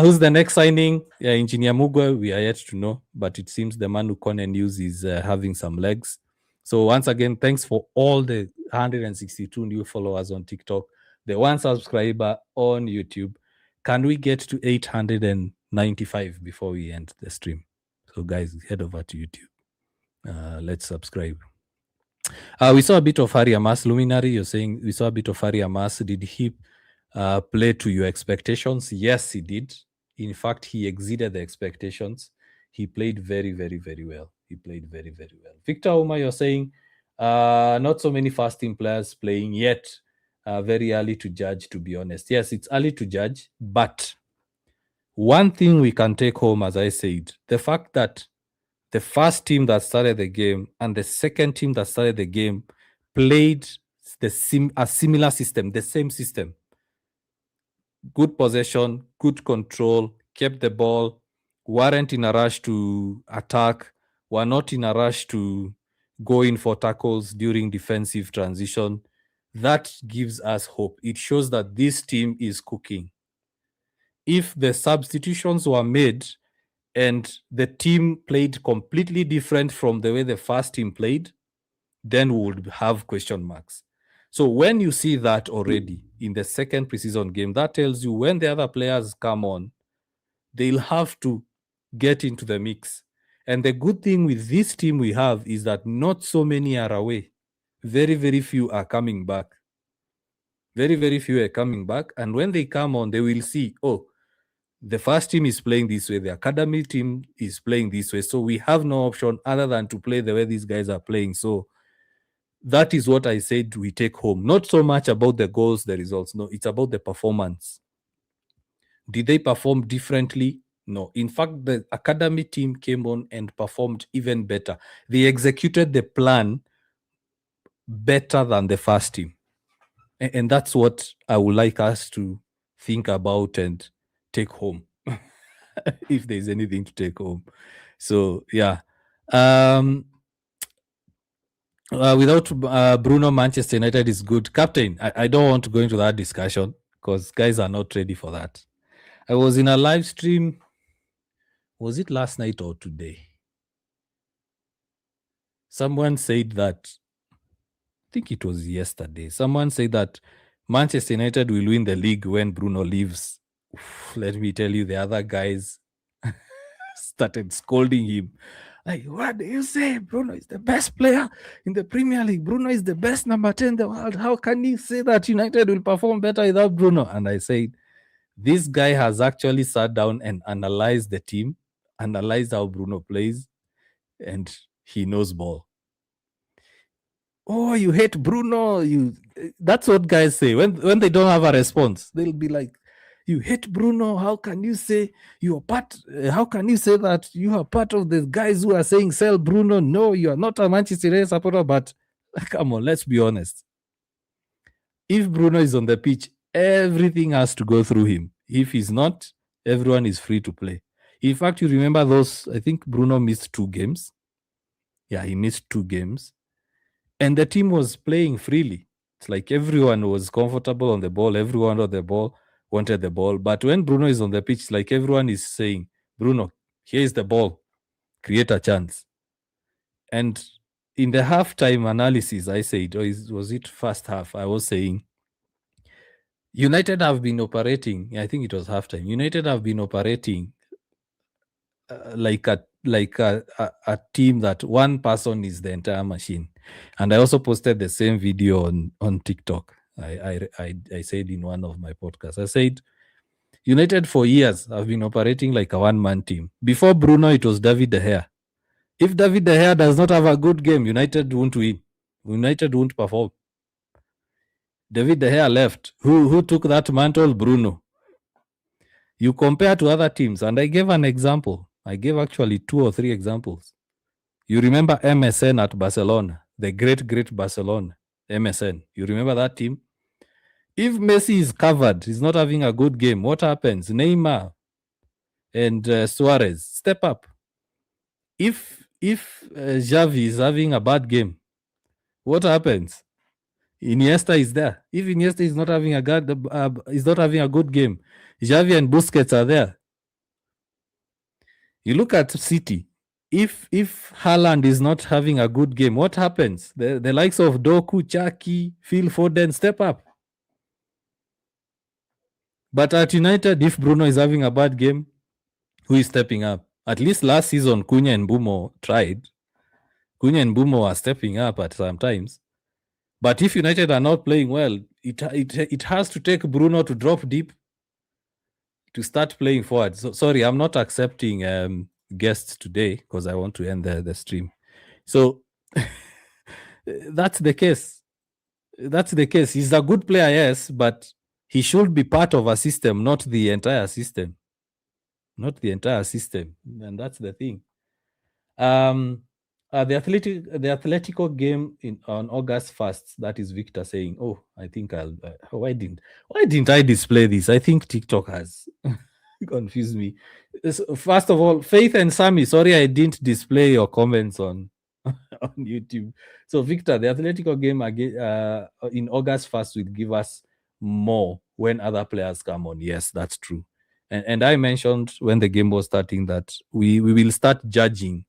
Who's the next signing? Yeah, Engineer Mugwe, we are yet to know, but it seems the man who Kone News is having some legs. So once again, thanks for all the 162 new followers on TikTok, the one subscriber on YouTube. Can we get to 895 before we end the stream? So guys, head over to YouTube. Let's subscribe. We saw a bit of Harry Amas. Luminary, you're saying we saw a bit of Harry Amas. Did he play to your expectations? Yes, he did. In fact, he exceeded the expectations. He played very, very, very well. Victor Uma, you're saying not so many first team players playing yet. Very early to judge, to be honest. Yes, it's early to judge, but one thing we can take home, as I said, the fact that the first team that started the game and the second team that started the game played a similar system, the same system. Good possession, good control, kept the ball, weren't in a rush to attack, were not in a rush to go in for tackles during defensive transition. That gives us hope. It shows that this team is cooking. If the substitutions were made and the team played completely different from the way the first team played, then we would have question marks. So when you see that already in the second preseason game, that tells you when the other players come on, they'll have to get into the mix. And the good thing with this team we have is that not so many are away. Very, very few are coming back. Very, very few are coming back. And when they come on, they will see, oh, the first team is playing this way, the academy team is playing this way. So we have no option other than to play the way these guys are playing. So that is what I said we take home. Not so much about the goals, the results. No, it's about the performance. Did they perform differently? No. In fact, the academy team came on and performed even better. They executed the plan better than the first team. And that's what I would like us to think about and take home. If there's anything to take home. So, yeah. Without Bruno, Manchester United is good. Captain, I don't want to go into that discussion because guys are not ready for that. I was in a live stream. Was it last night or today? Someone said that, I think it was yesterday. Someone said that Manchester United will win the league when Bruno leaves. Let me tell you, the other guys started scolding him. Like, what do you say? Bruno is the best player in the Premier League. Bruno is the best number 10 in the world. How can you say that United will perform better without Bruno? And I said, this guy has actually sat down and analyzed the team, analyzed how Bruno plays, and he knows ball. Oh, you hate Bruno. That's what guys say. When they don't have a response, they'll be like, you hate Bruno. How can you say you are part? How can you say that you are part of the guys who are saying sell Bruno? No, you are not a Manchester United supporter. But come on, let's be honest. If Bruno is on the pitch, everything has to go through him. If he's not, everyone is free to play. In fact, you remember those, I think Bruno missed 2 games. Yeah, he missed 2 games. And the team was playing freely. It's like everyone was comfortable on the ball. Everyone on the ball wanted the ball. But when Bruno is on the pitch, it's like everyone is saying, Bruno, here's the ball. Create a chance. And in the halftime analysis, I said, was it first half? I was saying, United have been operating, I think it was halftime. United have been operating like a team that one person is the entire machine. And I also posted the same video on TikTok. I said in one of my podcasts, I said, United for years have been operating like a one-man team. Before Bruno, it was David De Gea. If David De Gea does not have a good game, United won't win. United won't perform. David De Gea left. Who took that mantle? Bruno. You compare to other teams, and I gave an example. I gave actually 2 or 3 examples. You remember MSN at Barcelona, the great Barcelona, MSN. You remember that team? If Messi is covered, he's not having a good game, what happens? Neymar and Suarez step up. If Xavi is having a bad game, what happens? Iniesta is there. If Iniesta is not having a good game, Xavi and Busquets are there. You look at City. If Haaland is not having a good game, what happens? The likes of Dorgu, Chucky, Phil Foden step up. But at United, if Bruno is having a bad game, who is stepping up? At least last season, Cunha and Mbeumo tried. Cunha and Mbeumo are stepping up at some times. But if United are not playing well, it has to take Bruno to drop deep to start playing forward. So sorry, I'm not accepting guests today because I want to end the stream. So that's the case. That's the case. He's a good player, yes, but he should be part of a system, not the entire system. Not the entire system. And that's the thing. The Atletico game on August 1st, that is Victor saying, oh, I think why didn't I display this? I think TikTok has confused me. First of all, Faith and Sammy, sorry I didn't display your comments on YouTube. So Victor, the Atletico game again in August 1st will give us more when other players come on. Yes, that's true. And I mentioned when the game was starting that we will start judging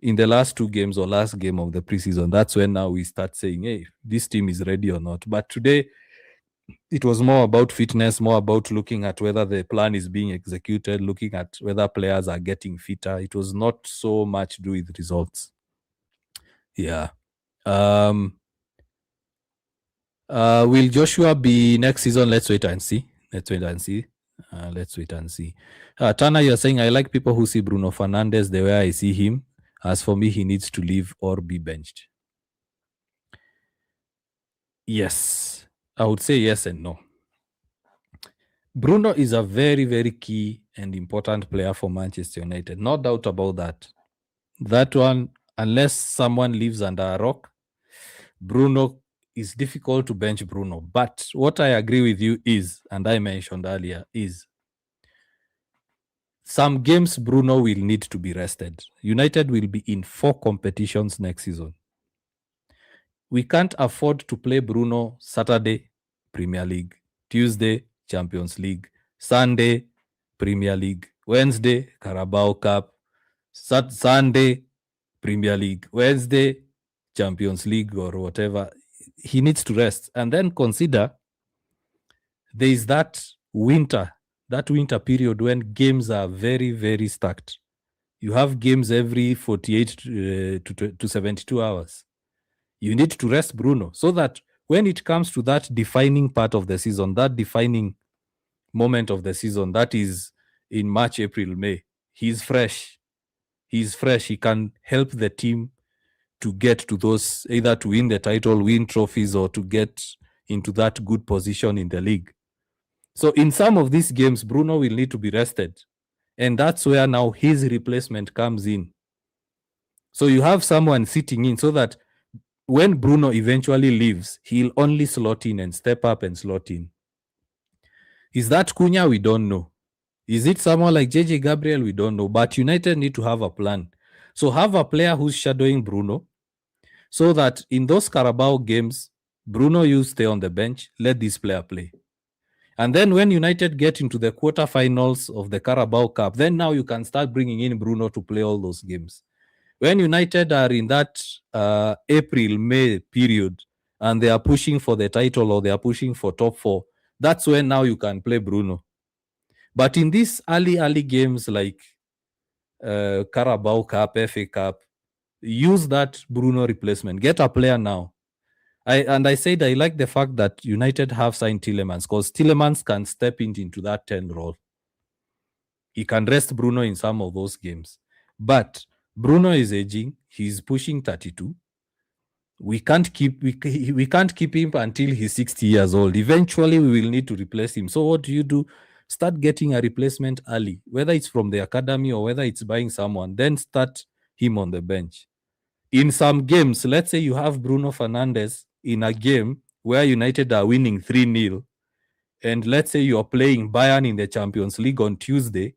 in the last 2 games or last game of the preseason. That's when now we start saying, hey, this team is ready or not. But today, It was more about fitness, more about looking at whether the plan is being executed, looking at whether players are getting fitter. It was not so much to do with results. Yeah. Will Joshua be next season? Let's wait and see. Let's wait and see. Tana, you're saying, I like people who see Bruno Fernandes the way I see him. As for me, he needs to leave or be benched. Yes. I would say yes and no. Bruno is a very, very key and important player for Manchester United. No doubt about that. That one, unless someone lives under a rock, Bruno is difficult to bench Bruno. But what I agree with you is, and I mentioned earlier, is some games Bruno will need to be rested. United will be in 4 competitions next season. We can't afford to play Bruno Saturday, Premier League, Tuesday, Champions League, Sunday, Premier League, Wednesday, Carabao Cup, Sunday, Premier League, Wednesday, Champions League or whatever. He needs to rest. And then consider there is that winter period when games are very, very stacked. You have games every 48 to 72 hours. You need to rest Bruno so that when it comes to that defining part of the season, that defining moment of the season, that is in March, April, May, he's fresh. He's fresh. He can help the team to get to those, either to win the title, win trophies, or to get into that good position in the league. So in some of these games, Bruno will need to be rested. And that's where now his replacement comes in. So you have someone sitting in so that when Bruno eventually leaves, he'll only slot in and step up and slot in. Is that Cunha? We don't know. Is it someone like JJ Gabriel? We don't know. But United need to have a plan. So have a player who's shadowing Bruno so that in those Carabao games, Bruno, you stay on the bench, let this player play. And then when United get into the quarterfinals of the Carabao Cup, then now you can start bringing in Bruno to play all those games. When United are in that April-May period and they are pushing for the title or they are pushing for top 4, that's when now you can play Bruno. But in these early games like Carabao Cup, FA Cup, use that Bruno replacement. Get a player now. I said I like the fact that United have signed Tielemans because Tielemans can step into that 10 role. He can rest Bruno in some of those games. But Bruno is aging. He's pushing 32. We can't keep him until he's 60 years old. Eventually, we will need to replace him. So what do? Start getting a replacement early, whether it's from the academy or whether it's buying someone. Then start him on the bench. In some games, let's say you have Bruno Fernandes in a game where United are winning 3-0, and let's say you're playing Bayern in the Champions League on Tuesday,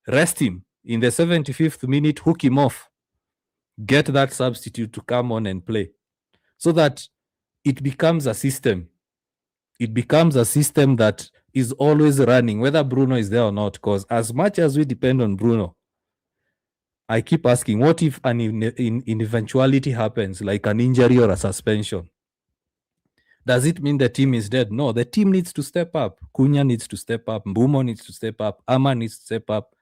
rest him. In the 75th minute, hook him off. Get that substitute to come on and play. So that it becomes a system. It becomes a system that is always running, whether Bruno is there or not. Because as much as we depend on Bruno, I keep asking, what if an eventuality happens, like an injury or a suspension? Does it mean the team is dead? No, the team needs to step up. Cunha needs to step up. Mbeumo needs to step up. Ama needs to step up.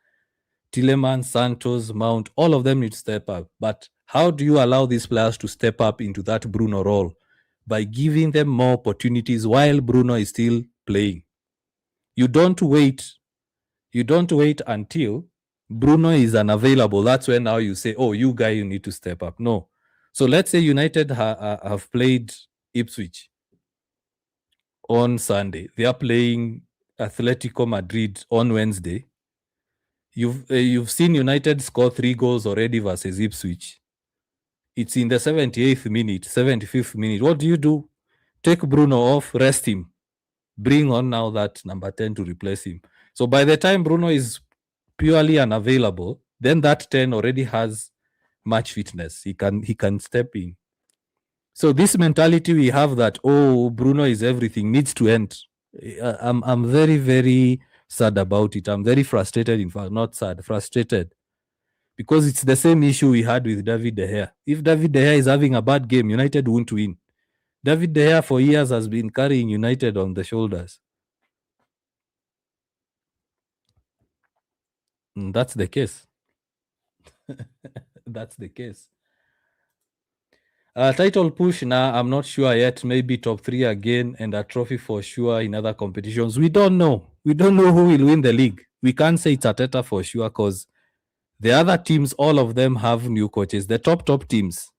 Tielemans, Santos, Mount, all of them need to step up. But how do you allow these players to step up into that Bruno role? By giving them more opportunities while Bruno is still playing. You don't wait until Bruno is unavailable. That's when now you say, oh, you guy, you need to step up. No. So let's say United have played Ipswich on Sunday. They are playing Atletico Madrid on Wednesday. You've seen United score 3 goals already versus Ipswich. It's in the 78th minute, 75th minute. What do? Take Bruno off, rest him. Bring on now that number 10 to replace him. So by the time Bruno is purely unavailable, then that 10 already has match fitness. He can step in. So this mentality we have that, oh, Bruno is everything, needs to end. I'm very, very sad about it. I'm very frustrated, in fact, not sad, frustrated. Because it's the same issue we had with David De Gea. If David De Gea is having a bad game, United won't win. David De Gea for years has been carrying United on the shoulders. That's the case. That's the case. Title push now, I'm not sure yet. Maybe top 3 again and a trophy for sure in other competitions. We don't know. We don't know who will win the league. We can't say it's Arteta for sure because the other teams, all of them have new coaches. The top teams,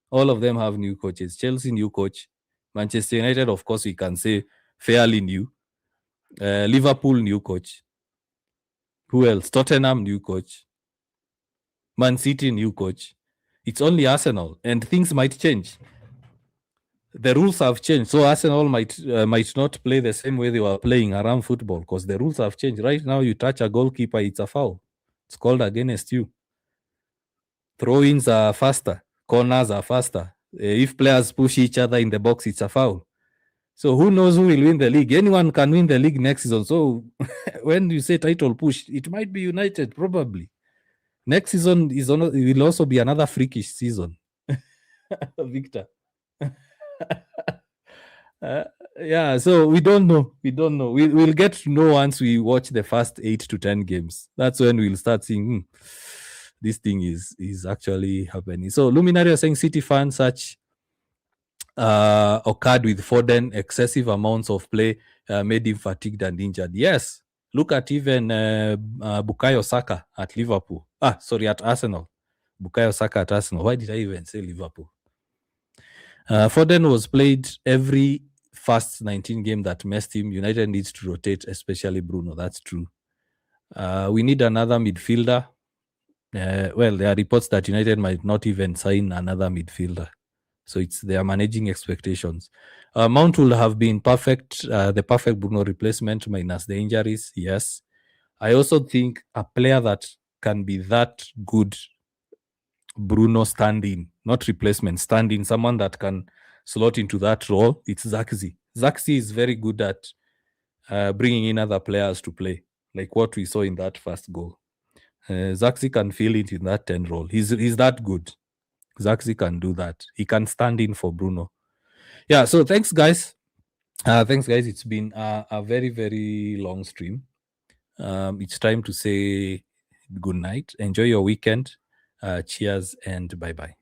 all of them have new coaches. Chelsea, new coach. Manchester United, of course, we can say fairly new. Liverpool, new coach. Who else? Tottenham, new coach. Man City, new coach. It's only Arsenal, and things might change. The rules have changed, so Arsenal might not play the same way they were playing around football because the rules have changed. Right now, you touch a goalkeeper, it's a foul. It's called against you. Throw-ins are faster. Corners are faster. If players push each other in the box, it's a foul. So who knows who will win the league? Anyone can win the league next season. So when you say title push, it might be United, probably. Next season will also be another freakish season. Victor. Yeah, so we don't know. We'll get to know once we watch the first 8 to 10 games. That's when we'll start seeing this thing is actually happening. So Luminary are saying City fans such occurred with Foden. Excessive amounts of play made him fatigued and injured. Yes, look at even Bukayo Saka at Liverpool. At Arsenal. Bukayo Saka at Arsenal. Why did I even say Liverpool? Foden was played every first 19 game that messed him. United needs to rotate, especially Bruno. That's true. We need another midfielder. Well, there are reports that United might not even sign another midfielder. So they are managing expectations. Mount will have been perfect, the perfect Bruno replacement minus the injuries. Yes. I also think a player that can be that good Bruno stand-in, not replacement, stand-in, someone that can slot into that role, it's Zirkzee. Zirkzee is very good at bringing in other players to play, like what we saw in that first goal. Zirkzee can fill it in that 10 role. He's that good. Zirkzee can do that. He can stand in for Bruno. Yeah, so thanks, guys. It's been a very, very long stream. It's time to say good night. Enjoy your weekend. Cheers and bye-bye.